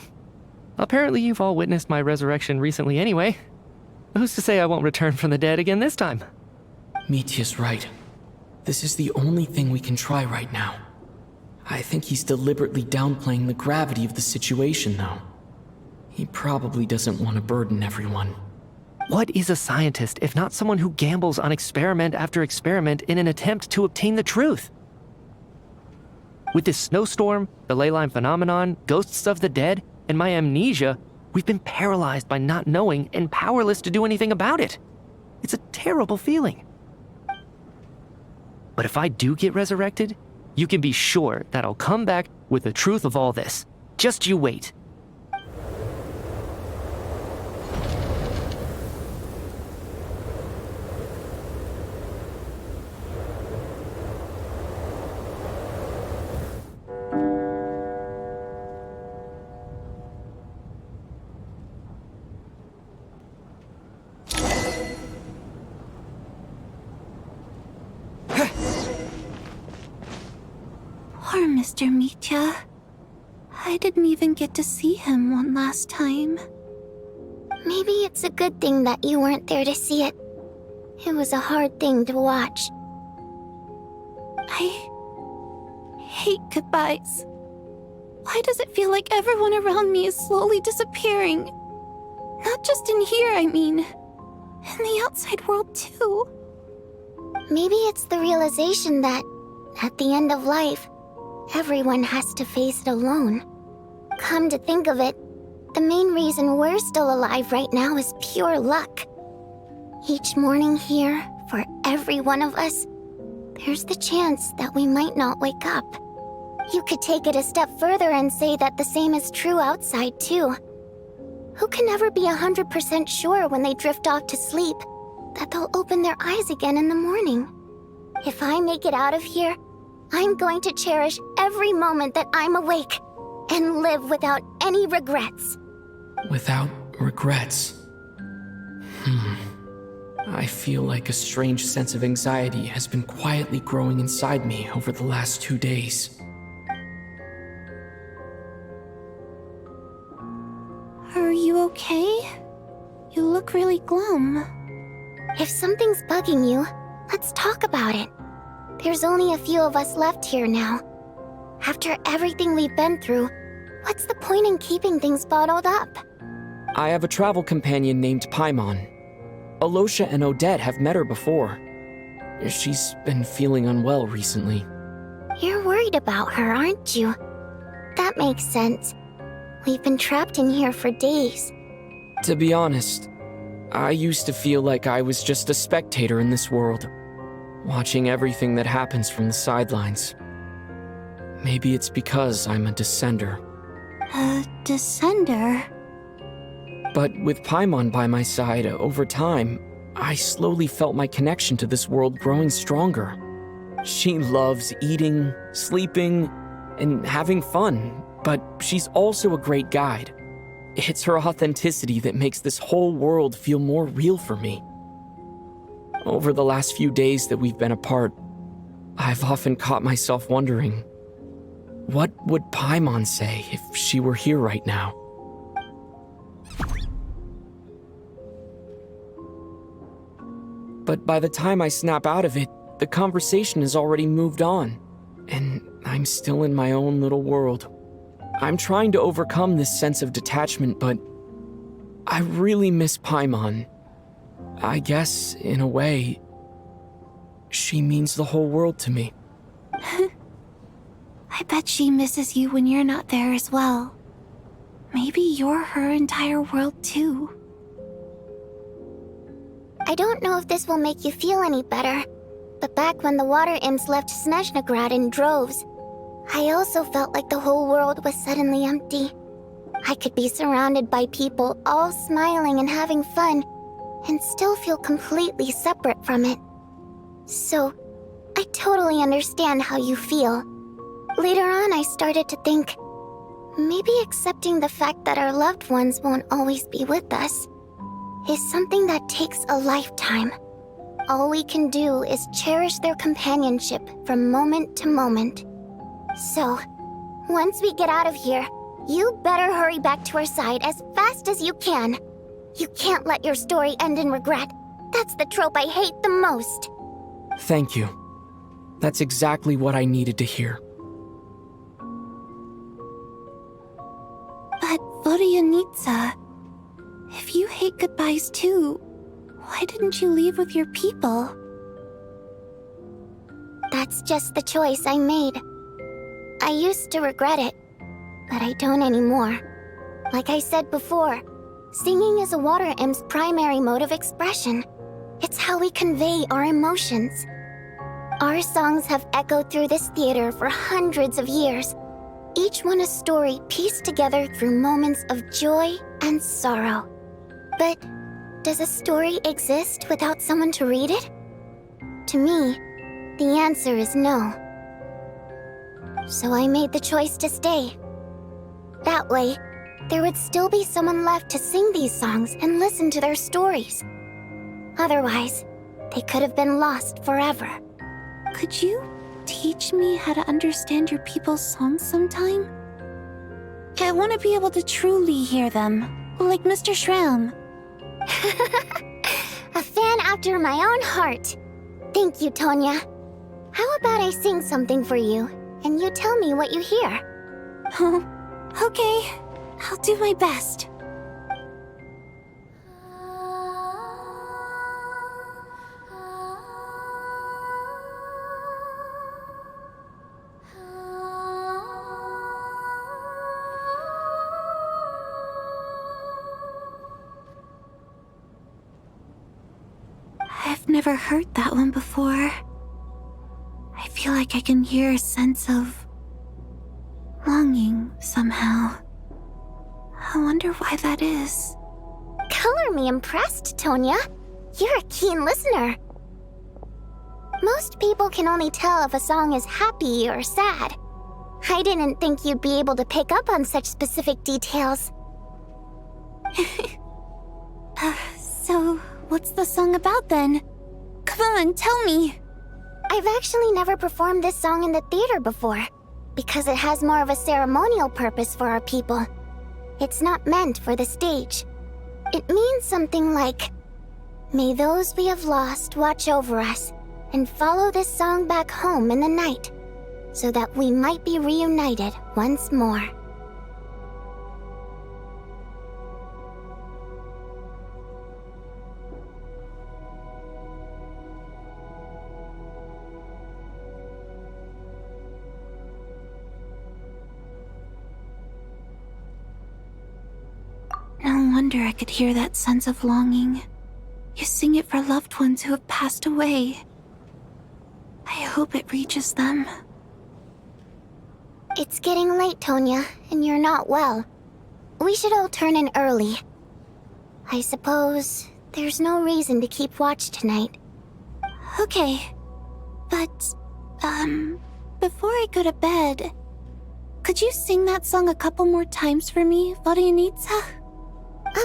apparently you've all witnessed my resurrection recently anyway. Who's to say I won't return from the dead again this time? Mitya's right. This is the only thing we can try right now. I think he's deliberately downplaying the gravity of the situation, though. He probably doesn't want to burden everyone. What is a scientist if not someone who gambles on experiment after experiment in an attempt to obtain the truth? With this snowstorm, the ley line phenomenon, ghosts of the dead, and my amnesia, we've been paralyzed by not knowing and powerless to do anything about it. It's a terrible feeling. But if I do get resurrected, you can be sure that I'll come back with the truth of all this. Just you wait. Poor Mr. Mitya. I didn't even get to see him one last time. Maybe it's a good thing that you weren't there to see it. It was a hard thing to watch. I hate goodbyes. Why does it feel like everyone around me is slowly disappearing? Not just in here, I mean. In the outside world, too. Maybe it's the realization that, at the end of life, everyone has to face it alone. Come to think of it, the main reason we're still alive right now is pure luck. Each morning here, for every one of us, there's the chance that we might not wake up. You could take it a step further and say that the same is true outside, too. Who can ever be 100% sure when they drift off to sleep that they'll open their eyes again in the morning. If I make it out of here, I'm going to cherish every moment that I'm awake and live without any regrets. Without regrets. I feel like a strange sense of anxiety has been quietly growing inside me over the last 2 days. Are you okay? You look really glum. If something's bugging you, let's talk about it. There's only a few of us left here now. After everything we've been through, what's the point in keeping things bottled up? I have a travel companion named Paimon. Alosha and Odette have met her before. She's been feeling unwell recently. You're worried about her, aren't you? That makes sense. We've been trapped in here for days. To be honest, I used to feel like I was just a spectator in this world, watching everything that happens from the sidelines. Maybe it's because I'm a descender. A descender? But with Paimon by my side, over time, I slowly felt my connection to this world growing stronger. She loves eating, sleeping, and having fun, but she's also a great guide. It's her authenticity that makes this whole world feel more real for me. Over the last few days that we've been apart, I've often caught myself wondering, what would Paimon say if she were here right now? But by the time I snap out of it, the conversation has already moved on, and I'm still in my own little world. I'm trying to overcome this sense of detachment, but I really miss Paimon. I guess, in a way, she means the whole world to me. I bet she misses you when you're not there as well. Maybe you're her entire world too. I don't know if this will make you feel any better, but back when the water imps left Snezhnaya in droves, I also felt like the whole world was suddenly empty. I could be surrounded by people all smiling and having fun, and still feel completely separate from it. So, I totally understand how you feel. Later on, I started to think, maybe accepting the fact that our loved ones won't always be with us is something that takes a lifetime. All we can do is cherish their companionship from moment to moment. So, once we get out of here, you better hurry back to our side as fast as you can. You can't let your story end in regret. That's the trope I hate the most. Thank you. That's exactly what I needed to hear. But Vodianitsa, if you hate goodbyes too, why didn't you leave with your people? That's just the choice I made. I used to regret it, but I don't anymore. Like I said before, singing is a water imp's primary mode of expression. It's how we convey our emotions. Our songs have echoed through this theater for hundreds of years, each one a story pieced together through moments of joy and sorrow. But does a story exist without someone to read it? To me, the answer is no. So I made the choice to stay. That way, there would still be someone left to sing these songs and listen to their stories. Otherwise, they could have been lost forever. Could you teach me how to understand your people's songs sometime? I want to be able to truly hear them, like Mr. Shram. A fan after my own heart. Thank you, Tonya. How about I sing something for you, and you tell me what you hear? Okay. I'll do my best. I've never heard that one before. I feel like I can hear a sense of longing somehow. I wonder why that is. Color me impressed, Tonya. You're a keen listener. Most people can only tell if a song is happy or sad. I didn't think you'd be able to pick up on such specific details. So, what's the song about then? Come on, tell me! I've actually never performed this song in the theater before, because it has more of a ceremonial purpose for our people. It's not meant for the stage. It means something like, "May those we have lost watch over us, and follow this song back home in the night, so that we might be reunited once more." No wonder I could hear that sense of longing. You sing it for loved ones who have passed away. I hope it reaches them. It's getting late, Tonya, and you're not well. We should all turn in early. I suppose there's no reason to keep watch tonight. Okay. But, before I go to bed, could you sing that song a couple more times for me, Vodianitsa?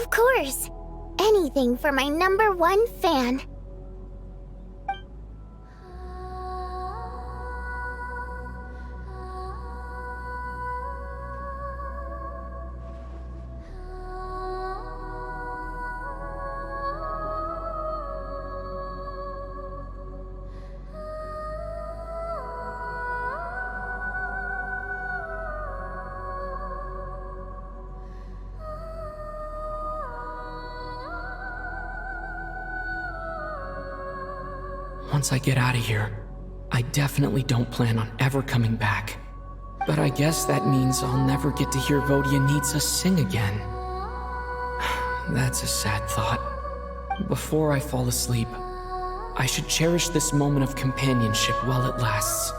Of course. Anything for my #1 fan. Once I get out of here, I definitely don't plan on ever coming back. But I guess that means I'll never get to hear Vodianitsa sing again. That's a sad thought. Before I fall asleep, I should cherish this moment of companionship while it lasts.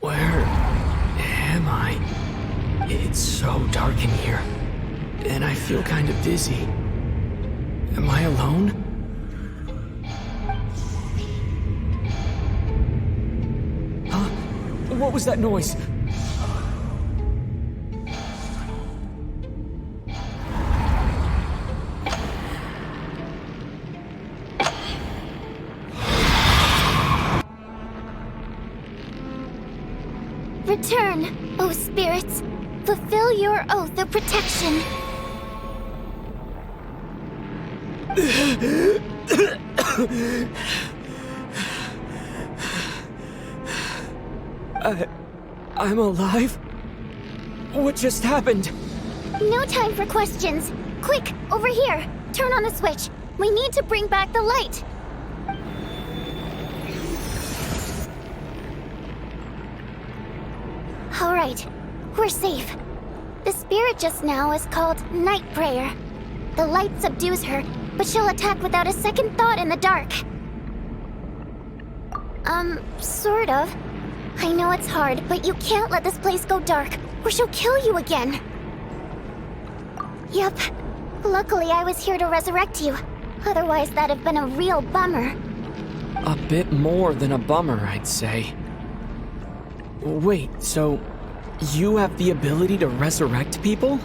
Where am I? It's so dark in here, and I feel kind of dizzy. Am I alone? Huh? What was that noise? Return, O spirits. Fulfill your oath of protection. I'm alive? What just happened? No time for questions. Quick, over here. Turn on the switch. We need to bring back the light. All right, we're safe. The spirit just now is called Night Prayer. The light subdues her, but she'll attack without a second thought in the dark. Sort of. I know it's hard, but you can't let this place go dark, or she'll kill you again. Yep. Luckily, I was here to resurrect you. Otherwise, that'd have been a real bummer. A bit more than a bummer, I'd say. Wait, so you have the ability to resurrect people?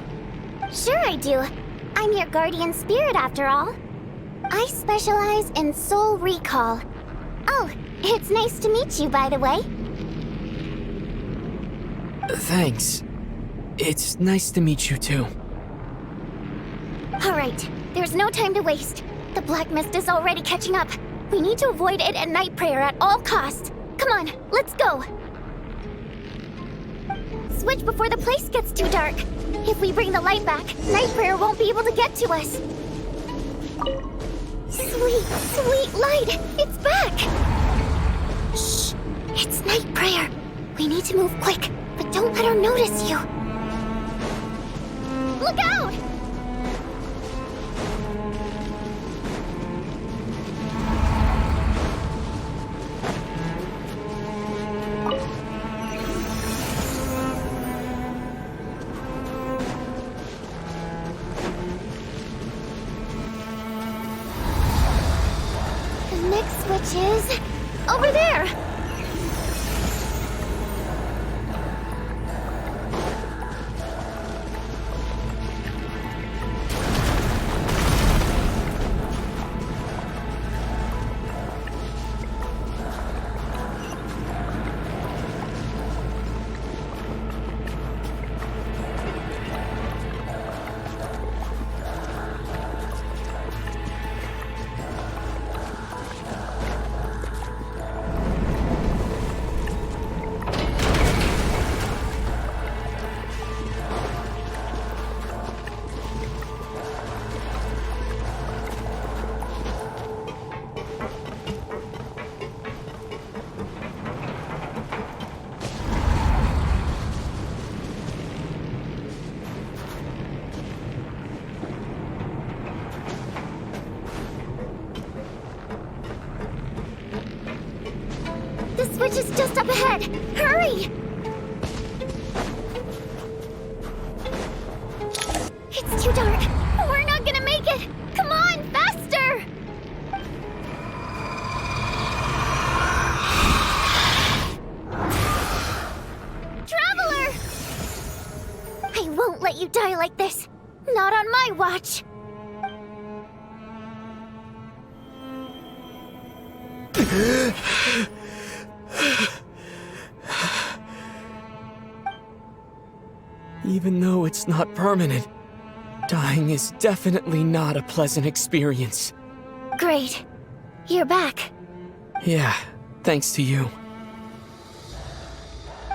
Sure I do. I'm your guardian spirit after all. I specialize in soul recall. Oh, it's nice to meet you, by the way. Thanks. It's nice to meet you too. All right, there's no time to waste. The black mist is already catching up. We need to avoid it at Night Prayer at all costs. Come on, let's go. Switch before the place gets too dark. If we bring the light back, Night Prayer won't be able to get to us. Sweet, sweet light! It's back! Shh! It's Night Prayer. We need to move quick, but don't let her notice you. Look out! up ahead! Hurry! It's too dark. We're not gonna make it! Come on, faster! Traveler! I won't let you die like this. Not on my watch. Even though it's not permanent, dying is definitely not a pleasant experience. Great. You're back. Yeah, thanks to you.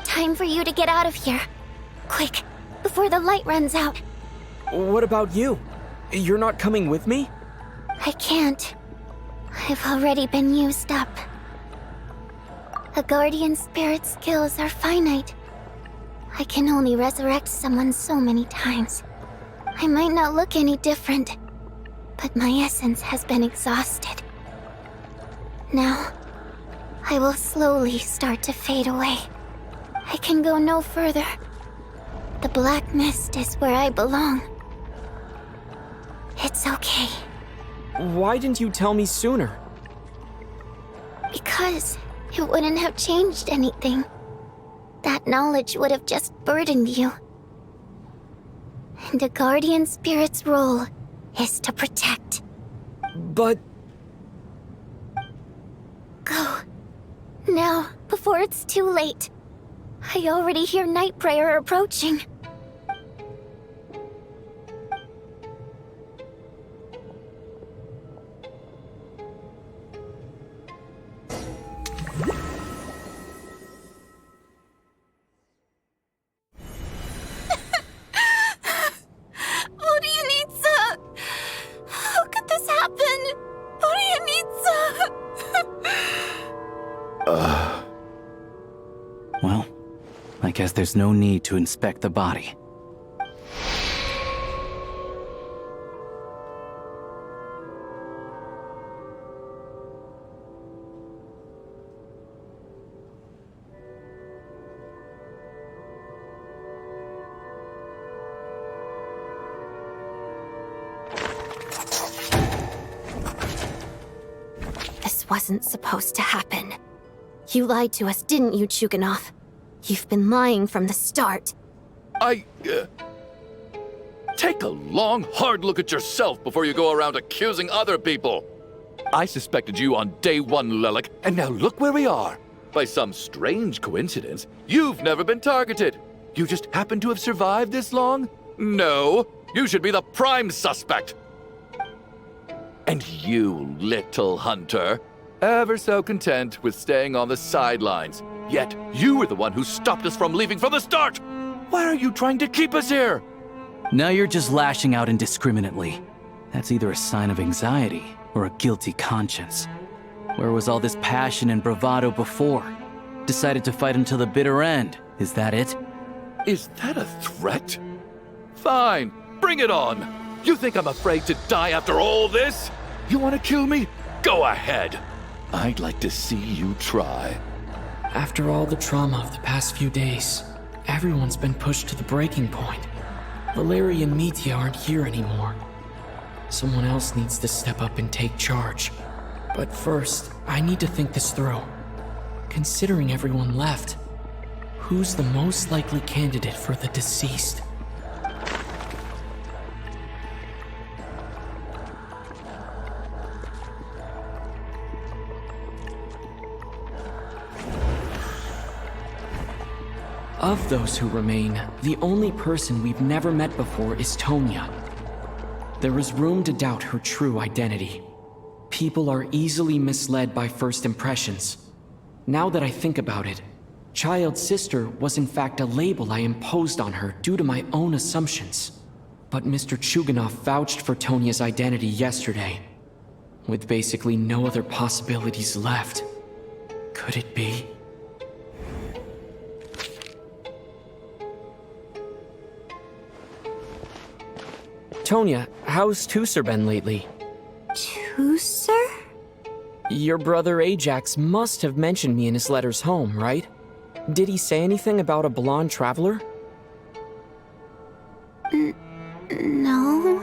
Time for you to get out of here. Quick, before the light runs out. What about you? You're not coming with me? I can't. I've already been used up. A guardian spirit's skills are finite. I can only resurrect someone so many times. I might not look any different, but my essence has been exhausted. Now, I will slowly start to fade away. I can go no further. The black mist is where I belong. It's okay. Why didn't you tell me sooner? Because it wouldn't have changed anything. That knowledge would have just burdened you. And a guardian spirit's role is to protect. But... Go. Now, before it's too late. I already hear night prayer approaching. Well, I guess there's no need to inspect the body. This wasn't supposed to happen. You lied to us, didn't you, Chuganov? You've been lying from the start. Take a long, hard look at yourself before you go around accusing other people. I suspected you on day one, Lelik, and now look where we are. By some strange coincidence, you've never been targeted. You just happen to have survived this long? No, you should be the prime suspect. And you, little hunter, ever so content with staying on the sidelines. Yet, you were the one who stopped us from leaving from the start! Why are you trying to keep us here? Now you're just lashing out indiscriminately. That's either a sign of anxiety or a guilty conscience. Where was all this passion and bravado before? Decided to fight until the bitter end. Is that it? Is that a threat? Fine, bring it on! You think I'm afraid to die after all this? You want to kill me? Go ahead! I'd like to see you try. After all the trauma of the past few days, everyone's been pushed to the breaking point. Valeria and Mitya aren't here anymore. Someone else needs to step up and take charge. But first, I need to think this through. Considering everyone left, who's the most likely candidate for the deceased? Of those who remain, the only person we've never met before is Tonya. There is room to doubt her true identity. People are easily misled by first impressions. Now that I think about it, Child Sister was in fact a label I imposed on her due to my own assumptions. But Mr. Chuganov vouched for Tonya's identity yesterday. With basically no other possibilities left. Could it be? Tonya, how's Tusser been lately? Tusser? Your brother Ajax must have mentioned me in his letters home, right? Did he say anything about a blonde traveler? No.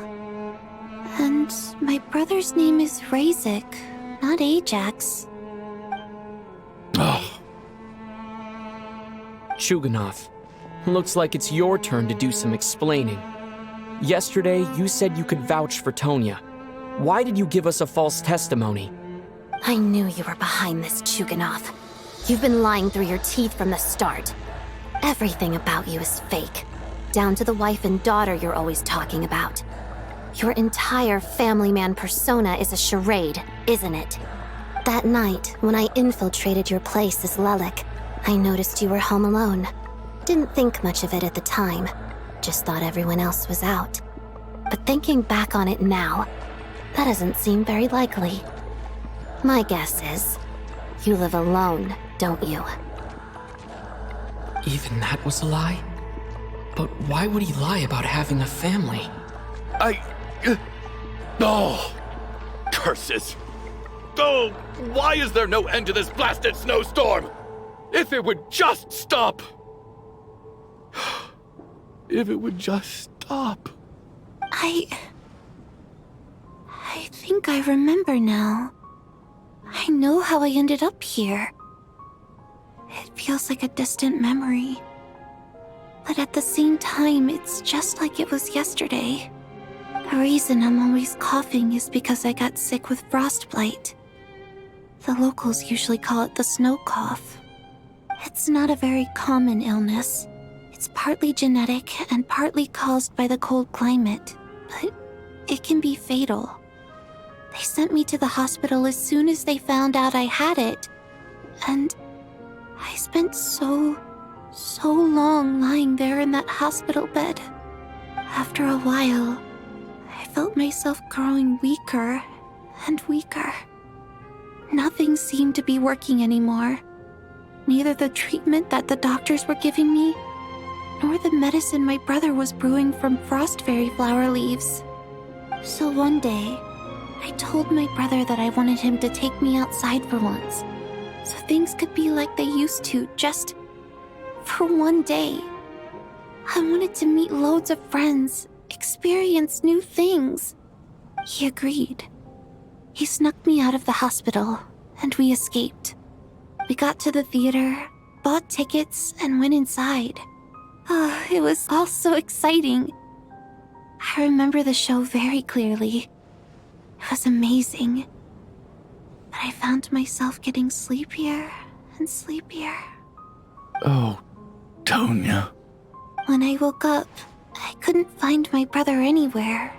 And my brother's name is Razik, not Ajax. Oh, Chuganov, looks like it's your turn to do some explaining. Yesterday, you said you could vouch for Tonya. Why did you give us a false testimony? I knew you were behind this, Chuganov. You've been lying through your teeth from the start. Everything about you is fake, down to the wife and daughter you're always talking about. Your entire family man persona is a charade, isn't it? That night, when I infiltrated your place as Lelik, I noticed you were home alone. Didn't think much of it at the time, just thought everyone else was out. But thinking back on it now, that doesn't seem very likely. My guess is, you live alone, don't you? Even that was a lie? But why would he lie about having a family? Oh! Curses! Oh! Why is there no end to this blasted snowstorm? If it would just stop! If it would just stop. I think I remember now. I know how I ended up here. It feels like a distant memory. But at the same time, it's just like it was yesterday. The reason I'm always coughing is because I got sick with frostbite. The locals usually call it the snow cough. It's not a very common illness. It's partly genetic and partly caused by the cold climate, but it can be fatal. They sent me to the hospital as soon as they found out I had it, and I spent so long lying there in that hospital bed. After a while, I felt myself growing weaker and weaker. Nothing seemed to be working anymore. Neither the treatment that the doctors were giving me, nor the medicine my brother was brewing from frost fairy flower leaves. So one day, I told my brother that I wanted him to take me outside for once, so things could be like they used to, just for one day. I wanted to meet loads of friends, experience new things. He agreed. He snuck me out of the hospital, and we escaped. We got to the theater, bought tickets, and went inside. It was all so exciting. I remember the show very clearly. It was amazing. But I found myself getting sleepier and sleepier. Oh, Tonya. When I woke up, I couldn't find my brother anywhere,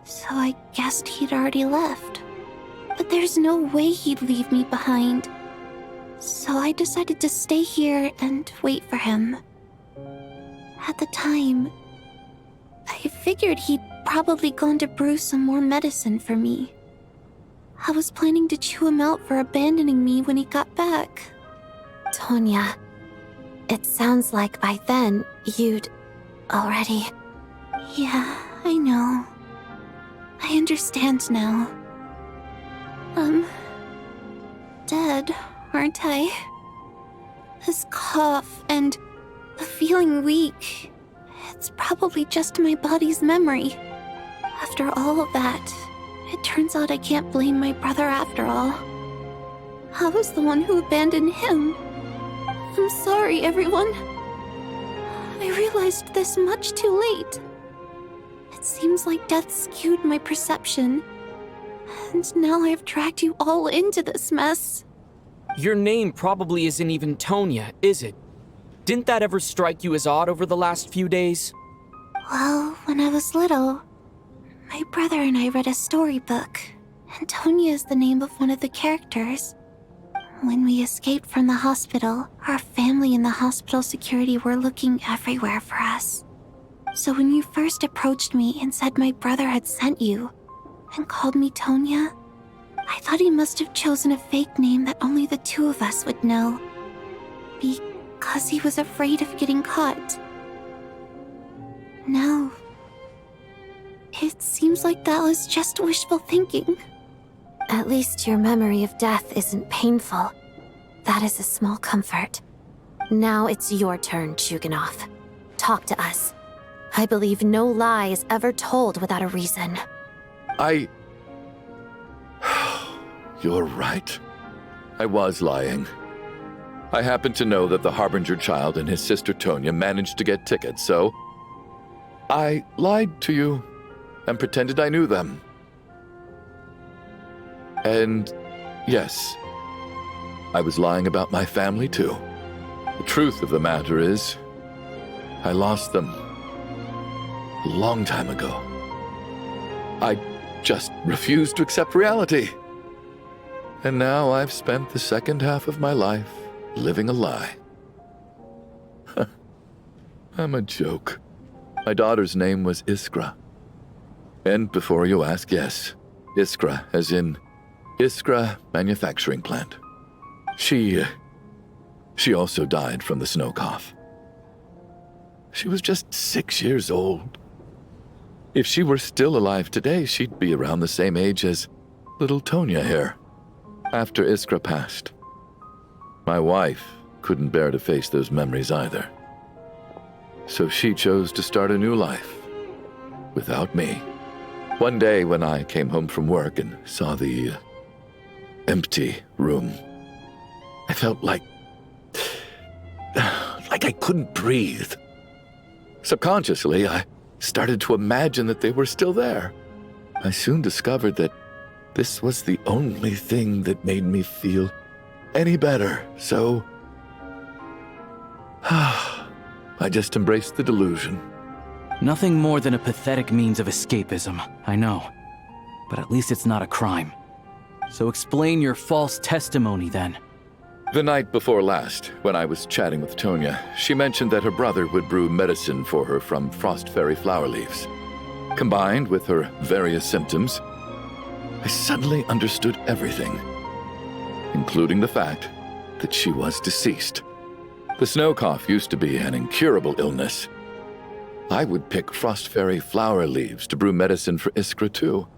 so I guessed he'd already left. But there's no way he'd leave me behind. So I decided to stay here and wait for him. At the time, I figured he'd probably gone to brew some more medicine for me. I was planning to chew him out for abandoning me when he got back. Tonya, it sounds like by then you'd already... Yeah, I know. I understand now. Dead, aren't I? This cough and the feeling weak, it's probably just my body's memory. After all of that, it turns out I can't blame my brother after all. I was the one who abandoned him. I'm sorry, everyone. I realized this much too late. It seems like death skewed my perception. And now I've dragged you all into this mess. Your name probably isn't even Tonya, is it? Didn't that ever strike you as odd over the last few days? Well, when I was little, my brother and I read a storybook, and Tonya is the name of one of the characters. When we escaped from the hospital, our family and the hospital security were looking everywhere for us. So when you first approached me and said my brother had sent you, and called me Tonya, I thought he must have chosen a fake name that only the two of us would know. Because he was afraid of getting caught. Now, it seems like that was just wishful thinking. At least your memory of death isn't painful. That is a small comfort. Now it's your turn, Chuganov. Talk to us. I believe no lie is ever told without a reason. You're right. I was lying. I happen to know that the Harbinger child and his sister Tonya managed to get tickets, so I lied to you and pretended I knew them. And yes, I was lying about my family too. The truth of the matter is, I lost them a long time ago. I just refused to accept reality. And now I've spent the second half of my life living a lie. I'm a joke. My daughter's name was Iskra. And before you ask, yes, Iskra, as in Iskra Manufacturing Plant. She also died from the snow cough. She was just 6 years old. If she were still alive today, she'd be around the same age as little Tonya here. After Iskra passed, my wife couldn't bear to face those memories either. So she chose to start a new life without me. One day when I came home from work and saw the empty room, I felt like I couldn't breathe. Subconsciously, I started to imagine that they were still there. I soon discovered that this was the only thing that made me feel any better, so I just embraced the delusion. Nothing more than a pathetic means of escapism, I know. But at least it's not a crime. So explain your false testimony then. The night before last, when I was chatting with Tonya, she mentioned that her brother would brew medicine for her from frost fairy flower leaves. Combined with her various symptoms, I suddenly understood everything, including the fact that she was deceased. The snow cough used to be an incurable illness. I would pick frost fairy flower leaves to brew medicine for Iskra too.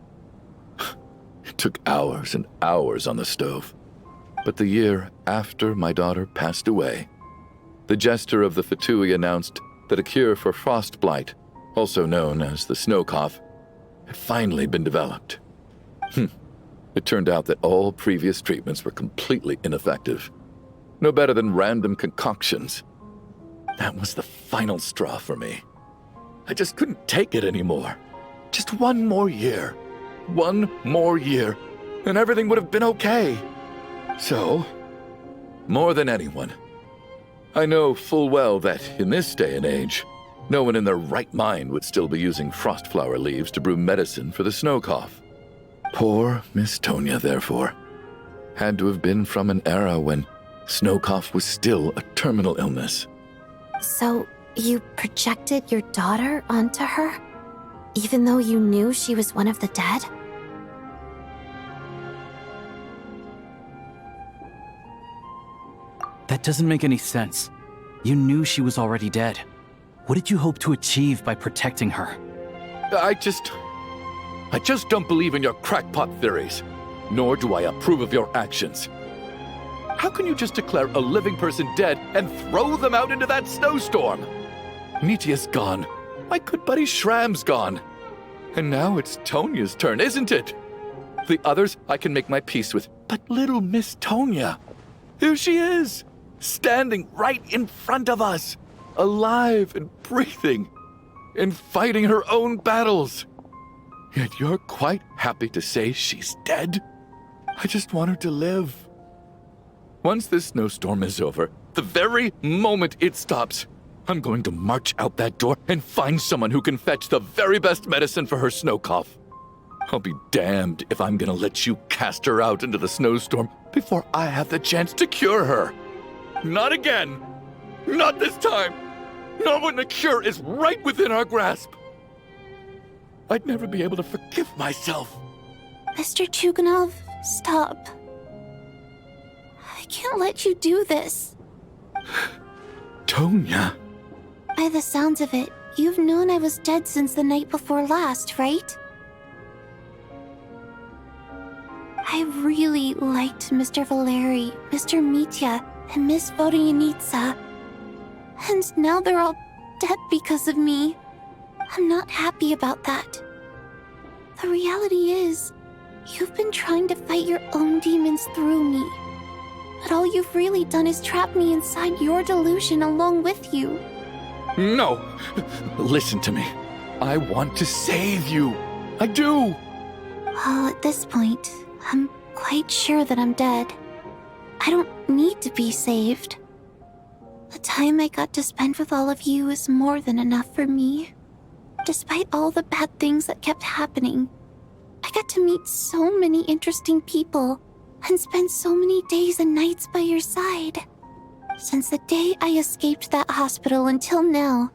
It took hours and hours on the stove. But the year after my daughter passed away, the jester of the Fatui announced that a cure for frost blight, also known as the snow cough, had finally been developed. It turned out that all previous treatments were completely ineffective. No better than random concoctions. That was the final straw for me. I just couldn't take it anymore. Just one more year. One more year, and everything would have been okay. So, more than anyone, I know full well that in this day and age, no one in their right mind would still be using frost flower leaves to brew medicine for the snow cough. Poor Miss Tonya, therefore, had to have been from an era when snow cough was still a terminal illness. So, you projected your daughter onto her? Even though you knew she was one of the dead? That doesn't make any sense. You knew she was already dead. What did you hope to achieve by protecting her? I just don't believe in your crackpot theories, nor do I approve of your actions. How can you just declare a living person dead and throw them out into that snowstorm? Nitia's gone. My good buddy Shram's gone. And now it's Tonya's turn, isn't it? The others I can make my peace with, but little Miss Tonya, here she is, standing right in front of us, alive and breathing, and fighting her own battles. Yet you're quite happy to say she's dead? I just want her to live. Once this snowstorm is over, the very moment it stops, I'm going to march out that door and find someone who can fetch the very best medicine for her snow cough. I'll be damned if I'm gonna let you cast her out into the snowstorm before I have the chance to cure her. Not again. Not this time. Not when the cure is right within our grasp. I'd never be able to forgive myself. Mr. Chuganov, stop. I can't let you do this. Tonya. By the sounds of it, you've known I was dead since the night before last, right? I really liked Mr. Valeri, Mr. Mitya, and Miss Vodyanitsa, And now they're all dead because of me. I'm not happy about that. The reality is, you've been trying to fight your own demons through me. But all you've really done is trap me inside your delusion along with you. No! Listen to me. I want to save you. I do! Well, at this point, I'm quite sure that I'm dead. I don't need to be saved. The time I got to spend with all of you is more than enough for me. Despite all the bad things that kept happening, I got to meet so many interesting people and spend so many days and nights by your side. Since the day I escaped that hospital until now,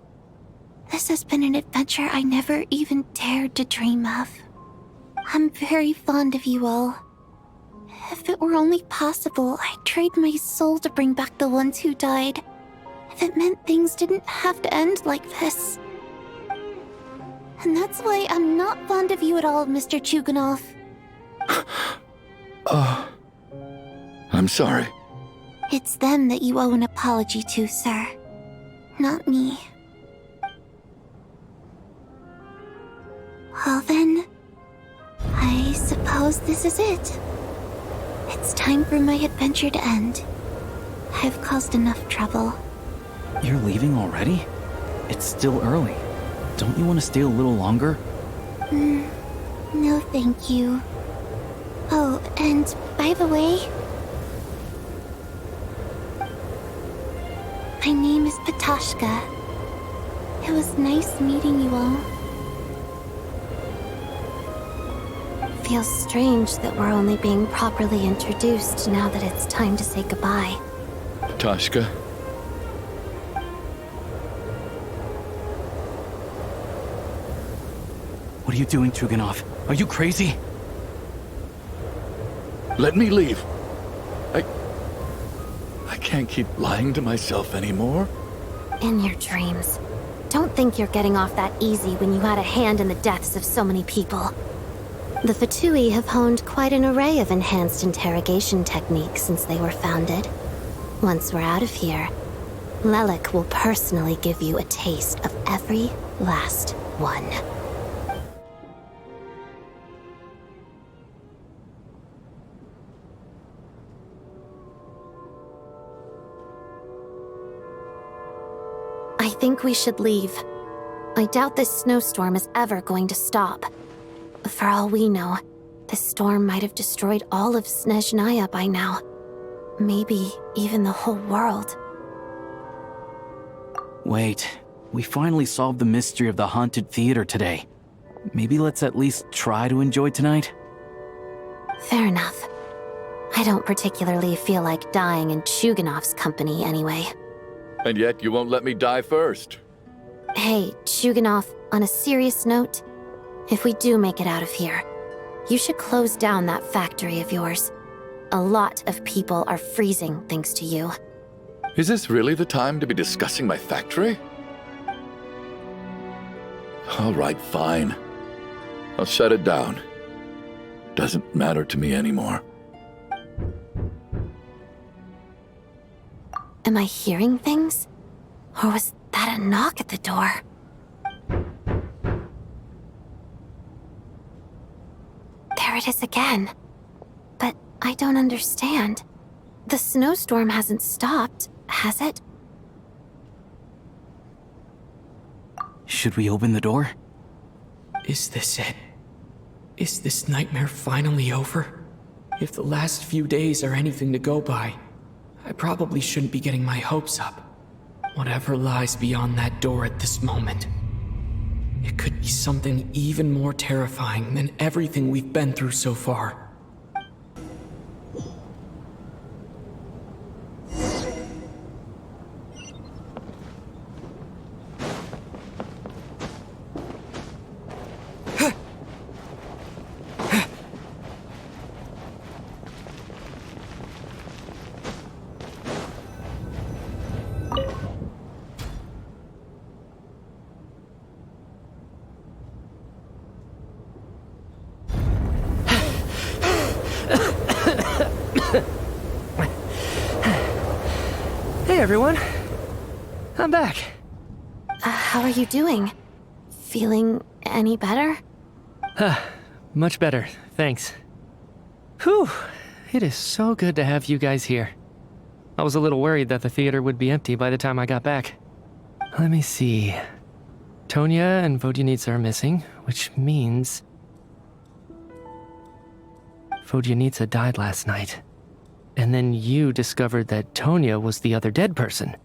this has been an adventure I never even dared to dream of. I'm very fond of you all. If it were only possible, I'd trade my soul to bring back the ones who died. If it meant things didn't have to end like this. And that's why I'm not fond of you at all, Mr. Chuganov. I'm sorry. It's them that you owe an apology to, sir. Not me. Well then, I suppose this is it. It's time for my adventure to end. I've caused enough trouble. You're leaving already? It's still early. Don't you want to stay a little longer? No thank you. Oh, and by the way, my name is Patashka. It was nice meeting you all. Feels strange that we're only being properly introduced now that it's time to say goodbye. Tashka. What are you doing, Chuganov? Are you crazy? Let me leave. I can't keep lying to myself anymore. In your dreams. Don't think you're getting off that easy when you had a hand in the deaths of so many people. The Fatui have honed quite an array of enhanced interrogation techniques since they were founded. Once we're out of here, Lelik will personally give you a taste of every last one. I think we should leave. I doubt this snowstorm is ever going to stop. For all we know, this storm might have destroyed all of Snezhnaya by now. Maybe even the whole world. Wait, we finally solved the mystery of the haunted theater today. Maybe let's at least try to enjoy tonight? Fair enough. I don't particularly feel like dying in Chuganov's company anyway. And yet you won't let me die first. Hey, Chuganov, on a serious note, if we do make it out of here, you should close down that factory of yours. A lot of people are freezing thanks to you. Is this really the time to be discussing my factory? All right, fine. I'll shut it down. Doesn't matter to me anymore. Am I hearing things? Or was that a knock at the door? There it is again. But I don't understand. The snowstorm hasn't stopped, has it? Should we open the door? Is this it? Is this nightmare finally over? If the last few days are anything to go by, I probably shouldn't be getting my hopes up. Whatever lies beyond that door at this moment. It could be something even more terrifying than everything we've been through so far. Hey everyone. I'm back. How are you doing? Feeling any better? Much better, thanks. Whew, it is so good to have you guys here. I was a little worried that the theater would be empty by the time I got back. Let me see. Tonya and Vodyanitsa are missing, which means... Vodyanitsa died last night. And then you discovered that Tonya was the other dead person.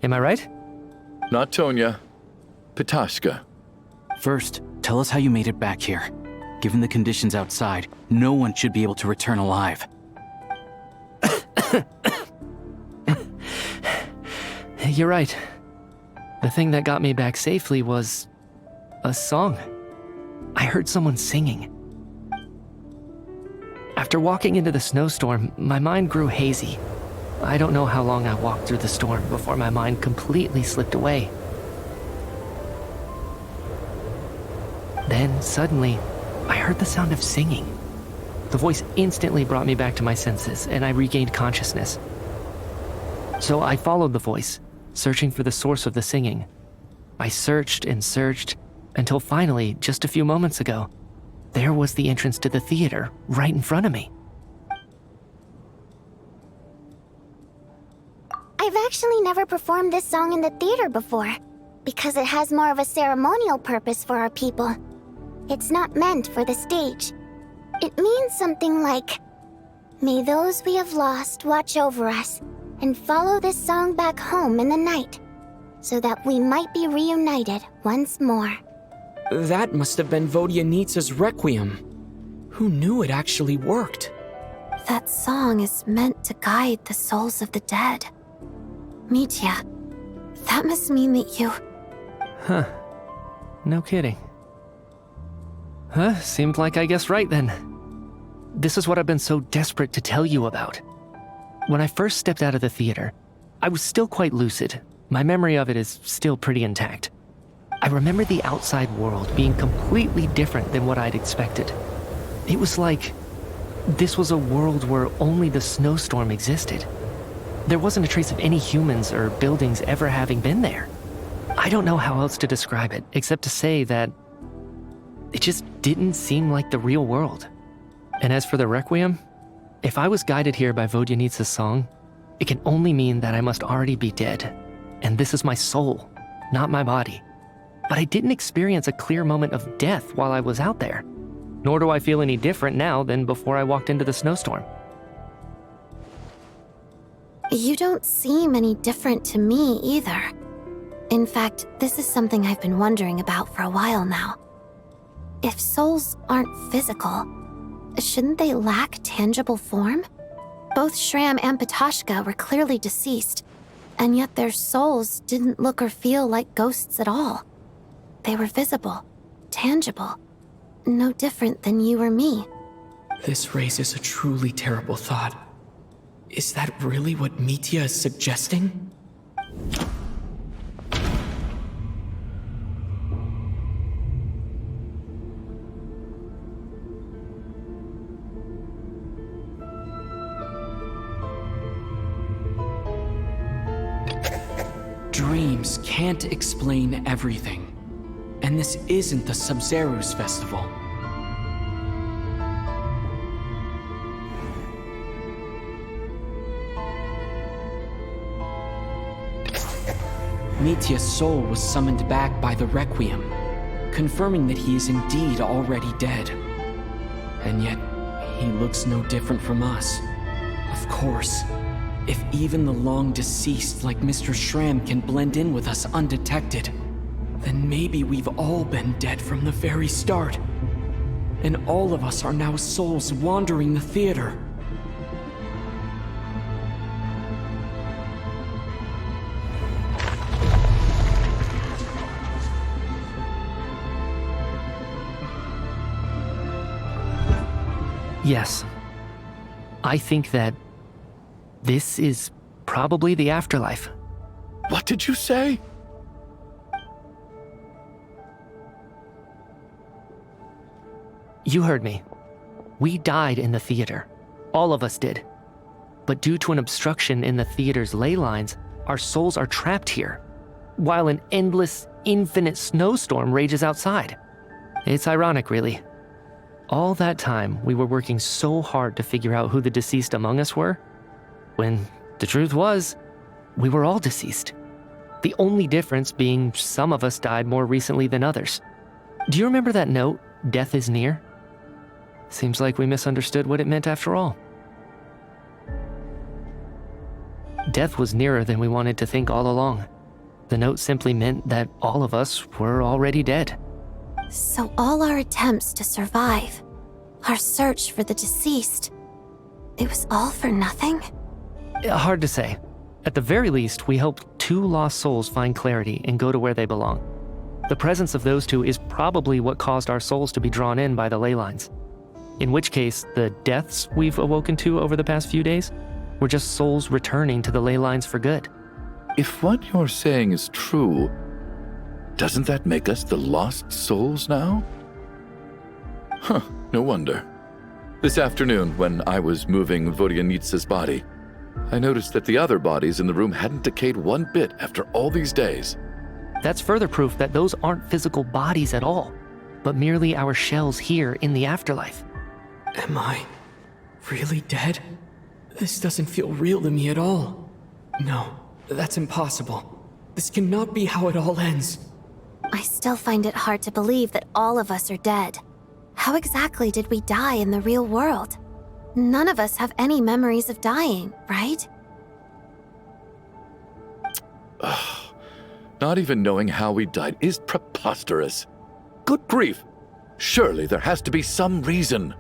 Am I right? Not Tonya. Petashka. First, tell us how you made it back here. Given the conditions outside, no one should be able to return alive. You're right. The thing that got me back safely was... a song. I heard someone singing. After walking into the snowstorm, my mind grew hazy. I don't know how long I walked through the storm before my mind completely slipped away. Then, suddenly, I heard the sound of singing. The voice instantly brought me back to my senses, and I regained consciousness. So I followed the voice, searching for the source of the singing. I searched and searched, until finally, just a few moments ago, there was the entrance to the theater, right in front of me. I've actually never performed this song in the theater before, because it has more of a ceremonial purpose for our people. It's not meant for the stage. It means something like, "May those we have lost watch over us, and follow this song back home in the night, so that we might be reunited once more." That must have been Vodyanitsa's requiem. Who knew it actually worked? That song is meant to guide the souls of the dead. Mitya, that must mean that you... Huh. No kidding. Huh, seemed like I guessed right then. This is what I've been so desperate to tell you about. When I first stepped out of the theater, I was still quite lucid. My memory of it is still pretty intact. I remember the outside world being completely different than what I'd expected. It was like this was a world where only the snowstorm existed. There wasn't a trace of any humans or buildings ever having been there. I don't know how else to describe it, except to say that it just didn't seem like the real world. And as for the requiem, if I was guided here by Vodyanitsa's song, it can only mean that I must already be dead. And this is my soul, not my body. But I didn't experience a clear moment of death while I was out there. Nor do I feel any different now than before I walked into the snowstorm. You don't seem any different to me either. In fact, this is something I've been wondering about for a while now. If souls aren't physical, shouldn't they lack tangible form? Both Shram and Petashka were clearly deceased, and yet their souls didn't look or feel like ghosts at all. They were visible, tangible, no different than you or me. This raises a truly terrible thought. Is that really what Mitya is suggesting? Dreams can't explain everything. And this isn't the Sub-Zero's festival. Mitya's soul was summoned back by the Requiem, confirming that he is indeed already dead. And yet, he looks no different from us. Of course, if even the long-deceased like Mr. Shram can blend in with us undetected, then maybe we've all been dead from the very start. And all of us are now souls wandering the theater. Yes. I think that this is probably the afterlife. What did you say? You heard me. We died in the theater. All of us did. But due to an obstruction in the theater's ley lines, our souls are trapped here. while an endless, infinite snowstorm rages outside. It's ironic, really. All that time, we were working so hard to figure out who the deceased among us were, when the truth was, we were all deceased. The only difference being some of us died more recently than others. Do you remember that note, "Death is near"? Seems like we misunderstood what it meant after all. Death was nearer than we wanted to think all along. The note simply meant that all of us were already dead. So all our attempts to survive, our search for the deceased, it was all for nothing? Hard to say. At the very least, we helped 2 lost souls find clarity and go to where they belong. The presence of those 2 is probably what caused our souls to be drawn in by the ley lines. In which case, the deaths we've awoken to over the past few days were just souls returning to the ley lines for good. If what you're saying is true, doesn't that make us the lost souls now? Huh, no wonder. This afternoon, when I was moving Vodyanitsa's body, I noticed that the other bodies in the room hadn't decayed one bit after all these days. That's further proof that those aren't physical bodies at all, but merely our shells here in the afterlife. Am I really dead? This doesn't feel real to me at all. No, that's impossible. This cannot be how it all ends. I still find it hard to believe that all of us are dead. How exactly did we die in the real world? None of us have any memories of dying, right? Not even knowing how we died is preposterous. Good grief! Surely there has to be some reason.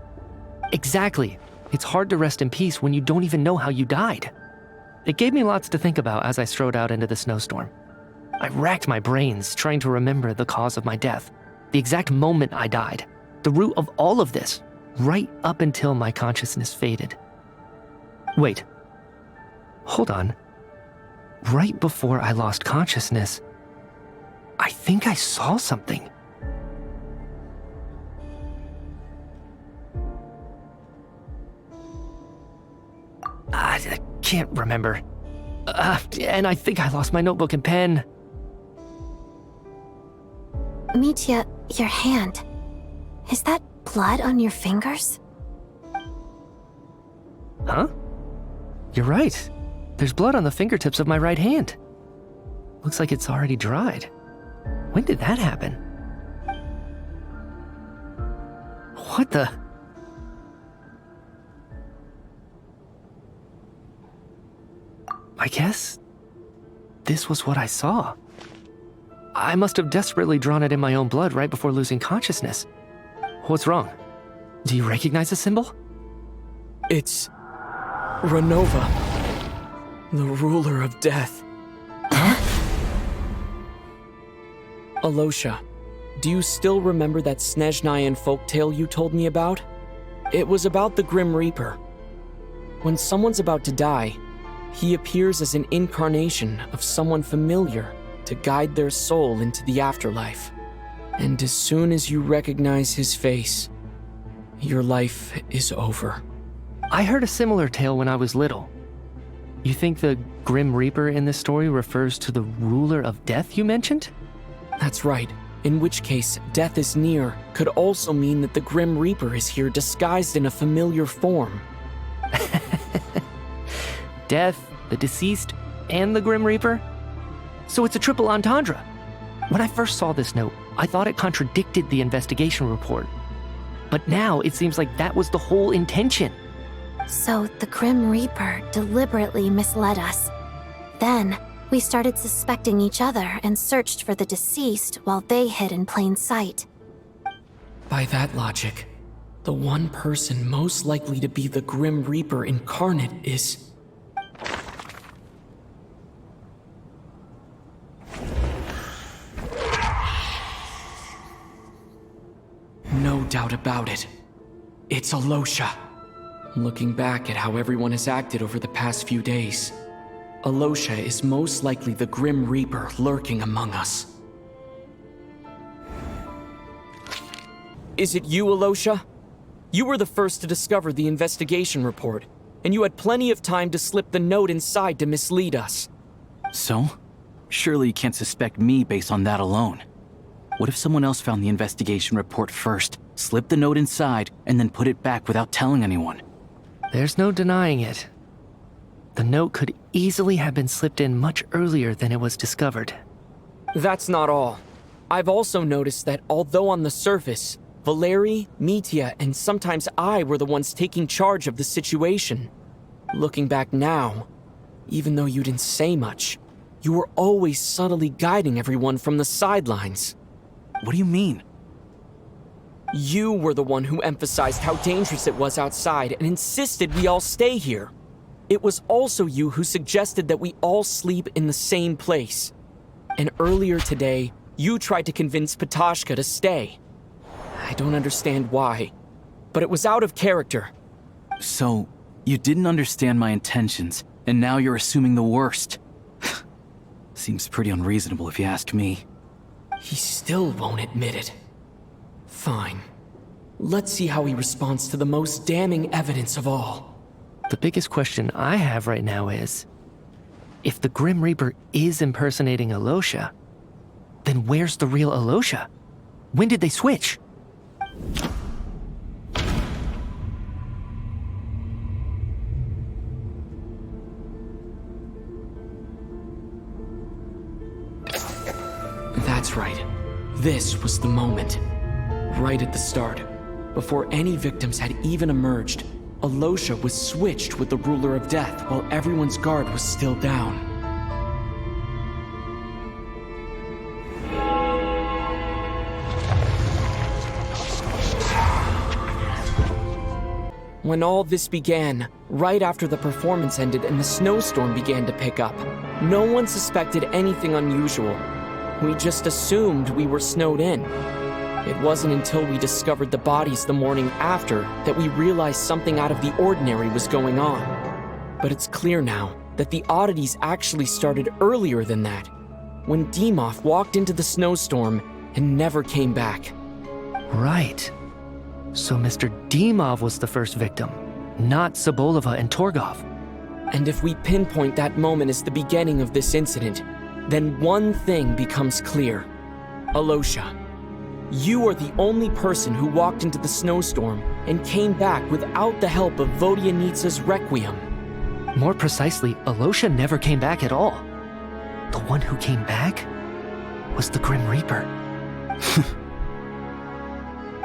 Exactly. It's hard to rest in peace when you don't even know how you died. It gave me lots to think about as I strode out into the snowstorm. I racked my brains trying to remember the cause of my death, the exact moment I died, the root of all of this, right up until my consciousness faded. Wait. Hold on. Right before I lost consciousness, I think I saw something. I can't remember. And I think I lost my notebook and pen. Mitya, your hand. Is that blood on your fingers? Huh? You're right. There's blood on the fingertips of my right hand. Looks like it's already dried. When did that happen? What the? I guess this was what I saw. I must have desperately drawn it in my own blood right before losing consciousness. What's wrong? Do you recognize the symbol? It's Renova, the ruler of death. Alosha, do you still remember that Snezhnayan folktale you told me about? It was about the Grim Reaper. When someone's about to die, he appears as an incarnation of someone familiar to guide their soul into the afterlife. And as soon as you recognize his face, your life is over. I heard a similar tale when I was little. You think the Grim Reaper in this story refers to the ruler of death you mentioned? That's right. In which case, death is near could also mean that the Grim Reaper is here disguised in a familiar form. Death, the deceased, and the Grim Reaper? So it's a triple entendre. When I first saw this note, I thought it contradicted the investigation report. But now it seems like that was the whole intention. So the Grim Reaper deliberately misled us. Then, we started suspecting each other and searched for the deceased while they hid in plain sight. By that logic, the one person most likely to be the Grim Reaper incarnate is... No doubt about it. It's Alosha. Looking back at how everyone has acted over the past few days, Alosha is most likely the Grim Reaper lurking among us. Is it you, Alosha? You were the first to discover the investigation report, and you had plenty of time to slip the note inside to mislead us. So? Surely you can't suspect me based on that alone. What if someone else found the investigation report first, slipped the note inside, and then put it back without telling anyone? There's no denying it. The note could easily have been slipped in much earlier than it was discovered. That's not all. I've also noticed that although on the surface, Valeri, Mitya, and sometimes I were the ones taking charge of the situation. Looking back now, even though you didn't say much, you were always subtly guiding everyone from the sidelines. What do you mean? You were the one who emphasized how dangerous it was outside and insisted we all stay here. It was also you who suggested that we all sleep in the same place. And earlier today, you tried to convince Patashka to stay. I don't understand why, but it was out of character. So, you didn't understand my intentions, and now you're assuming the worst. Seems pretty unreasonable if you ask me. He still won't admit it. Fine. Let's see how he responds to the most damning evidence of all. The biggest question I have right now is, if the Grim Reaper is impersonating Alosha, then where's the real Alosha? When did they switch? That's right. This was the moment. Right at the start. Before any victims had even emerged, Alosha was switched with the Ruler of Death while everyone's guard was still down. When all this began, right after the performance ended and the snowstorm began to pick up, no one suspected anything unusual. We just assumed we were snowed in. It wasn't until we discovered the bodies the morning after that we realized something out of the ordinary was going on. But it's clear now that the oddities actually started earlier than that, when Dimov walked into the snowstorm and never came back. Right. So Mr. Dimov was the first victim, not Sobolova and Torgov. And if we pinpoint that moment as the beginning of this incident, then one thing becomes clear. Alosha, you are the only person who walked into the snowstorm and came back without the help of Vodyanitsa's Requiem. More precisely, Alosha never came back at all. The one who came back was the Grim Reaper.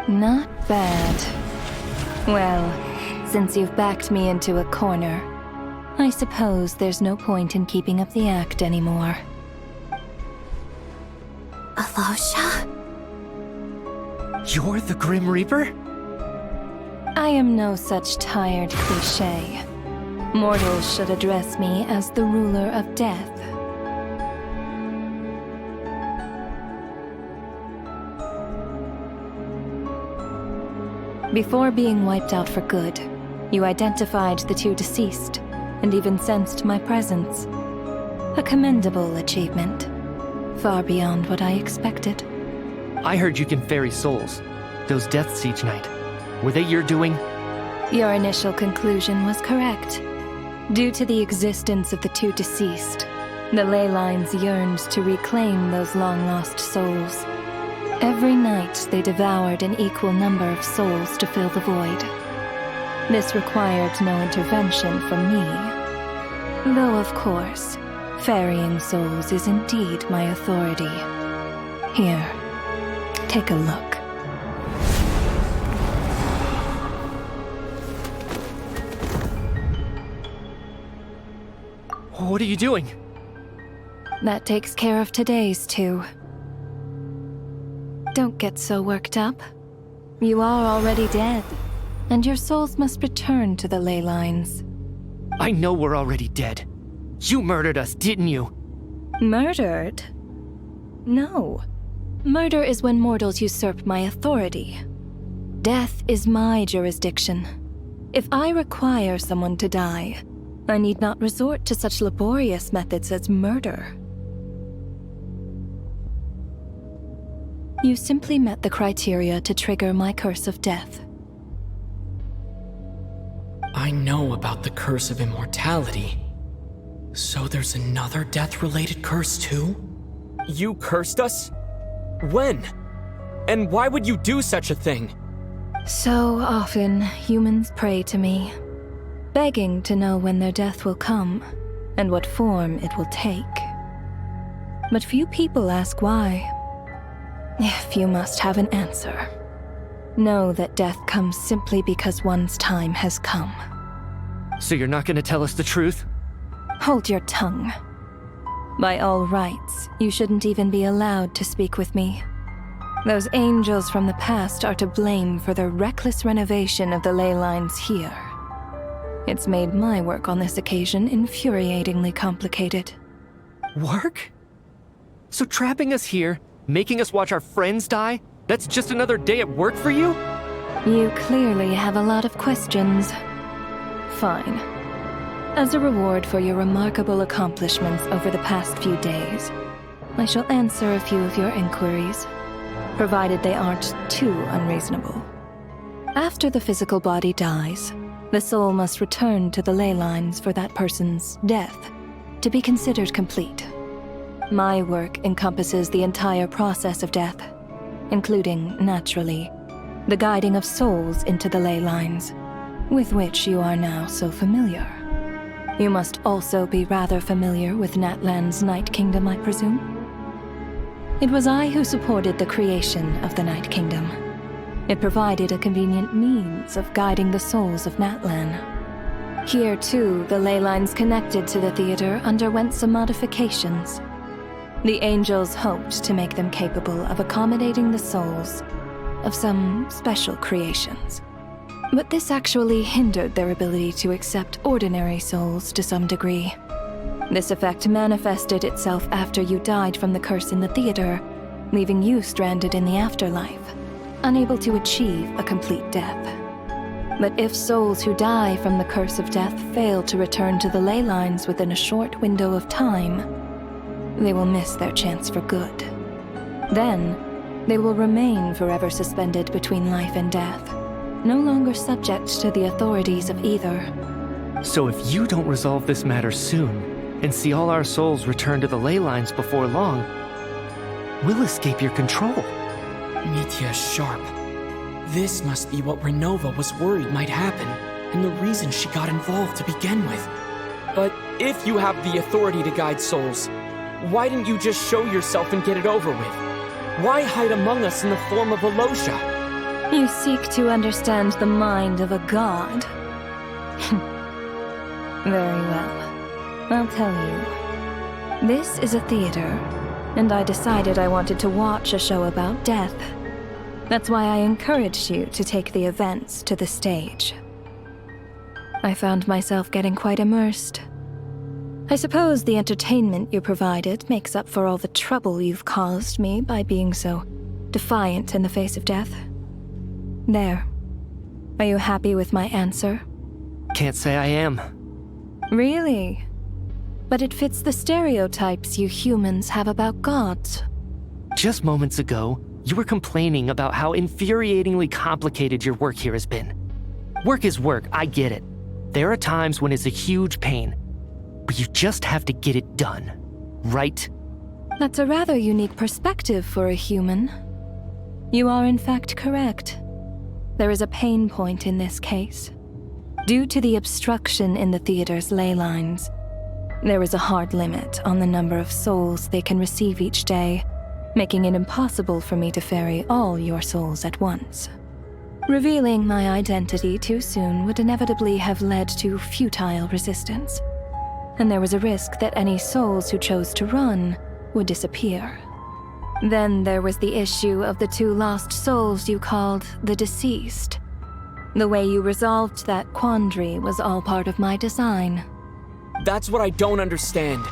Not bad. Well, since you've backed me into a corner, I suppose there's no point in keeping up the act anymore. Alosha? You're the Grim Reaper? I am no such tired cliché. Mortals should address me as the ruler of death. Before being wiped out for good, you identified the two deceased, and even sensed my presence. A commendable achievement. Far beyond what I expected. I heard you can ferry souls. Those deaths each night. Were they your doing? Your initial conclusion was correct. Due to the existence of the two deceased, the ley lines yearned to reclaim those long-lost souls. Every night they devoured an equal number of souls to fill the void. This required no intervention from me. Though, of course, ferrying souls is indeed my authority. Here, take a look. What are you doing? That takes care of today's too. Don't get so worked up. You are already dead, and your souls must return to the ley lines. I know we're already dead. You murdered us, didn't you? Murdered? No. Murder is when mortals usurp my authority. Death is my jurisdiction. If I require someone to die, I need not resort to such laborious methods as murder. You simply met the criteria to trigger my curse of death. I know about the curse of immortality. So there's another death-related curse too? You cursed us? When? And why would you do such a thing? So often, humans pray to me, begging to know when their death will come and what form it will take. But few people ask why. If you must have an answer, know that death comes simply because one's time has come. So you're not gonna tell us the truth? Hold your tongue. By all rights, you shouldn't even be allowed to speak with me. Those angels from the past are to blame for the reckless renovation of the ley lines here. It's made my work on this occasion infuriatingly complicated. Work? So trapping us here, making us watch our friends die, that's just another day at work for you? You clearly have a lot of questions. Fine. As a reward for your remarkable accomplishments over the past few days, I shall answer a few of your inquiries, provided they aren't too unreasonable. After the physical body dies, the soul must return to the ley lines for that person's death to be considered complete. My work encompasses the entire process of death, including, naturally, the guiding of souls into the ley lines, with which you are now so familiar. You must also be rather familiar with Natlan's Night Kingdom, I presume? It was I who supported the creation of the Night Kingdom. It provided a convenient means of guiding the souls of Natlan. Here, too, the ley lines connected to the theater underwent some modifications. The angels hoped to make them capable of accommodating the souls of some special creations. But this actually hindered their ability to accept ordinary souls to some degree. This effect manifested itself after you died from the curse in the theater, leaving you stranded in the afterlife, unable to achieve a complete death. But if souls who die from the curse of death fail to return to the ley lines within a short window of time, they will miss their chance for good. Then, they will remain forever suspended between life and death, no longer subject to the authorities of either. So if you don't resolve this matter soon, and see all our souls return to the ley lines before long, we'll escape your control. Mitya is sharp. This must be what Renova was worried might happen, and the reason she got involved to begin with. But if you have the authority to guide souls, why didn't you just show yourself and get it over with? Why hide among us in the form of Alosha? You seek to understand the mind of a god. Very well. I'll tell you. This is a theater, and I decided I wanted to watch a show about death. That's why I encouraged you to take the events to the stage. I found myself getting quite immersed. I suppose the entertainment you provided makes up for all the trouble you've caused me by being so defiant in the face of death. There. Are you happy with my answer? Can't say I am. Really? But it fits the stereotypes you humans have about gods. Just moments ago, you were complaining about how infuriatingly complicated your work here has been. Work is work, I get it. There are times when it's a huge pain, but you just have to get it done, right? That's a rather unique perspective for a human. You are in fact correct. There is a pain point in this case. Due to the obstruction in the theater's ley lines, there is a hard limit on the number of souls they can receive each day, making it impossible for me to ferry all your souls at once. Revealing my identity too soon would inevitably have led to futile resistance, and there was a risk that any souls who chose to run would disappear. Then there was the issue of the 2 lost souls you called the deceased. The way you resolved that quandary was all part of my design. That's what I don't understand.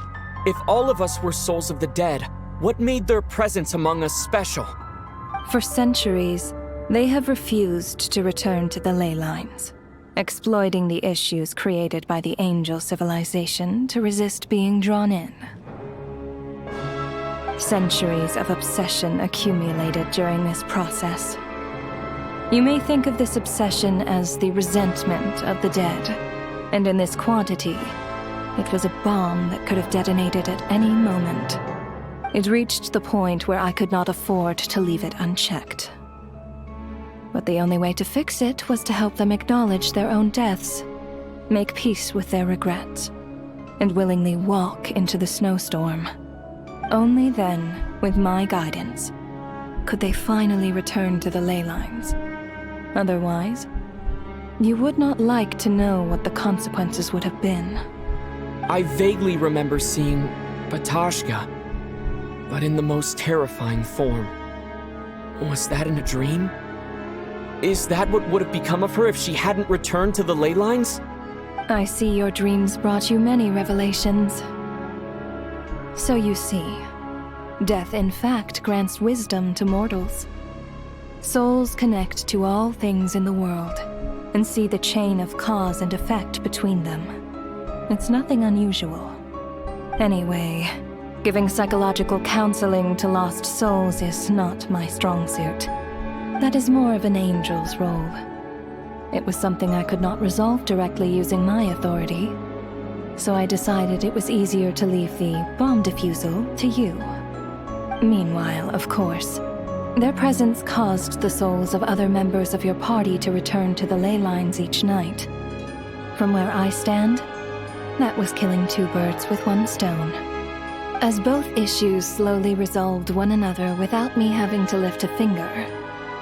If all of us were souls of the dead, what made their presence among us special? For centuries, they have refused to return to the ley lines, exploiting the issues created by the angel civilization to resist being drawn in. Centuries of obsession accumulated during this process. You may think of this obsession as the resentment of the dead, and in this quantity, It was a bomb that could have detonated at any moment. It reached the point where I could not afford to leave it unchecked. But the only way to fix it was to help them acknowledge their own deaths, make peace with their regrets, and willingly walk into the snowstorm. Only then, with my guidance, could they finally return to the ley lines. Otherwise, you would not like to know what the consequences would have been. I vaguely remember seeing Batashka, but in the most terrifying form. Was that in a dream? Is that what would have become of her if she hadn't returned to the ley lines? I see your dreams brought you many revelations. So you see, death in fact grants wisdom to mortals. Souls connect to all things in the world and see the chain of cause and effect between them. It's nothing unusual. Anyway, giving psychological counseling to lost souls is not my strong suit. That is more of an angel's role. It was something I could not resolve directly using my authority, so I decided it was easier to leave the bomb defusal to you. Meanwhile, of course, their presence caused the souls of other members of your party to return to the ley lines each night. From where I stand, that was killing two birds with one stone. As both issues slowly resolved one another without me having to lift a finger,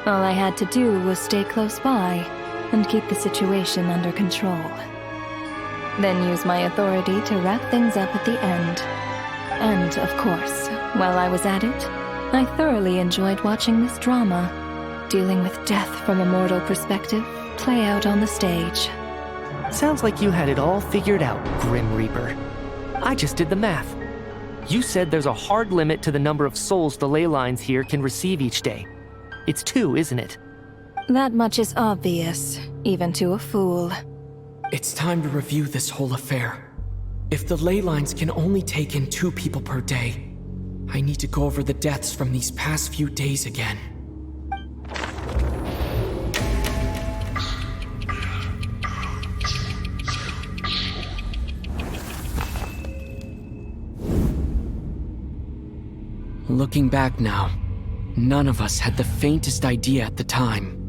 all I had to do was stay close by and keep the situation under control. Then use my authority to wrap things up at the end. And, of course, while I was at it, I thoroughly enjoyed watching this drama, dealing with death from a mortal perspective, play out on the stage. Sounds like you had it all figured out, Grim Reaper. I just did the math. You said there's a hard limit to the number of souls the ley lines here can receive each day. It's 2, isn't it? That much is obvious, even to a fool. It's time to review this whole affair. If the ley lines can only take in 2 people per day, I need to go over the deaths from these past few days again. Looking back now, none of us had the faintest idea at the time.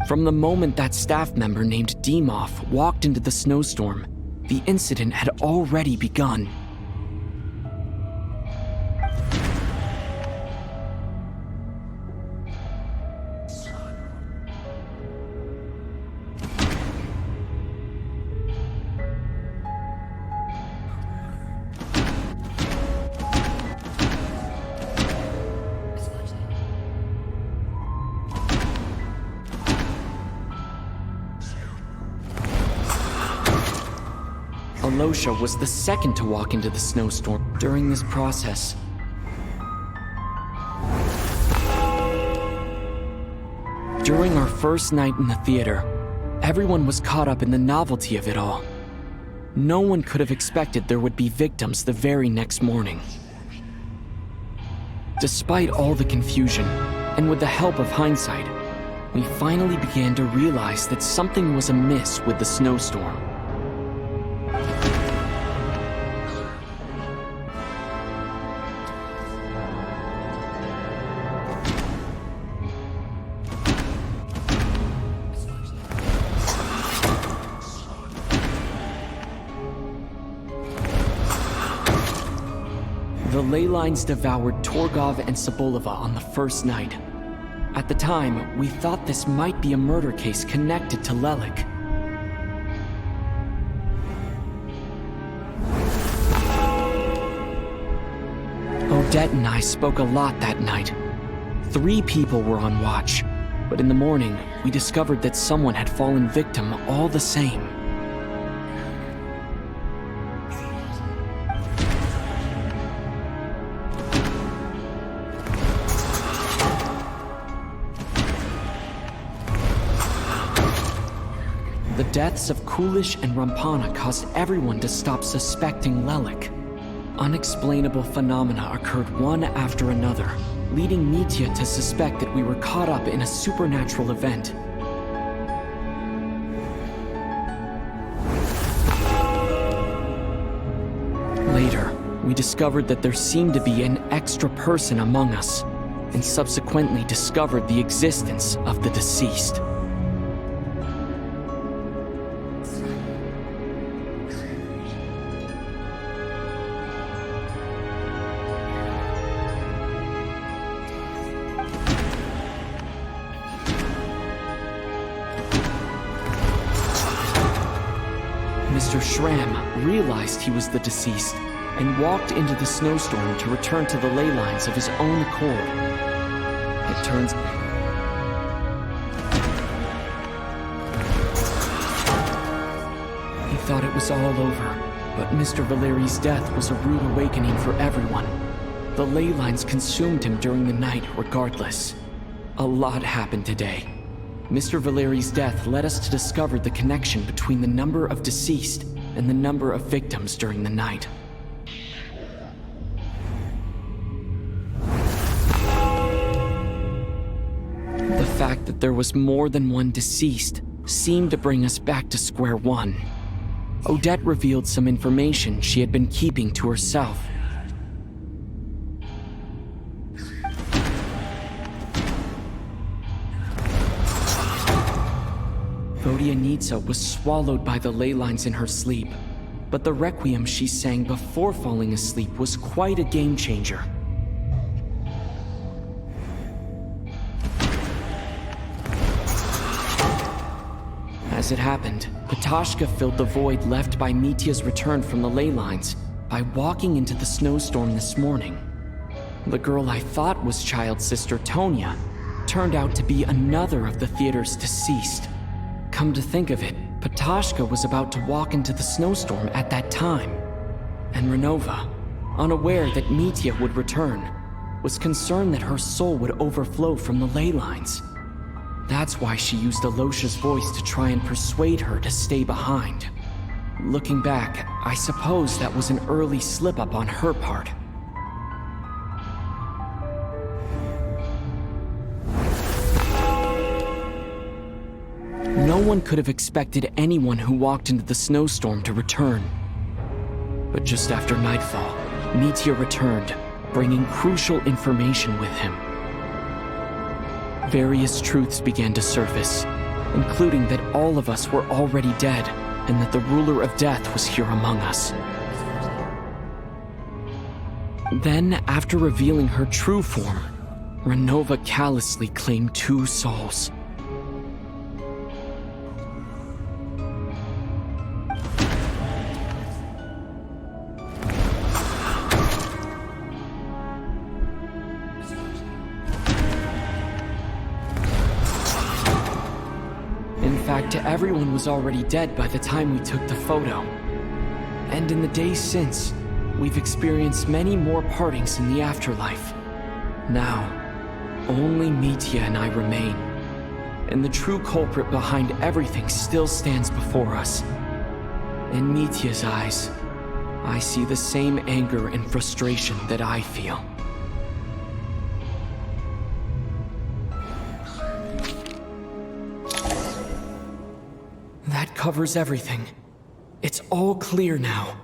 From the moment that staff member named Dimov walked into the snowstorm, the incident had already begun. Alosha was the second to walk into the snowstorm during this process. During our first night in the theater, everyone was caught up in the novelty of it all. No one could have expected there would be victims the very next morning. Despite all the confusion, and with the help of hindsight, we finally began to realize that something was amiss with the snowstorm. The ley lines devoured Torgov and Sobolova on the first night. At the time, we thought this might be a murder case connected to Lelik. Odette and I spoke a lot that night. 3 people were on watch, but in the morning, we discovered that someone had fallen victim all the same. The deaths of Kulish and Rampana caused everyone to stop suspecting Lelik. Unexplainable phenomena occurred one after another, leading Mitya to suspect that we were caught up in a supernatural event. Later, we discovered that there seemed to be an extra person among us, and subsequently discovered the existence of the deceased. Mr. Schramm realized he was the deceased and walked into the snowstorm to return to the ley lines of his own accord. It turns... He thought it was all over, but Mr. Valeri's death was a rude awakening for everyone. The ley lines consumed him during the night regardless. A lot happened today. Mr. Valeri's death led us to discover the connection between the number of deceased and the number of victims during the night. The fact that there was more than one deceased seemed to bring us back to square one. Odette revealed some information she had been keeping to herself. Vodyanitsa was swallowed by the ley lines in her sleep, but the requiem she sang before falling asleep was quite a game changer. As it happened, Petashka filled the void left by Mitya's return from the ley lines by walking into the snowstorm this morning. The girl I thought was child sister Tonya turned out to be another of the theater's deceased. Come to think of it, Petashka was about to walk into the snowstorm at that time. And Renova, unaware that Mitya would return, was concerned that her soul would overflow from the ley lines. That's why she used Alosha's voice to try and persuade her to stay behind. Looking back, I suppose that was an early slip-up on her part. No one could have expected anyone who walked into the snowstorm to return. But just after nightfall, Mitya returned, bringing crucial information with him. Various truths began to surface, including that all of us were already dead and that the ruler of death was here among us. Then, after revealing her true form, Renova callously claimed 2 souls. Everyone was already dead by the time we took the photo. And in the days since, we've experienced many more partings in the afterlife. Now, only Mitya and I remain. And the true culprit behind everything still stands before us. In Mitya's eyes, I see the same anger and frustration that I feel. That covers everything. It's all clear now.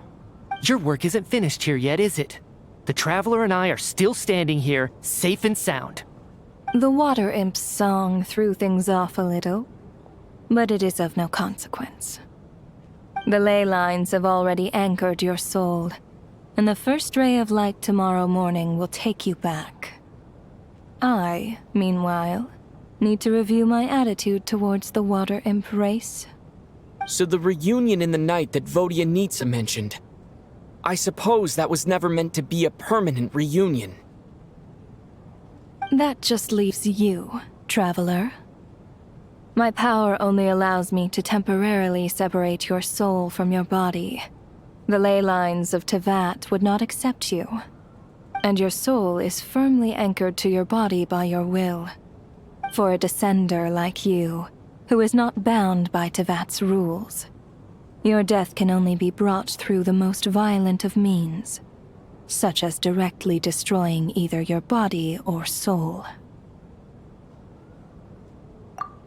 Your work isn't finished here yet, is it? The Traveler and I are still standing here, safe and sound. The water imp's song threw things off a little, but it is of no consequence. The ley lines have already anchored your soul, and the first ray of light tomorrow morning will take you back. I, meanwhile, need to review my attitude towards the water imp race. So the reunion in the night that Vodyanitsa mentioned, I suppose that was never meant to be a permanent reunion. That just leaves you, Traveler. My power only allows me to temporarily separate your soul from your body. The ley lines of Teyvat would not accept you, and your soul is firmly anchored to your body by your will. For a descender like you, who is not bound by Teyvat's rules, your death can only be brought through the most violent of means. such as directly destroying either your body or soul.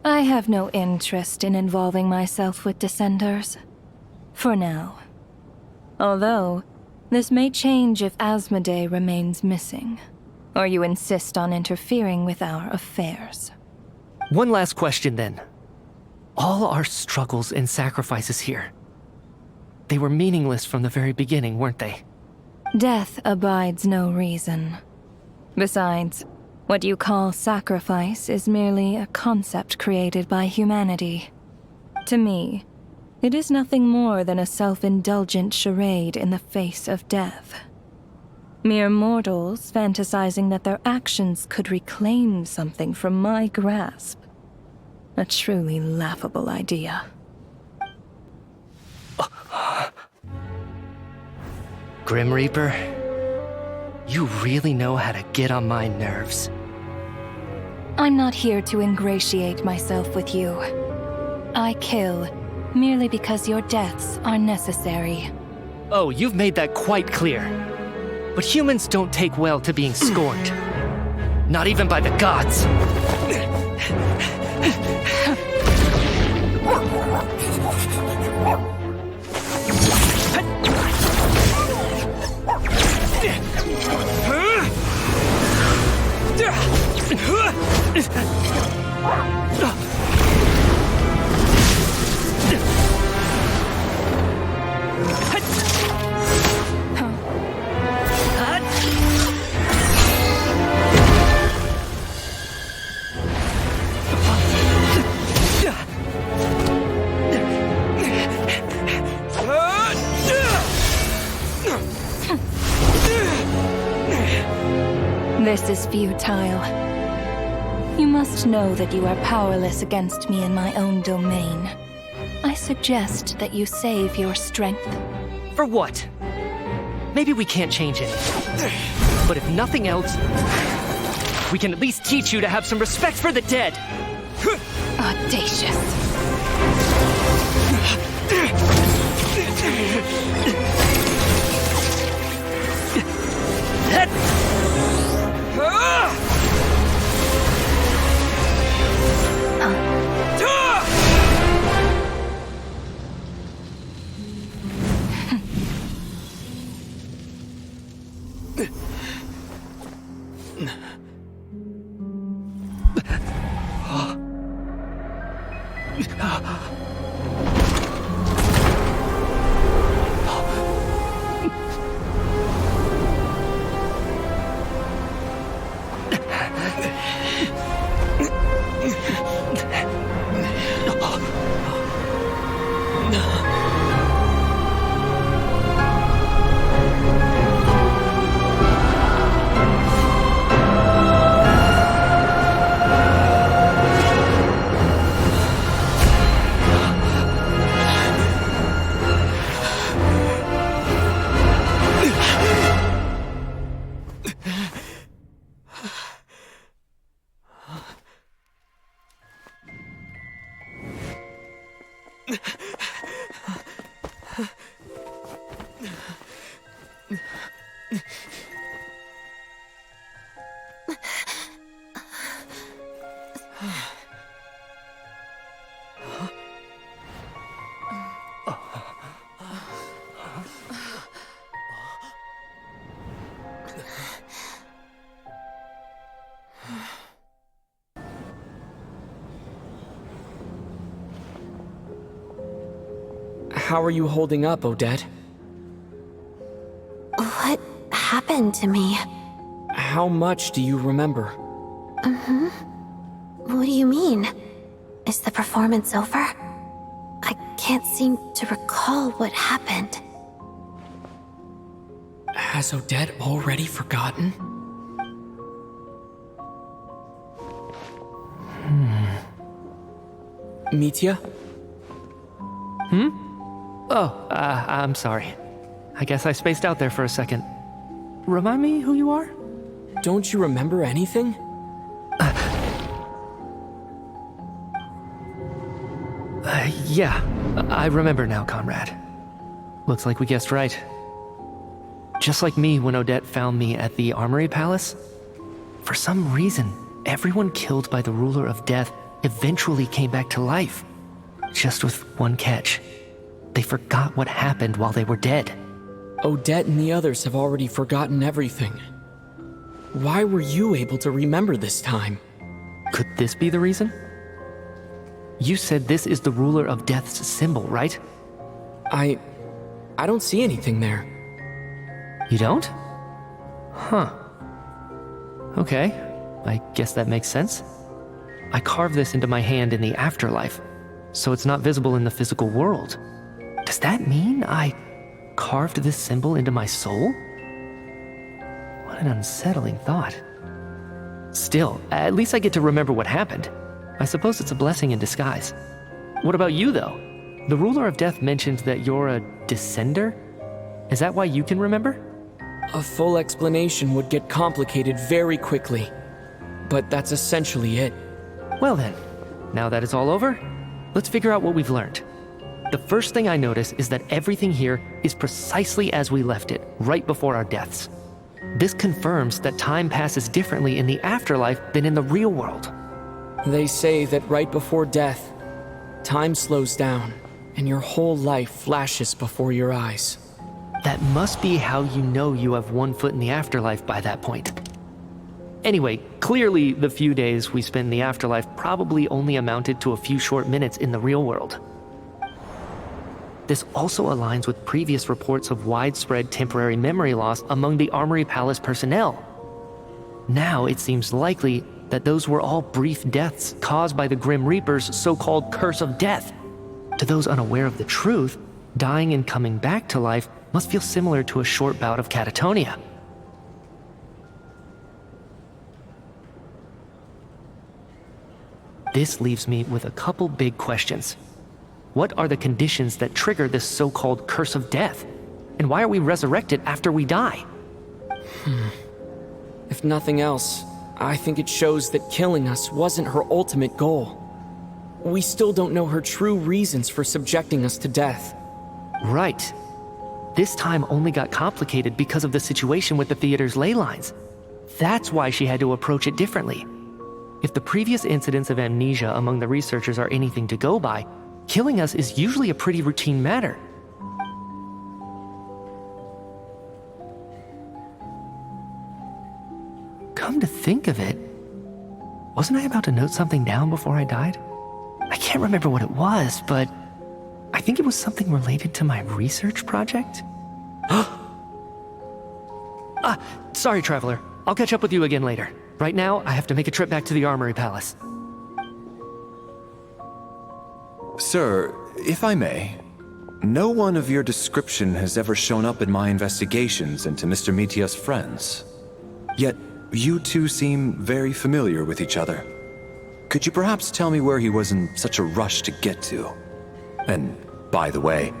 I have no interest in involving myself with Descenders. For now. Although, this may change if Asmodee remains missing, or you insist on interfering with our affairs. One last question then. All our struggles and sacrifices here, they were meaningless from the very beginning, weren't they? Death abides no reason. Besides, what you call sacrifice is merely a concept created by humanity. To me, it is nothing more than a self-indulgent charade in the face of death. Mere mortals fantasizing that their actions could reclaim something from my grasp. A truly laughable idea. Grim Reaper, you really know how to get on my nerves. I'm not here to ingratiate myself with you. I kill merely because your deaths are necessary. Oh, you've made that quite clear. But humans don't take well to being scorned. Not even by the gods. This is futile. You must know that you are powerless against me in my own domain. I suggest that you save your strength. For what? Maybe we can't change anything. But if nothing else, we can at least teach you to have some respect for the dead. Audacious. How are you holding up, Odette? What happened to me? How much do you remember? What do you mean? Is the performance over? I can't seem to recall what happened. Has Odette already forgotten? Mitya? Oh, I'm sorry. I guess I spaced out there for a second. Remind me who you are? Don't you remember anything? Yeah, I remember now, comrade. Looks like we guessed right. Just like me when Odette found me at the Armory Palace. For some reason, everyone killed by the ruler of death eventually came back to life. Just with one catch. They forgot what happened while they were dead. Odette and the others have already forgotten everything. Why were you able to remember this time? Could this be the reason? You said this is the ruler of death's symbol, right? I don't see anything there. You don't? Huh. Okay, I guess that makes sense. I carved this into my hand in the afterlife, so it's not visible in the physical world. Does that mean I carved this symbol into my soul? What an unsettling thought. Still, at least I get to remember what happened. I suppose it's a blessing in disguise. What about you, though? The ruler of death mentioned that you're a descender? Is that why you can remember? A full explanation would get complicated very quickly. But that's essentially it. Well then, now that it's all over, let's figure out what we've learned. The first thing I notice is that everything here is precisely as we left it, right before our deaths. This confirms that time passes differently in the afterlife than in the real world. They say that right before death, time slows down, and your whole life flashes before your eyes. That must be how you know you have one foot in the afterlife by that point. Anyway, clearly the few days we spent in the afterlife probably only amounted to a few short minutes in the real world. This also aligns with previous reports of widespread temporary memory loss among the Armory Palace personnel. Now it seems likely that those were all brief deaths caused by the Grim Reaper's so-called curse of death. To those unaware of the truth, dying and coming back to life must feel similar to a short bout of catatonia. This leaves me with a couple big questions. What are the conditions that trigger this so-called curse of death? And why are we resurrected after we die? If nothing else, I think it shows that killing us wasn't her ultimate goal. We still don't know her true reasons for subjecting us to death. Right. This time only got complicated because of the situation with the theater's ley lines. That's why she had to approach it differently. If the previous incidents of amnesia among the researchers are anything to go by, killing us is usually a pretty routine matter. Come to think of it, wasn't I about to note something down before I died? I can't remember what it was, but I think it was something related to my research project. Sorry, Treveler. I'll catch up with you again later. Right now, I have to make a trip back to the Armory Palace. Sir, if I may, no one of your description has ever shown up in my investigations into Mr. Mitia's friends. Yet, you two seem very familiar with each other. Could you perhaps tell me where he was in such a rush to get to? And, by the way,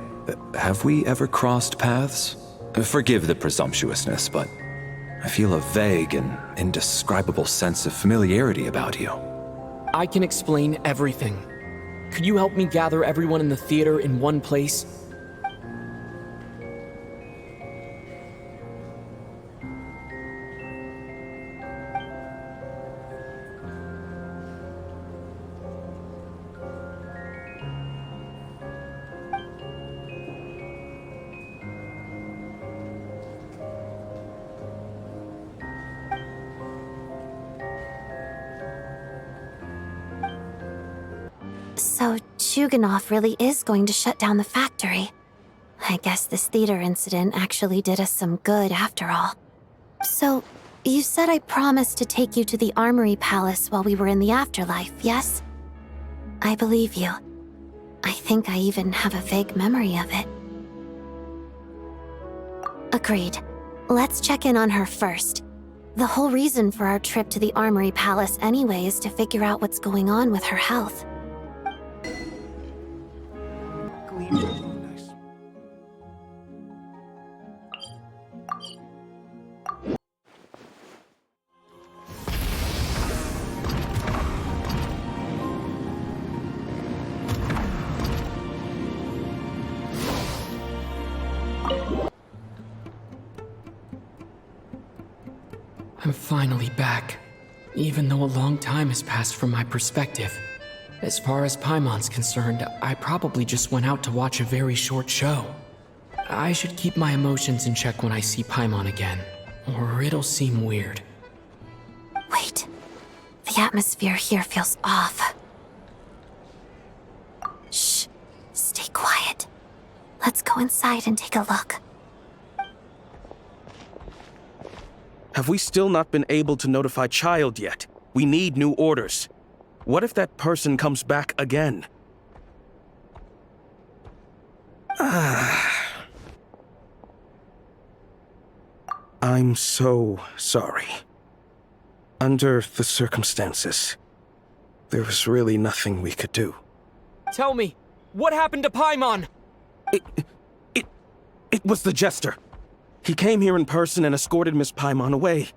have we ever crossed paths? Forgive the presumptuousness, but I feel a vague and indescribable sense of familiarity about you. I can explain everything. Could you help me gather everyone in the theater in one place? So, Chuganov really is going to shut down the factory. I guess this theater incident actually did us some good after all. So, you said I promised to take you to the Armory Palace while we were in the afterlife, yes? I believe you. I think I even have a vague memory of it. Agreed. Let's check in on her first. The whole reason for our trip to the Armory Palace anyway is to figure out what's going on with her health. I'm finally back. Even though a long time has passed from my perspective. As far as Paimon's concerned, I probably just went out to watch a very short show. I should keep my emotions in check when I see Paimon again, or it'll seem weird. Wait. The atmosphere here feels off. Shh. Stay quiet. Let's go inside and take a look. Have we still not been able to notify Child yet? We need new orders. What if that person comes back again? I'm so sorry. Under the circumstances, there was really nothing we could do. Tell me, what happened to Paimon? It was the Jester. He came here in person and escorted Miss Paimon away.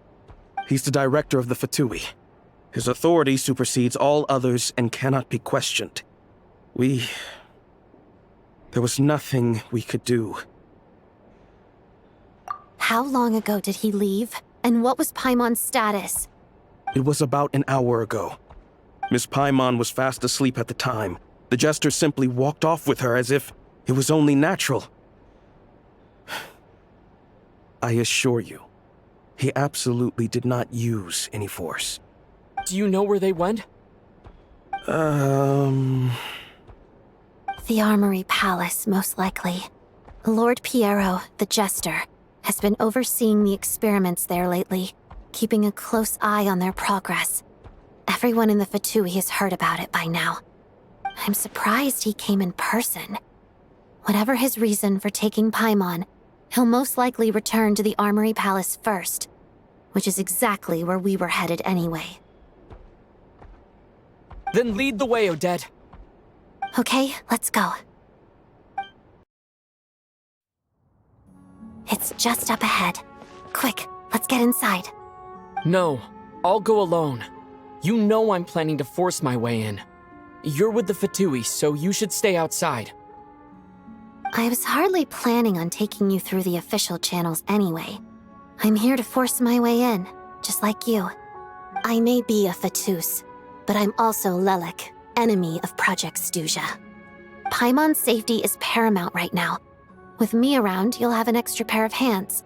He's the director of the Fatui. His authority supersedes all others and cannot be questioned. There was nothing we could do. How long ago did he leave? And what was Paimon's status? It was about an hour ago. Miss Paimon was fast asleep at the time. The Jester simply walked off with her as if it was only natural. I assure you, he absolutely did not use any force. Do you know where they went? The Armory Palace, most likely. Lord Piero, the Jester, has been overseeing the experiments there lately, keeping a close eye on their progress. Everyone in the Fatui has heard about it by now. I'm surprised he came in person. Whatever his reason for taking Paimon, he'll most likely return to the Armory Palace first, which is exactly where we were headed anyway. Then lead the way, Odette. Okay, let's go. It's just up ahead. Quick, let's get inside. No, I'll go alone. You know I'm planning to force my way in. You're with the Fatui, so you should stay outside. I was hardly planning on taking you through the official channels anyway. I'm here to force my way in, just like you. I may be a Fatus, but I'm also Lelik, enemy of Project Stuja. Paimon's safety is paramount right now. With me around, you'll have an extra pair of hands.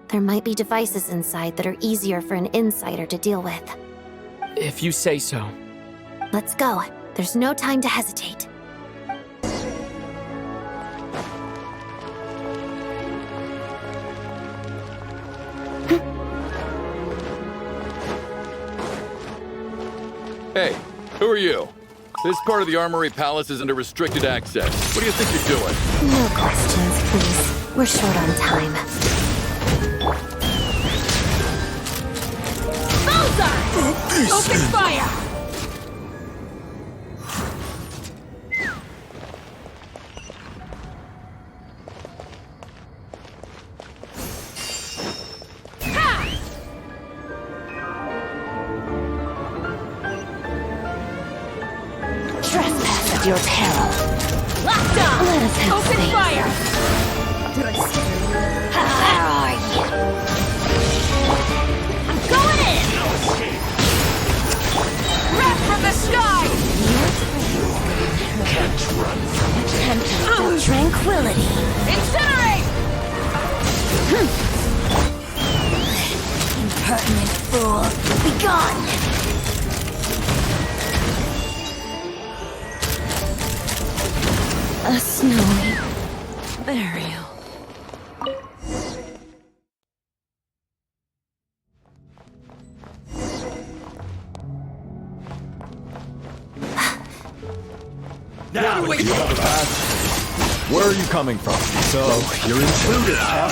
There might be devices inside that are easier for an insider to deal with. If you say so. Let's go. There's no time to hesitate. Hey, who are you? This part of the Armory Palace is under restricted access. What do you think you're doing? No questions, please. We're short on time. Bullseye! Open fire! Trespass at your peril. Locked on! Let us have Open space. fire! Where are you? I'm going in! Wrath from the sky! Temple tranquility. Incinerate! Impertinent fool. Be gone! A snowy burial. Now you have a pass. Where are you coming from? So, you're included, huh?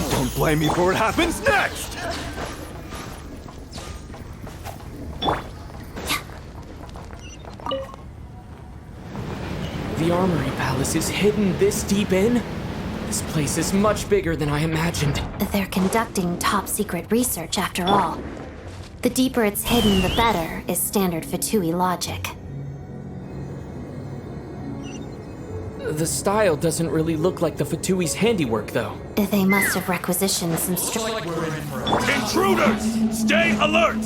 Don't blame me for what happens next! The Armory Palace is hidden this deep in? This place is much bigger than I imagined. They're conducting top-secret research, after all. The deeper it's hidden, the better, is standard Fatui logic. The style doesn't really look like the Fatui's handiwork, though. They must have requisitioned some Intruders! Stay alert!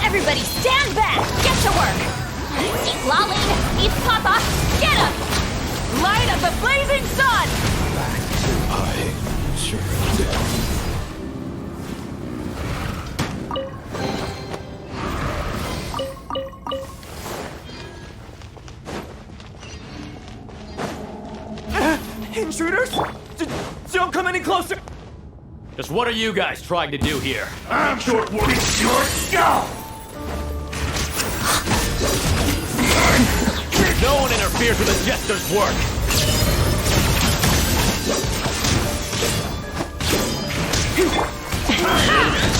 Everybody stand back! Get to work! Eat lolly! Eat papa! Get him! Light up the blazing sun! Intruders? Don't come any closer! Just what are you guys trying to do here? I'm short working short skull! No one interferes with a jester's work!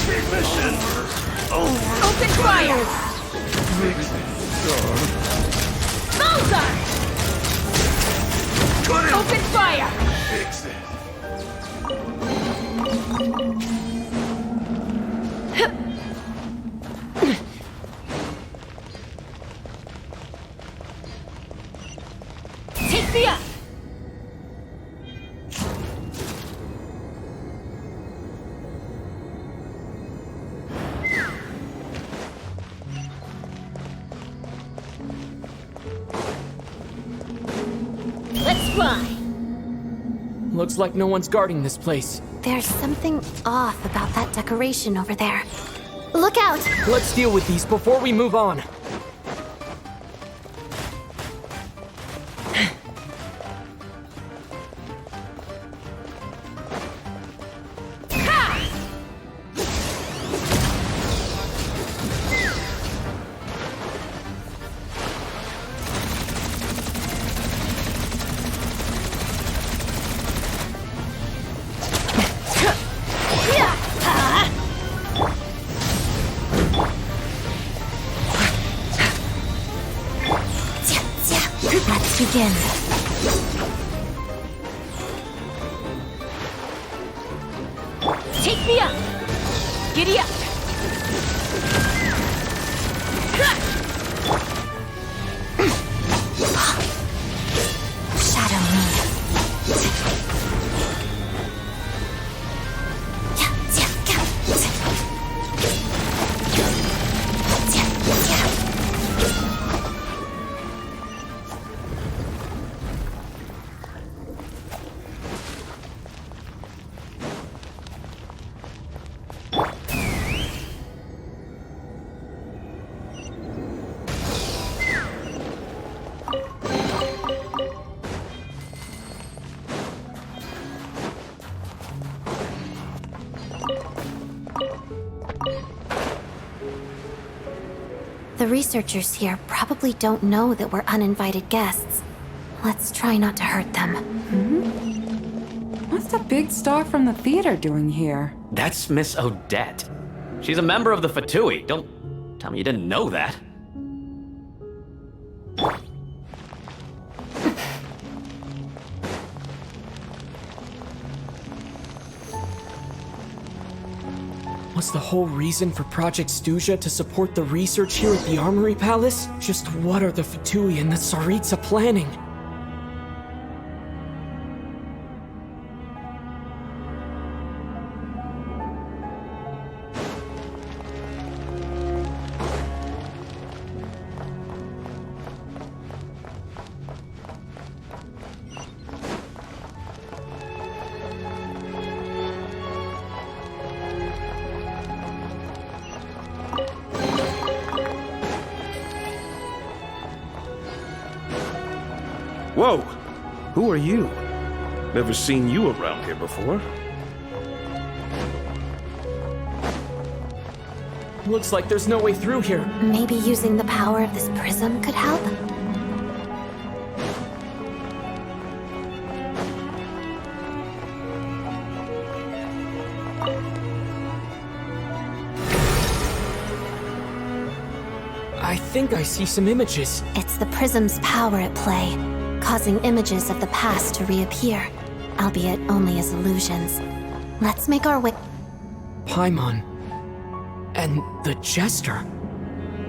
Big mission! Open fire! Bullseye! Open fire! Fix it. Take me up! Let's fly! Looks like no one's guarding this place. There's something off about that decoration over there. Look out! Let's deal with these before we move on. Let's begin. Take me up! Giddy up! Shadow me. The researchers here probably don't know that we're uninvited guests. Let's try not to hurt them. What's the big star from the theater doing here? That's Miss Odette. She's a member of the Fatui. Don't tell me you didn't know that. Was the whole reason for Project Stuja to support the research here at the Armory Palace? Just what are the Fatui and the Tsaritsa planning? Whoa! Who are you? Never seen you around here before. Looks like there's no way through here. Maybe using the power of this prism could help? I think I see some images. It's the prism's power at play, causing images of the past to reappear, albeit only as illusions. Let's make our way. Paimon. And the Jester.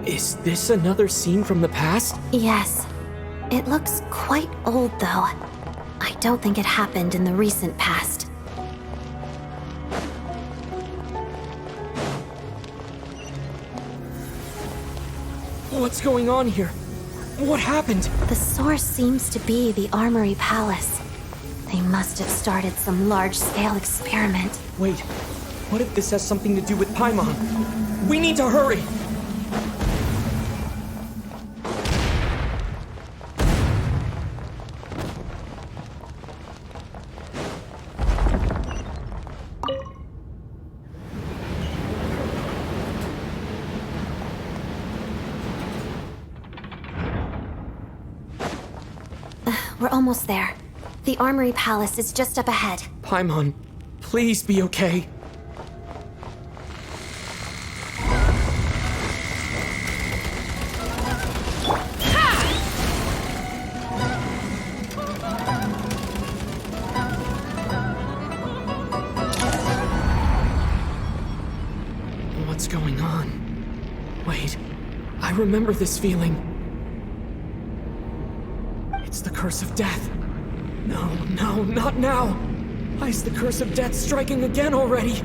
Is this another scene from the past? Yes. It looks quite old, though. I don't think it happened in the recent past. What's going on here? What happened? The source seems to be the Armory Palace. They must have started some large-scale experiment. Wait, what if this has something to do with Paimon? We need to hurry! We're almost there. The Armory Palace is just up ahead. Paimon, please be okay. What's going on? Wait, I remember this feeling. It's the curse of death. No, not now! Why is the curse of death striking again already?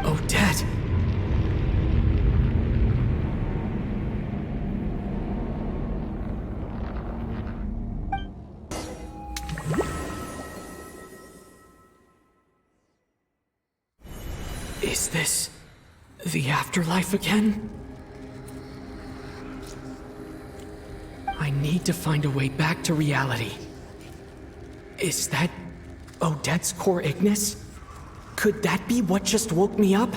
Odette! Is this the afterlife again? I need to find a way back to reality. Is that Odette's core Ignis? Could that be what just woke me up?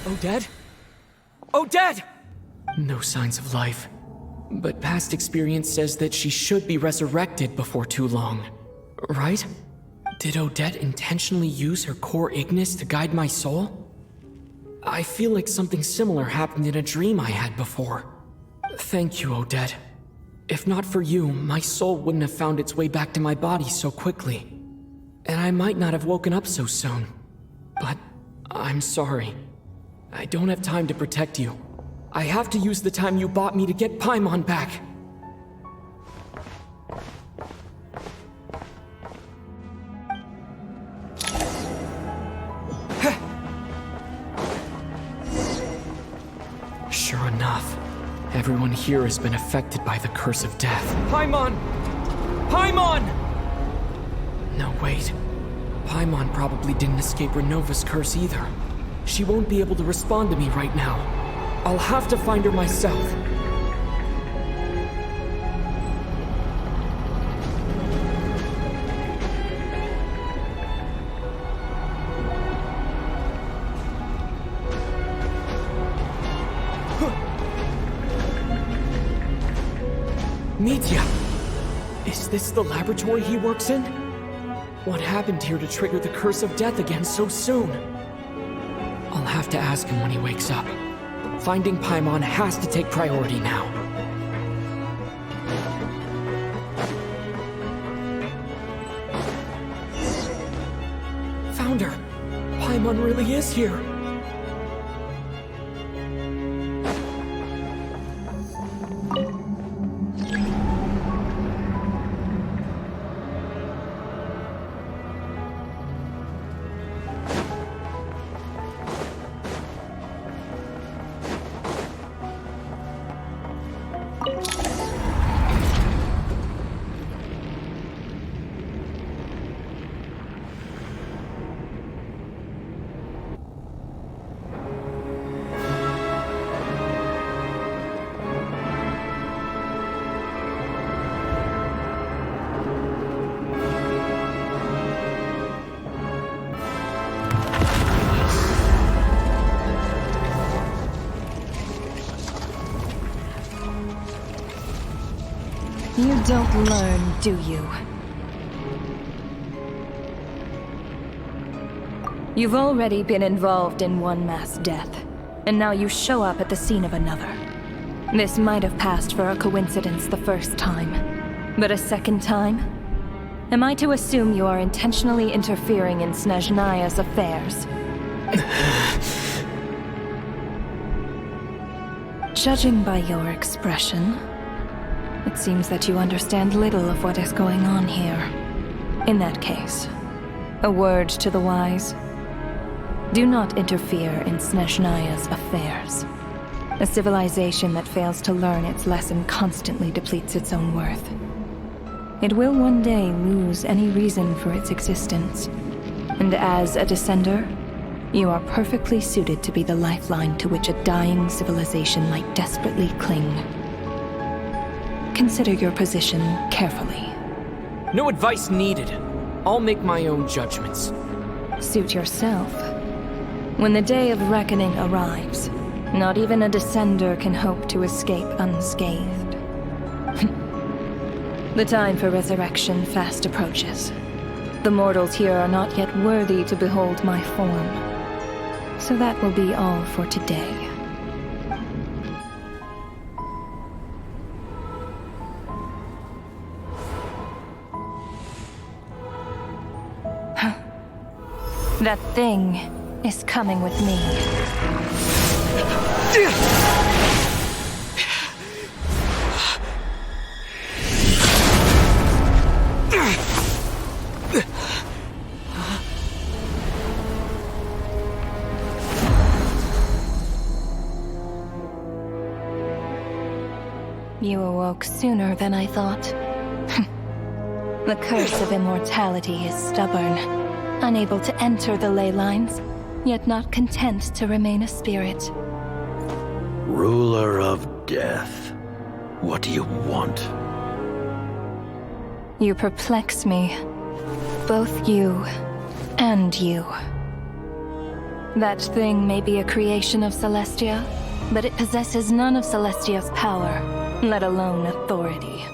Odette? Odette! No signs of life. But past experience says that she should be resurrected before too long. Right? Did Odette intentionally use her core Ignis to guide my soul? I feel like something similar happened in a dream I had before. Thank you, Odette. If not for you, my soul wouldn't have found its way back to my body so quickly. And I might not have woken up so soon. But I'm sorry. I don't have time to protect you. I have to use the time you bought me to get Paimon back. Sure enough, everyone here has been affected by the curse of death. Paimon! Paimon! No, wait. Paimon probably didn't escape Renova's curse either. She won't be able to respond to me right now. I'll have to find her myself. Mitya! Is this the laboratory he works in? What happened here to trigger the curse of death again so soon? I'll have to ask him when he wakes up. Finding Paimon has to take priority now. Found her! Paimon really is here! You don't learn, do you? You've already been involved in one mass death, and now you show up at the scene of another. This might have passed for a coincidence the first time, but a second time? Am I to assume you are intentionally interfering in Snezhnaya's affairs? Judging by your expression, it seems that you understand little of what is going on here. In that case, a word to the wise. Do not interfere in Snezhnaya's affairs. A civilization that fails to learn its lesson constantly depletes its own worth. It will one day lose any reason for its existence. And as a descender, you are perfectly suited to be the lifeline to which a dying civilization might desperately cling. Consider your position carefully. No advice needed. I'll make my own judgments. Suit yourself. When the day of reckoning arrives, not even a descender can hope to escape unscathed. The time for resurrection fast approaches. The mortals here are not yet worthy to behold my form. So that will be all for today. That thing is coming with me. You awoke sooner than I thought. The curse of immortality is stubborn. Unable to enter the ley lines, yet not content to remain a spirit. Ruler of death, what do you want? You perplex me. Both you and you. That thing may be a creation of Celestia, but it possesses none of Celestia's power, let alone authority.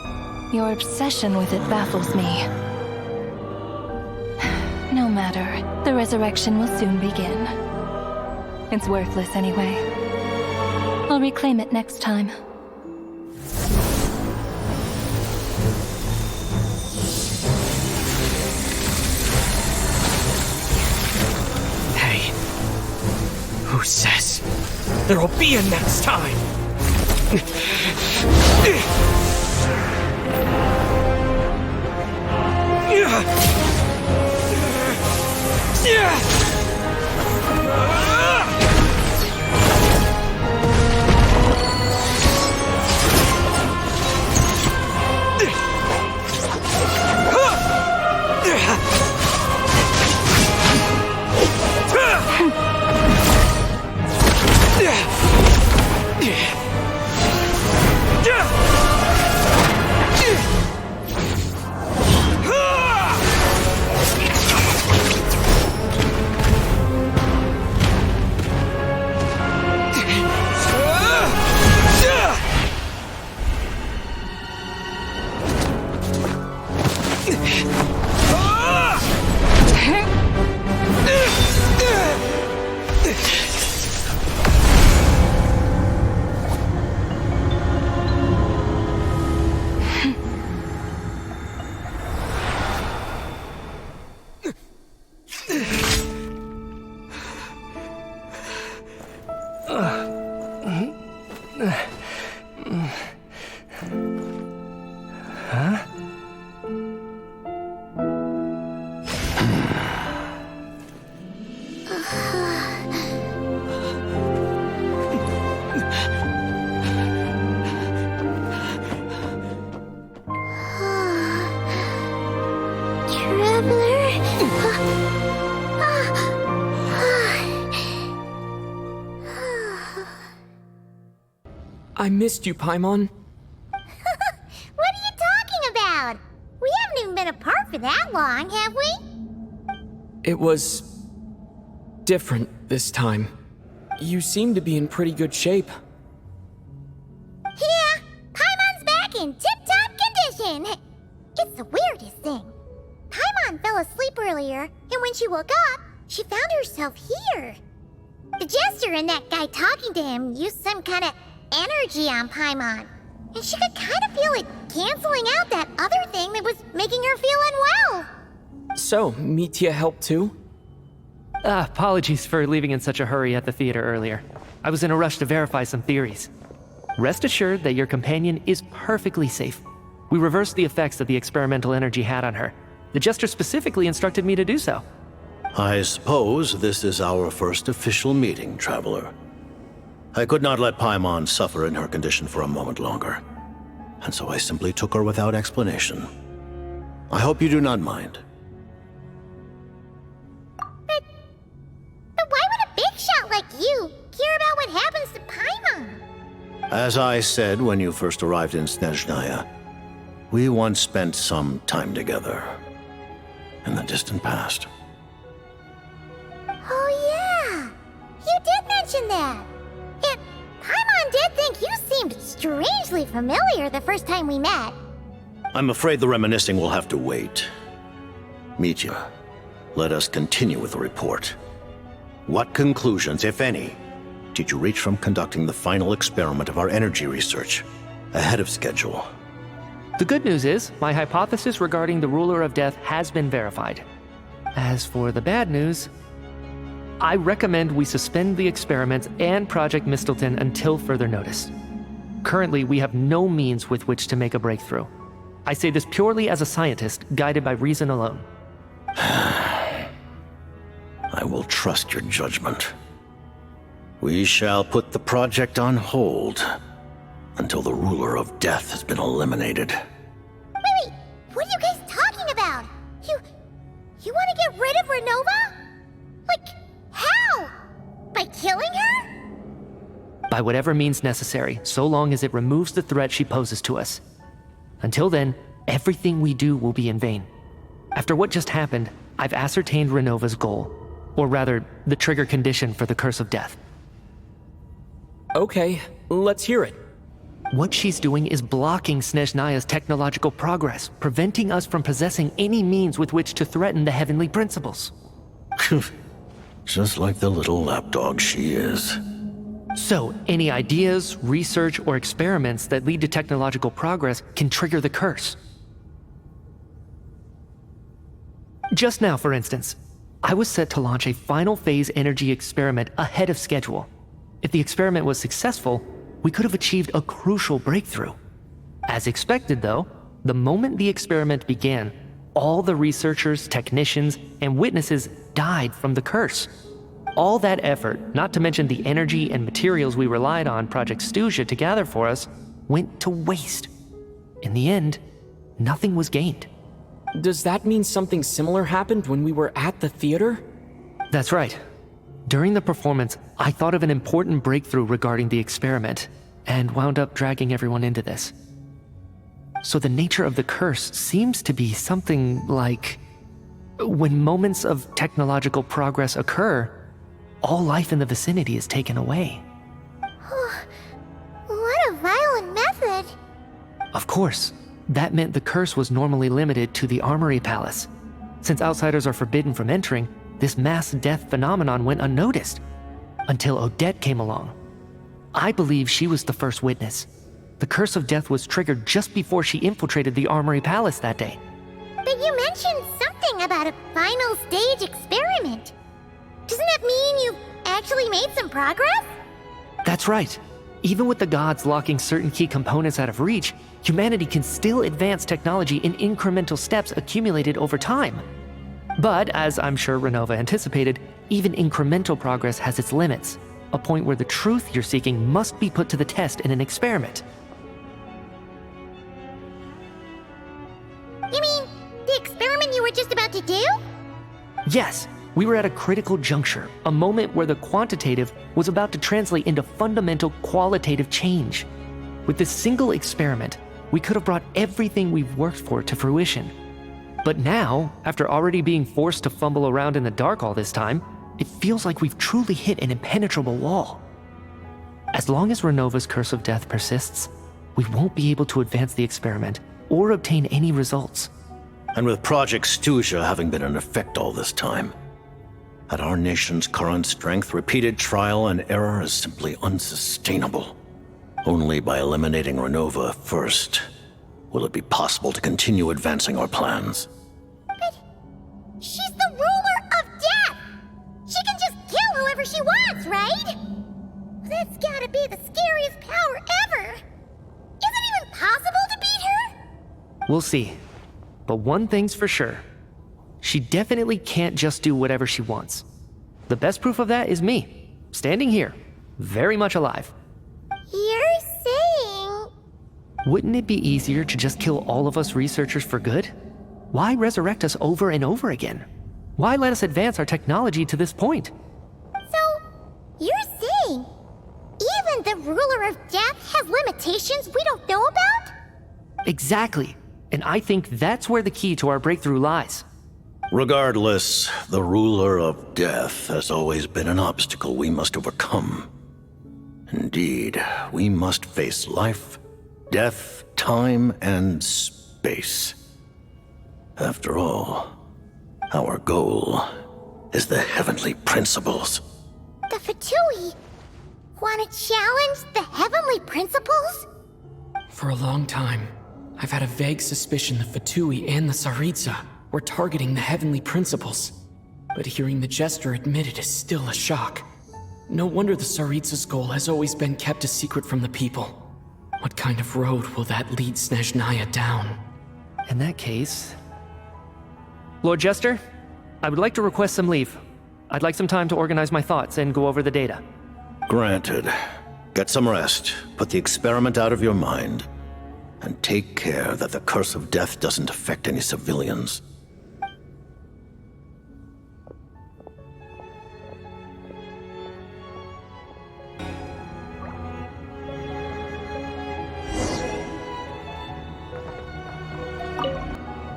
Your obsession with it baffles me. No matter, the resurrection will soon begin. It's worthless anyway. I'll reclaim it next time. Hey, who says there'll be a next time? I missed you, Paimon. What are you talking about? We haven't even been apart for that long, have we? It was different this time. You seem to be in pretty good shape. Yeah, Paimon's back in tip-top condition. It's the weirdest thing. Paimon fell asleep earlier, and when she woke up, she found herself here. The jester and that guy talking to him used some kind of energy on Paimon, and she could kind of feel it canceling out that other thing that was making her feel unwell. So, Mitya helped too? Apologies for leaving in such a hurry at the theater earlier. I was in a rush to verify some theories. Rest assured that your companion is perfectly safe. We reversed the effects that the experimental energy had on her. The jester specifically instructed me to do so. I suppose this is our first official meeting, Traveler. I could not let Paimon suffer in her condition for a moment longer, and so I simply took her without explanation. I hope you do not mind. But why would a big shot like you care about what happens to Paimon? As I said when you first arrived in Snezhnaya, we once spent some time together in the distant past. Oh yeah, you did mention that. And Paimon did think you seemed strangely familiar the first time we met. I'm afraid the reminiscing will have to wait. Mitya, let us continue with the report. What conclusions, if any, did you reach from conducting the final experiment of our energy research ahead of schedule? The good news is, my hypothesis regarding the ruler of death has been verified. As for the bad news, I recommend we suspend the experiments and Project Mistleton until further notice. Currently, we have no means with which to make a breakthrough. I say this purely as a scientist, guided by reason alone. I will trust your judgment. We shall put the project on hold until the ruler of death has been eliminated. Wait, what are you guys talking about? You want to get rid of Renova? Like, how? By killing her? By whatever means necessary, so long as it removes the threat she poses to us. Until then, everything we do will be in vain. After what just happened, I've ascertained Renova's goal. Or rather, the trigger condition for the curse of death. Okay, let's hear it. What she's doing is blocking Snezhnaya's technological progress, preventing us from possessing any means with which to threaten the heavenly principles. Just like the little lapdog she is. So, any ideas, research, or experiments that lead to technological progress can trigger the curse. Just now, for instance, I was set to launch a final phase energy experiment ahead of schedule. If the experiment was successful, we could have achieved a crucial breakthrough. As expected, though, the moment the experiment began, all the researchers, technicians, and witnesses died from the curse. All that effort, not to mention the energy and materials we relied on Project Stuzha to gather for us, went to waste. In the end, nothing was gained. Does that mean something similar happened when we were at the theater? That's right. During the performance, I thought of an important breakthrough regarding the experiment, and wound up dragging everyone into this. So the nature of the curse seems to be something like, when moments of technological progress occur, all life in the vicinity is taken away. What a violent method. Of course, that meant the curse was normally limited to the Armory Palace. Since outsiders are forbidden from entering, this mass death phenomenon went unnoticed, until Odette came along. I believe she was the first witness. The curse of death was triggered just before she infiltrated the Armory Palace that day. But you mentioned something about a final stage experiment. Doesn't that mean you've actually made some progress? That's right. Even with the gods locking certain key components out of reach, humanity can still advance technology in incremental steps accumulated over time. But, as I'm sure Renova anticipated, even incremental progress has its limits, a point where the truth you're seeking must be put to the test in an experiment. You mean the experiment you were just about to do? Yes, we were at a critical juncture, a moment where the quantitative was about to translate into fundamental qualitative change. With this single experiment, we could have brought everything we've worked for to fruition. But now, after already being forced to fumble around in the dark all this time, it feels like we've truly hit an impenetrable wall. As long as Renova's curse of death persists, we won't be able to advance the experiment or obtain any results. And with Project Stuja having been in effect all this time, at our nation's current strength, repeated trial and error is simply unsustainable. Only by eliminating Renova first will it be possible to continue advancing our plans. But she's the ruler of death! She can just kill whoever she wants, right? That's gotta be the scariest power ever! Is it even possible to beat her? We'll see. But one thing's for sure. She definitely can't just do whatever she wants. The best proof of that is me, standing here, very much alive. You're saying... Wouldn't it be easier to just kill all of us researchers for good? Why resurrect us over and over again? Why let us advance our technology to this point? So, you're saying even the ruler of death has limitations we don't know about? Exactly. And I think that's where the key to our breakthrough lies. Regardless, the ruler of death has always been an obstacle we must overcome. Indeed, we must face life, death, time, and space. After all, our goal is the heavenly principles. The Fatui want to challenge the heavenly principles? For a long time, I've had a vague suspicion the Fatui and the Tsaritsa were targeting the heavenly principles. But hearing the Jester admit it is still a shock. No wonder the Tsaritsa's goal has always been kept a secret from the people. What kind of road will that lead Snezhnaya down? In that case... Lord Jester, I would like to request some leave. I'd like some time to organize my thoughts and go over the data. Granted. Get some rest, put the experiment out of your mind, and take care that the curse of death doesn't affect any civilians.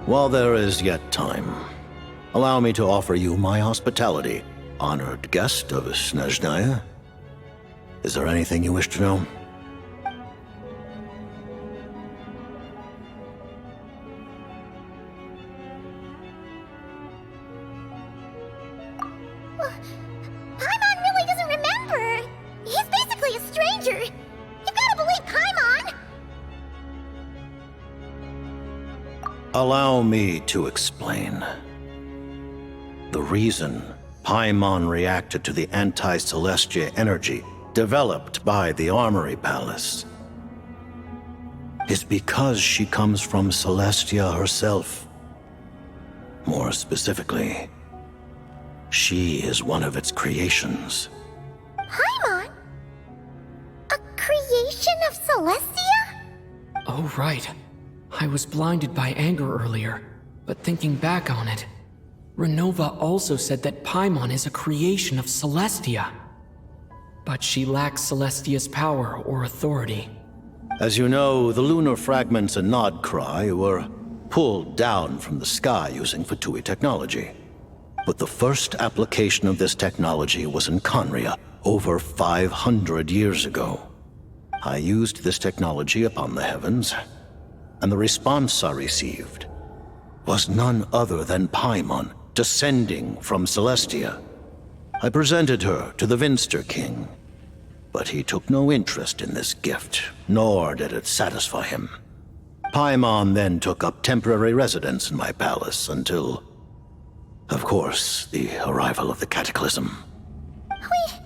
While there is yet time, allow me to offer you my hospitality, honored guest of Snezhnaya. Is there anything you wish to know? Paimon really doesn't remember! He's basically a stranger! You've gotta believe Paimon! Allow me to explain. The reason Paimon reacted to the anti-Celestia energy developed by the Armory Palace is because she comes from Celestia herself. More specifically, she is one of its creations. Paimon? A creation of Celestia? Oh, right. I was blinded by anger earlier, but thinking back on it, Renova also said that Paimon is a creation of Celestia. But she lacks Celestia's power or authority. As you know, the lunar fragments in Nodcry were pulled down from the sky using Fatui technology. But the first application of this technology was in Conria, over 500 years ago. I used this technology upon the heavens, and the response I received was none other than Paimon, descending from Celestia. I presented her to the Vinster King, but he took no interest in this gift, nor did it satisfy him. Paimon then took up temporary residence in my palace until, of course, the arrival of the Cataclysm. Wait,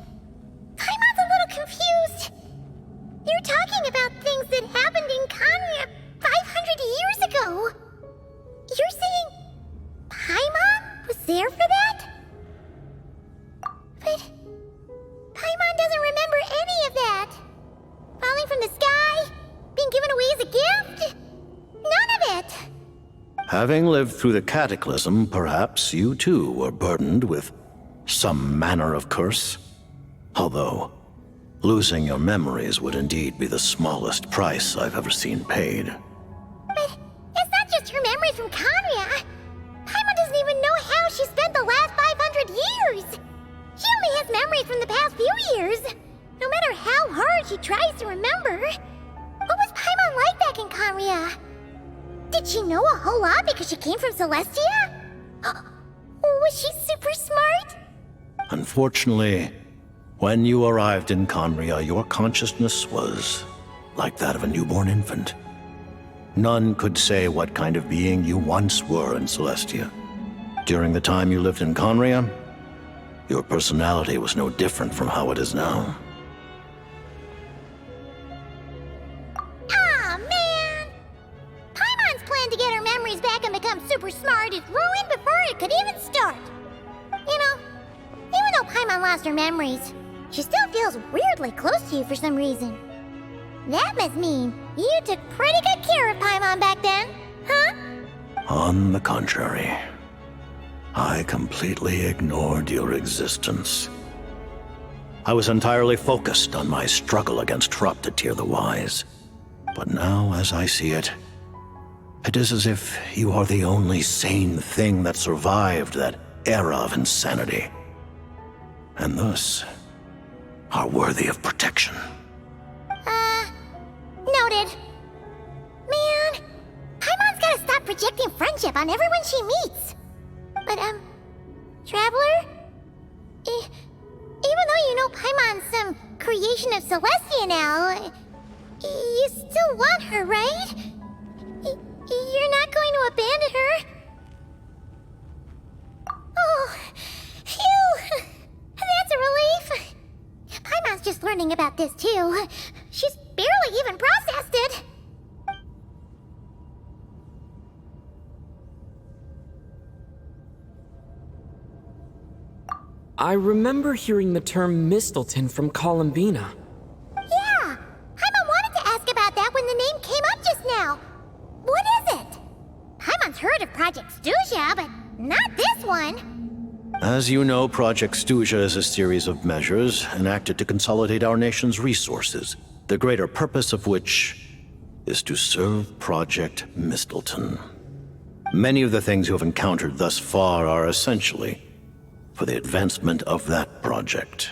Paimon's a little confused. You're talking about things that happened in Conria 500 years ago. You're saying Paimon was there for that? But Paimon doesn't remember any of that. Falling from the sky? Being given away as a gift? None of it! Having lived through the Cataclysm, perhaps you too were burdened with some manner of curse. Although, Losing your memories would indeed be the smallest price I've ever seen paid. But it's not just her memories from Conria. Paimon doesn't even know how she spent the last 500 years. She only has memories from the past few years. No matter how hard she tries to remember. What was Paimon like back in Conria? Did she know a whole lot because she came from Celestia? Was she super smart? Unfortunately, when you arrived in Conria, your consciousness was like that of a newborn infant. None could say what kind of being you once were in Celestia. During the time you lived in Conria, your personality was no different from how it is now. Aw, man! Paimon's plan to get her memories back and become super smart is ruined before it could even start. You know, even though Paimon lost her memories, she still feels weirdly close to you for some reason. That must mean you took pretty good care of Paimon back then, huh? On the contrary, I completely ignored your existence. I was entirely focused on my struggle against Troptatir the Wise. But now, as I see it, it is as if you are the only sane thing that survived that era of insanity. And thus, are worthy of protection. Noted. Man, Paimon's gotta stop projecting friendship on everyone she meets. But, Traveler? Even though you know Paimon's some creation of Celestia now, you still want her, right? You're not going to abandon her? Oh, phew! That's a relief. Paimon's just learning about this, too. She's barely even processed it. I remember hearing the term Mistleton from Columbina. Yeah! Paimon wanted to ask about that when the name came up just now. What is it? Paimon's heard of Project Stuja, but not this one. As you know, Project Stuja is a series of measures enacted to consolidate our nation's resources, the greater purpose of which is to serve Project Mistleton. Many of the things you have encountered thus far are essentially for the advancement of that project.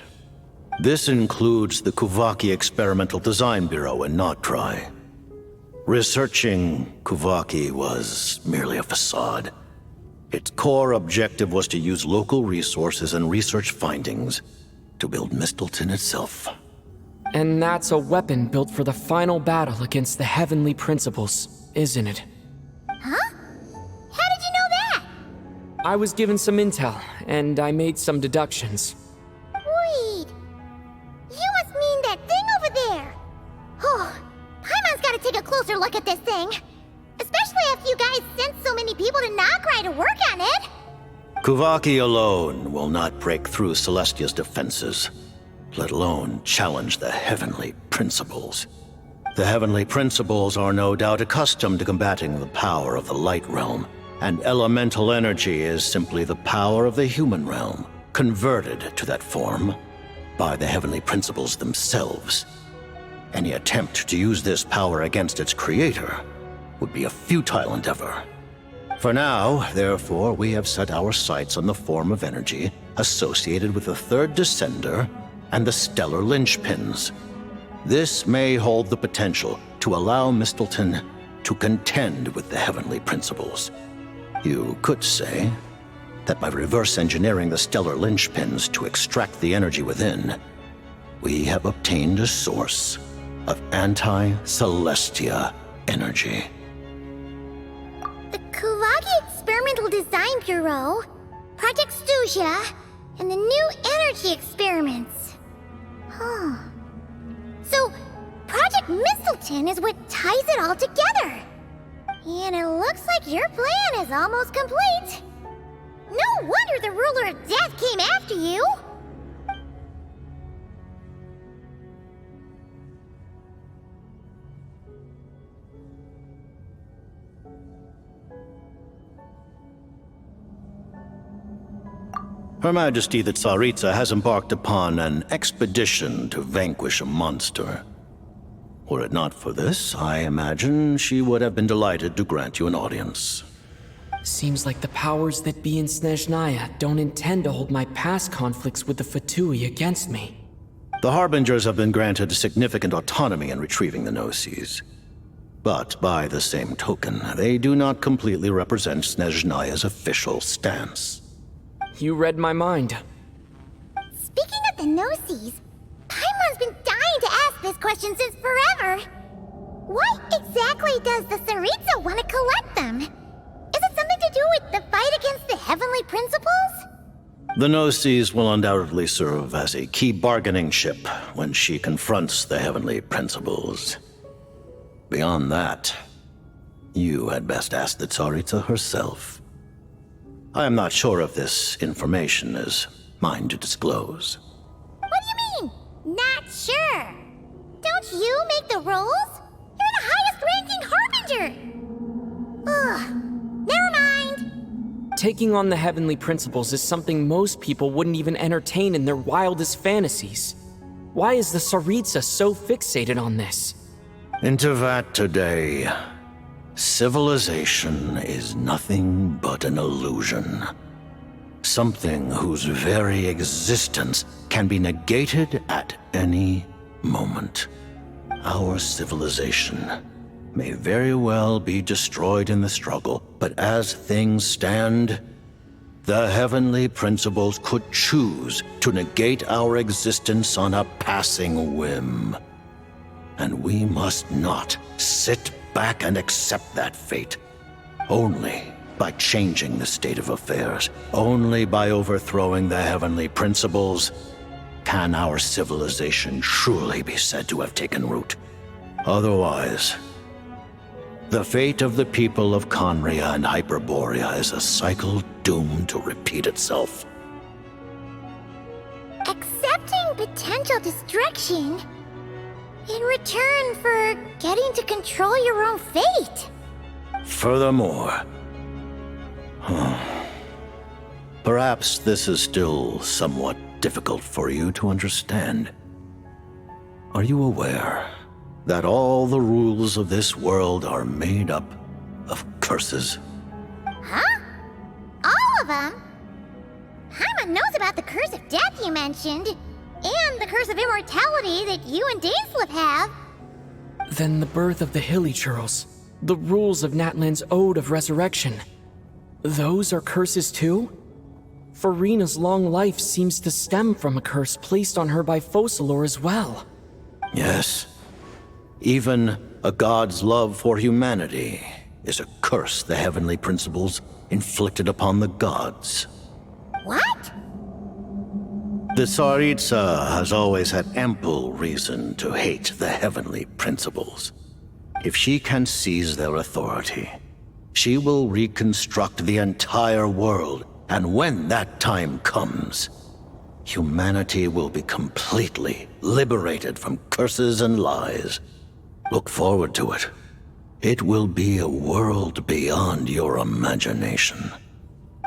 This includes the Kuvaki Experimental Design Bureau in Notdry. Researching Kuvaki was merely a facade. Its core objective was to use local resources and research findings to build Mistleton itself. And that's a weapon built for the final battle against the Heavenly Principles, isn't it? Huh? How did you know that? I was given some intel, and I made some deductions. Wait. You must mean that thing over there. Oh, Paimon's gotta take a closer look at this thing. Especially after you guys sent so many people to Notdry to work on it. Kuvaki alone will not break through Celestia's defenses, let alone challenge the Heavenly Principles. The Heavenly Principles are no doubt accustomed to combating the power of the Light Realm, and elemental energy is simply the power of the human realm, converted to that form by the Heavenly Principles themselves. Any attempt to use this power against its creator would be a futile endeavor. For now, therefore, we have set our sights on the form of energy associated with the Third Descender and the stellar linchpins. This may hold the potential to allow Mistleton to contend with the Heavenly Principles. You could say that by reverse engineering the stellar linchpins to extract the energy within, we have obtained a source of anti-Celestia energy. The Kuvaki Experimental Design Bureau, Project Stuja, and the new energy experiments. Huh. So, Project Mistleton is what ties it all together. And it looks like your plan is almost complete. No wonder the Ruler of Death came after you. Her Majesty the Tsaritsa has embarked upon an expedition to vanquish a monster. Were it not for this, I imagine she would have been delighted to grant you an audience. Seems like the powers that be in Snezhnaya don't intend to hold my past conflicts with the fatui against me. The Harbingers have been granted significant autonomy in retrieving the Gnosis. But by the same token, they do not completely represent Snezhnaya's official stance. You read my mind. Speaking of the Gnosis, Paimon's been dying to ask this question since forever. Why exactly does the Tsaritsa want to collect them? Is it something to do with the fight against the heavenly principles? The Gnosis will undoubtedly serve as a key bargaining chip when she confronts the heavenly principles. Beyond that, you had best ask the Tsaritsa herself. I am not sure if this information is mine to disclose. What do you mean, not sure? Don't you make the rules? You're the highest-ranking Harbinger! Ugh, never mind. Taking on the heavenly principles is something most people wouldn't even entertain in their wildest fantasies. Why is the Tsaritsa so fixated on this? In Teyvat today, civilization is nothing but an illusion. Something whose very existence can be negated at any moment. Our civilization may very well be destroyed in the struggle, but as things stand, the heavenly principles could choose to negate our existence on a passing whim. And we must not sit back and accept that fate. Only by changing the state of affairs, only by overthrowing the heavenly principles, can our civilization truly be said to have taken root. Otherwise, the fate of the people of Conria and Hyperborea is a cycle doomed to repeat itself. Accepting potential destruction in return for getting to control your own fate. Furthermore, perhaps this is still somewhat difficult for you to understand. Are you aware that all the rules of this world are made up of curses? Huh? All of them? Paimon knows about the curse of death you mentioned, and the curse of immortality that you and Dainsleif have. Then the birth of the Hilly-Churls, the rules of Natlan's Ode of Resurrection. Those are curses too? Farina's long life seems to stem from a curse placed on her by Focalor as well. Yes. Even a god's love for humanity is a curse the heavenly principles inflicted upon the gods. What? The Tsaritsa has always had ample reason to hate the heavenly principles. If she can seize their authority, she will reconstruct the entire world, and when that time comes, humanity will be completely liberated from curses and lies. Look forward to it. It will be a world beyond your imagination.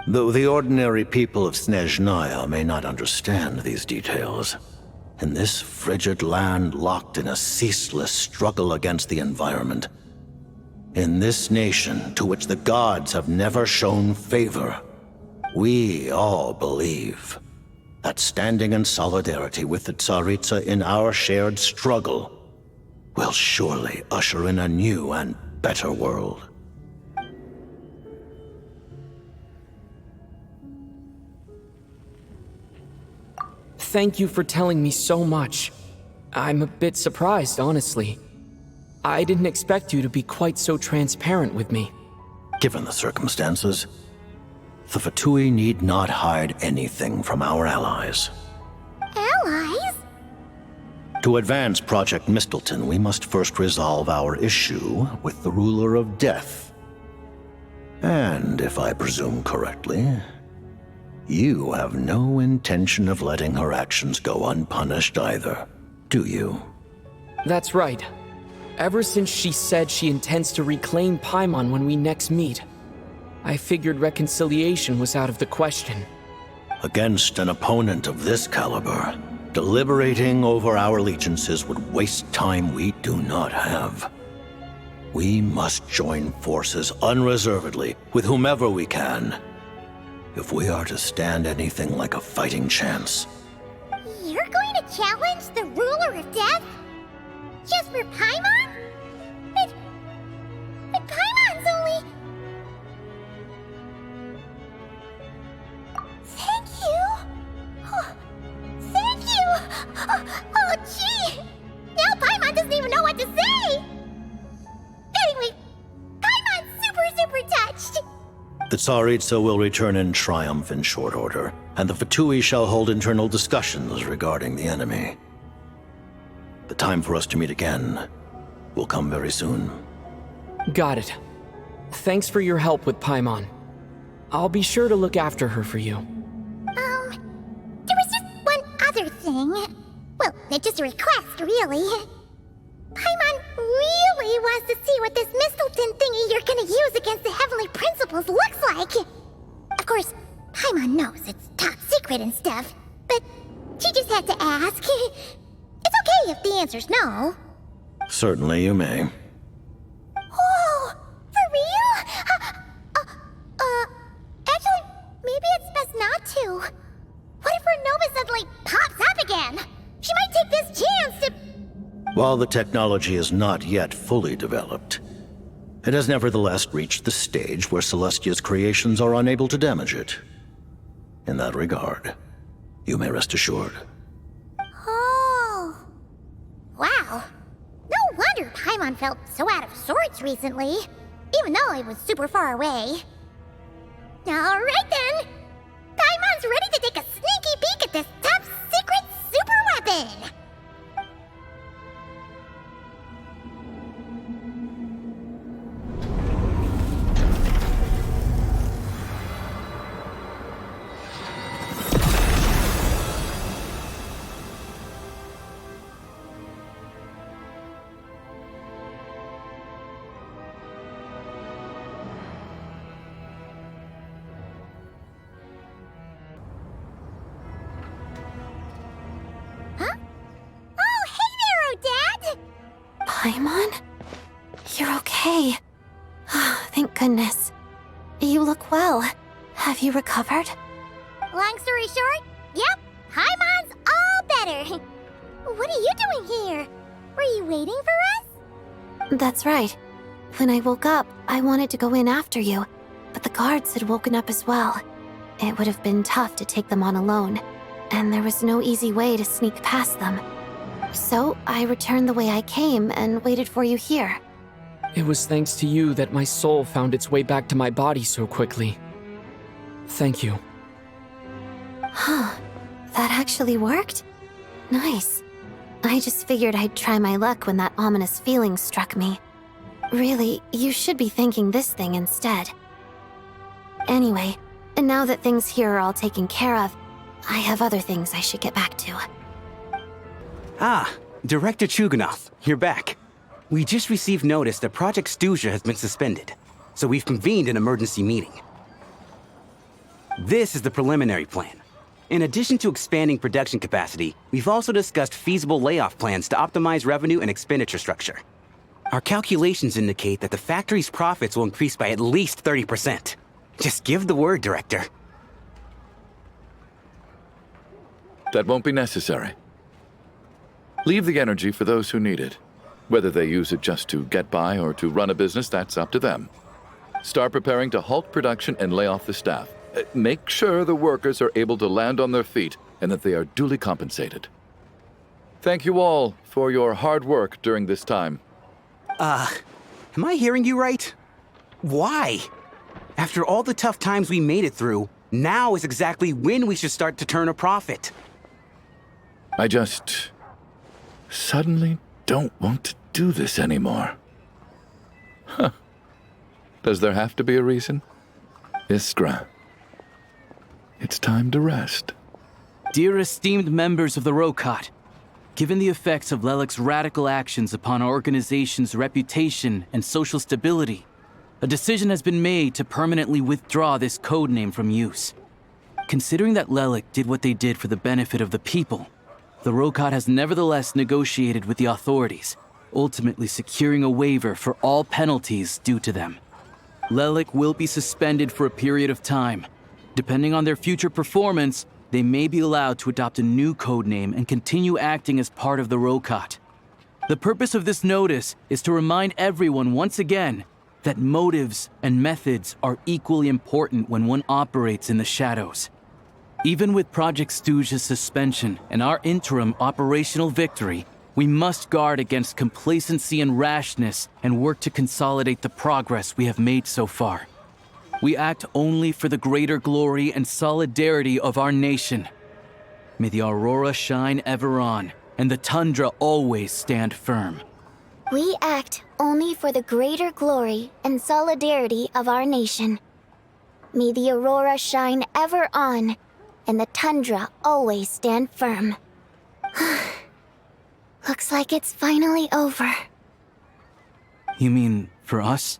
Though the ordinary people of Snezhnaya may not understand these details, in this frigid land locked in a ceaseless struggle against the environment, in this nation to which the gods have never shown favor, we all believe that standing in solidarity with the Tsaritsa in our shared struggle will surely usher in a new and better world. Thank you for telling me so much. I'm a bit surprised, honestly. I didn't expect you to be quite so transparent with me. Given the circumstances, the Fatui need not hide anything from our allies. Allies? To advance Project Mistleton, we must first resolve our issue with the ruler of death. And if I presume correctly, you have no intention of letting her actions go unpunished either, do you? That's right. Ever since she said she intends to reclaim Paimon when we next meet, I figured reconciliation was out of the question. Against an opponent of this caliber, deliberating over our allegiances would waste time we do not have. We must join forces unreservedly with whomever we can, if we are to stand anything like a fighting chance. You're going to challenge the ruler of death? Just for Paimon? But Paimon's only... Thank you! Oh, thank you! Oh, gee! Now Paimon doesn't even know what to say! Anyway, Paimon's super touched! The Tsaritsa will return in triumph in short order, and the Fatui shall hold internal discussions regarding the enemy. The time for us to meet again will come very soon. Got it. Thanks for your help with Paimon. I'll be sure to look after her for you. There was just one other thing. Well, it's just a request, really. Paimon really wants to see what this Mistleton thingy you're gonna use against the Heavenly Principles looks like. Of course, Paimon knows it's top secret and stuff, but she just had to ask. It's okay if the answer's no. Certainly you may. Oh, for real? Actually, maybe it's best not to. What if her Nova suddenly pops up again? She might take this chance to... While the technology is not yet fully developed, it has nevertheless reached the stage where Celestia's creations are unable to damage it. In that regard, you may rest assured. Oh. Wow. No wonder Paimon felt so out of sorts recently, even though it was super far away. Alright then! Paimon's ready to take a sneaky peek at this top secret super weapon! Paimon? You're okay. Thank goodness. You look well. Have you recovered? Long story short, yep, Paimon's all better. What are you doing here? Were you waiting for us? That's right. When I woke up, I wanted to go in after you, but the guards had woken up as well. It would have been tough to take them on alone, and there was no easy way to sneak past them. So I returned the way I came and waited for you here. It was thanks to you that my soul found its way back to my body so quickly. Thank you. Huh. That actually worked? Nice. I just figured I'd try my luck when that ominous feeling struck me. Really, you should be thanking this thing instead. Anyway, and now that things here are all taken care of, I have other things I should get back to. Ah, Director Chuganov, you're back. We just received notice that Project Stuzha has been suspended, so we've convened an emergency meeting. This is the preliminary plan. In addition to expanding production capacity, we've also discussed feasible layoff plans to optimize revenue and expenditure structure. Our calculations indicate that the factory's profits will increase by at least 30%. Just give the word, Director. That won't be necessary. Leave the energy for those who need it. Whether they use it just to get by or to run a business, that's up to them. Start preparing to halt production and lay off the staff. Make sure the workers are able to land on their feet and that they are duly compensated. Thank you all for your hard work during this time. Am I hearing you right? Why? After all the tough times we made it through, now is exactly when we should start to turn a profit. I just suddenly don't want to do this anymore. Huh. Does there have to be a reason? Iskra, it's time to rest. Dear esteemed members of the Rokat, given the effects of Lelek's radical actions upon our organization's reputation and social stability, a decision has been made to permanently withdraw this codename from use. Considering that Lelik did what they did for the benefit of the people, the Rokot has nevertheless negotiated with the authorities, ultimately securing a waiver for all penalties due to them. Lelik will be suspended for a period of time. Depending on their future performance, they may be allowed to adopt a new codename and continue acting as part of the Rokot. The purpose of this notice is to remind everyone once again that motives and methods are equally important when one operates in the shadows. Even with Project Stooge's suspension and our interim operational victory, we must guard against complacency and rashness and work to consolidate the progress we have made so far. We act only for the greater glory and solidarity of our nation. May the aurora shine ever on, and the tundra always stand firm. We act only for the greater glory and solidarity of our nation. May the aurora shine ever on, and the tundra always stand firm. Looks like it's finally over. You mean for us?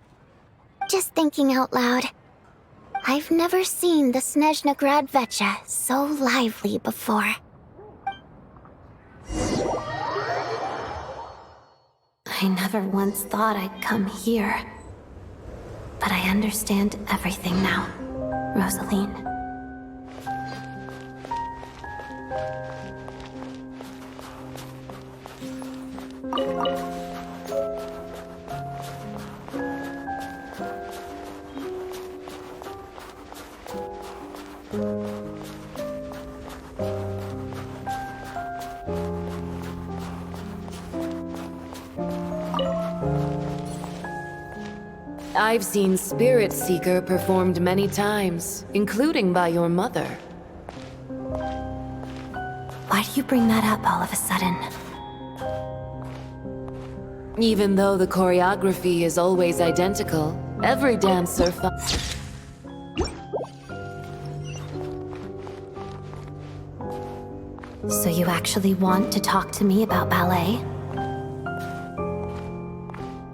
Just thinking out loud. I've never seen the Snezhnaya Vecha so lively before. I never once thought I'd come here. But I understand everything now, Rosaline. I've seen Spirit Seeker performed many times, including by your mother. Why do you bring that up all of a sudden? Even though the choreography is always identical, every dancer So you actually want to talk to me about ballet?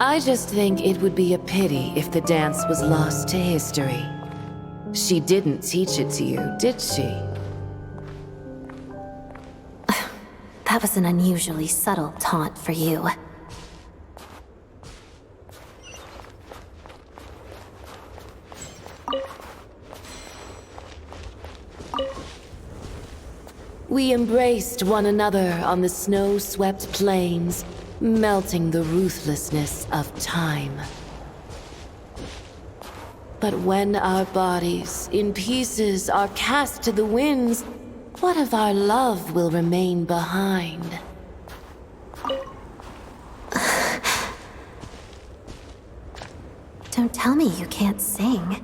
I just think it would be a pity if the dance was lost to history. She didn't teach it to you, did she? That was an unusually subtle taunt for you. We embraced one another on the snow-swept plains, melting the ruthlessness of time. But when our bodies, in pieces, are cast to the winds, what of our love will remain behind? Don't tell me you can't sing.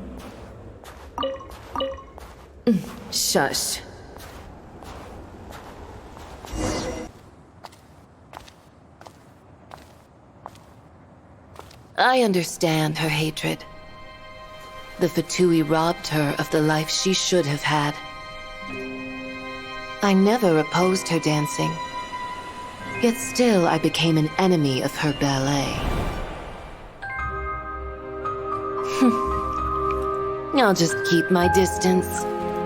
Shush. I understand her hatred. The Fatui robbed her of the life she should have had. I never opposed her dancing. Yet still I became an enemy of her ballet. I'll just keep my distance.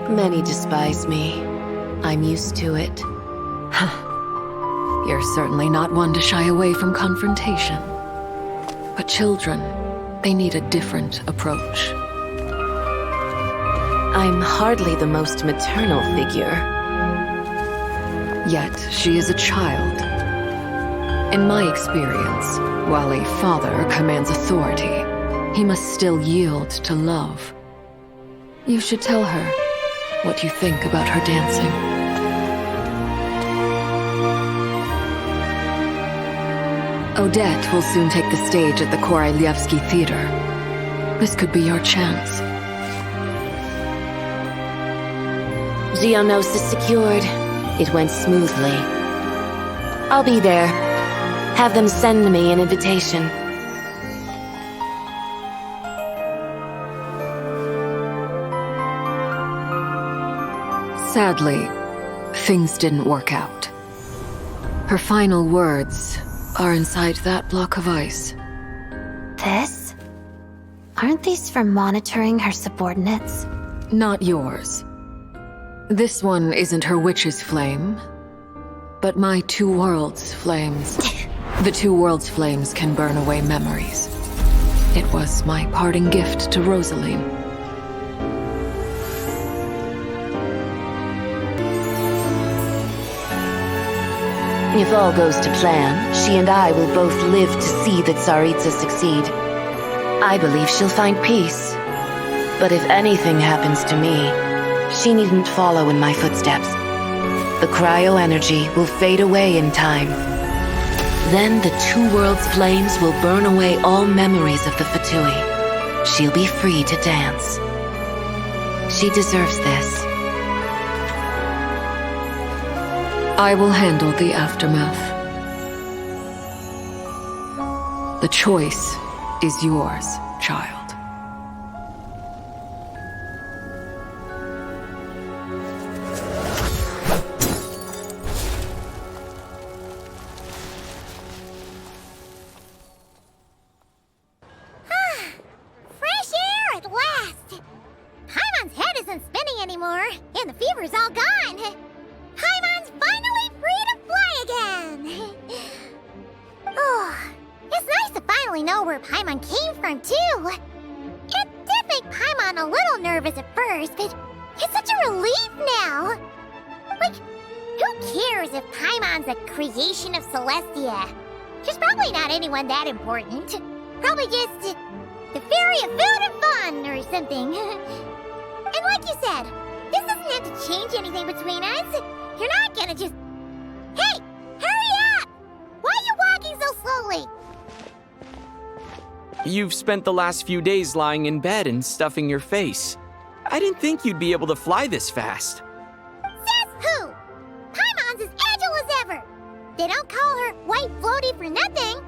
Many despise me. I'm used to it. You're certainly not one to shy away from confrontation. But children, they need a different approach. I'm hardly the most maternal figure. Yet she is a child. In my experience, while a father commands authority, he must still yield to love. You should tell her what you think about her dancing. Odette will soon take the stage at the Koralyevsky Theater. This could be your chance. Geonosis secured. It went smoothly. I'll be there. Have them send me an invitation. Sadly, things didn't work out. Her final words are inside that block of ice. This? Aren't these for monitoring her subordinates? Not yours. This one isn't her witch's flame, but my two worlds' flames. The two worlds' flames can burn away memories. It was my parting gift to Rosaline. If all goes to plan, she and I will both live to see that Tsaritsa succeed. I believe she'll find peace. But if anything happens to me, she needn't follow in my footsteps. The cryo energy will fade away in time. Then the two worlds' flames will burn away all memories of the Fatui. She'll be free to dance. She deserves this. I will handle the aftermath. The choice is yours, child. Fresh air at last! Paimon's head isn't spinning anymore, and the fever's all gone. Paimon's finally free to fly again! Oh, it's nice to finally know where Paimon came from, too. It did make Paimon a little nervous at first, but it's such a relief now. Like, who cares if Paimon's a creation of Celestia? She's probably not anyone that important. Probably just the fairy of food and fun or something. And like you said, this doesn't have to change anything between us. You're not gonna just... Hey! Hurry up! Why are you walking so slowly? You've spent the last few days lying in bed and stuffing your face. I didn't think you'd be able to fly this fast. Says who? Paimon's as agile as ever. They don't call her White Floaty for nothing.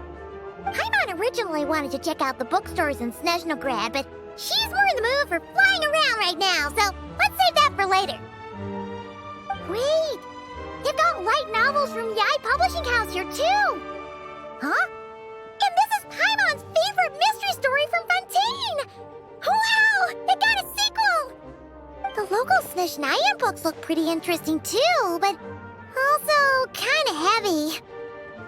Paimon originally wanted to check out the bookstores in Snezhnaya, but she's more in the mood for flying around right now, so let's save that for later. Wait, they've got light novels from Yai Publishing House here too. Huh? And this is Paimon's favorite mystery story from Fontaine. Wow, they got a sequel. The local Snezhnaya books look pretty interesting too, but also kind of heavy.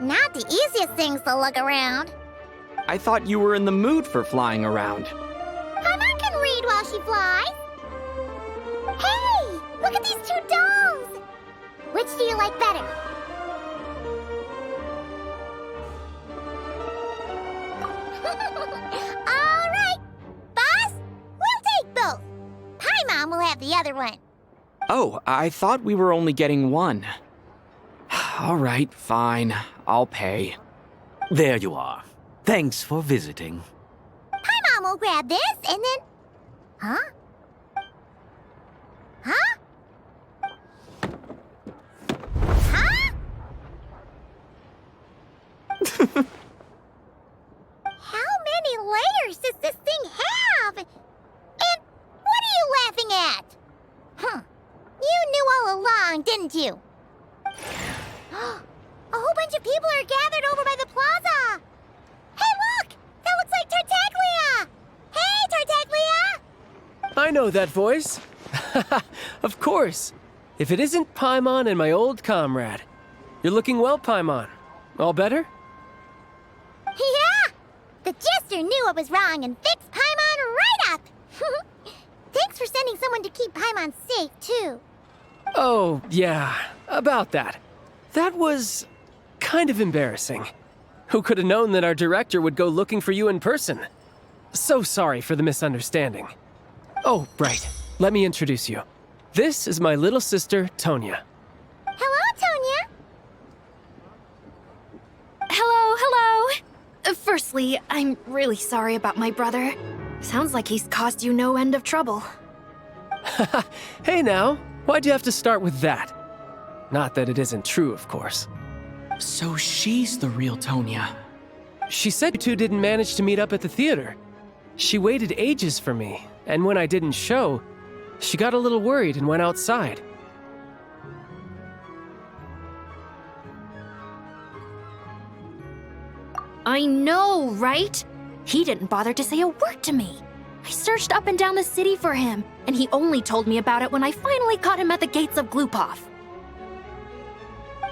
Not the easiest things to look around. I thought you were in the mood for flying around. Paimon can read while she flies. Hey, look at these two domes. Which do you like better? All right, boss, we'll take both. Paimon will have the other one. Oh, I thought we were only getting one. All right, fine. I'll pay. There you are. Thanks for visiting. Paimon will grab this and then... Huh? Huh? Huh? How many layers does this thing have? And what are you laughing at? Huh. You knew all along, didn't you? A whole bunch of people are gathered over by the plaza. Hey, look! That looks like Tartaglia! Hey, Tartaglia! I know that voice. Of course. If it isn't Paimon and my old comrade. You're looking well, Paimon. All better? Yeah! The jester knew I was wrong and fixed Paimon right up! Thanks for sending someone to keep Paimon safe, too. Oh, yeah. About that. That was... kind of embarrassing. Who could have known that our director would go looking for you in person? So sorry for the misunderstanding. Oh, right. Let me introduce you. This is my little sister, Tonya. Hello, Tonya. Hello. Firstly, I'm really sorry about my brother. Sounds like he's caused you no end of trouble. Hey now, why'd you have to start with that? Not that it isn't true, of course. So she's the real Tonya. She said you two didn't manage to meet up at the theater. She waited ages for me, and when I didn't show, she got a little worried and went outside. I know, right? He didn't bother to say a word to me. I searched up and down the city for him, and he only told me about it when I finally caught him at the gates of Glupov.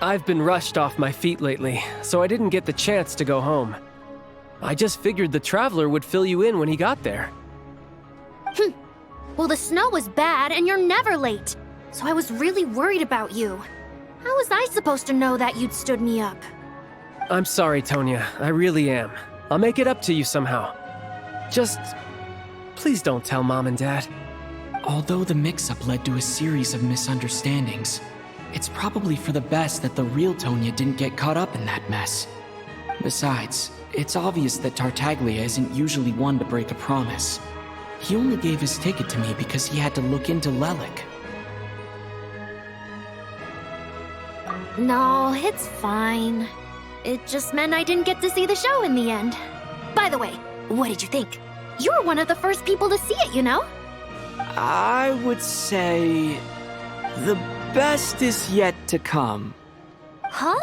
I've been rushed off my feet lately, so I didn't get the chance to go home. I just figured the Traveler would fill you in when he got there. Well, the snow was bad, and you're never late. So I was really worried about you. How was I supposed to know that you'd stood me up? I'm sorry, Tonya. I really am. I'll make it up to you somehow. Just... please don't tell Mom and Dad. Although the mix-up led to a series of misunderstandings, it's probably for the best that the real Tonya didn't get caught up in that mess. Besides, it's obvious that Tartaglia isn't usually one to break a promise. He only gave his ticket to me because he had to look into Lelik. No, it's fine. It just meant I didn't get to see the show in the end. By the way, what did you think? You were one of the first people to see it, you know? I would say... the best is yet to come. Huh?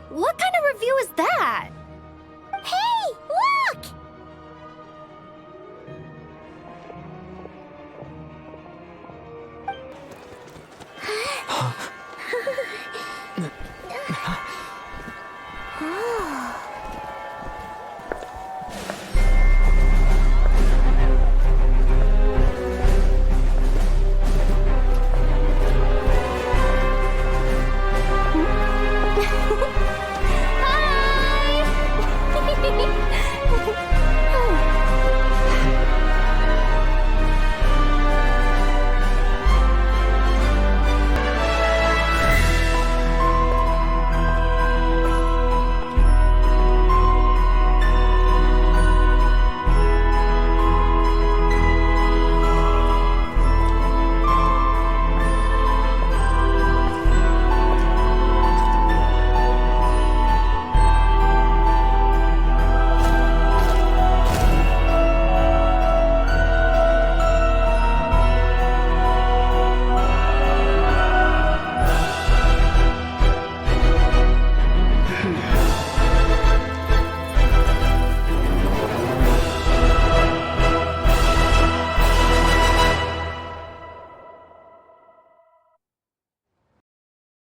What kind of review is that?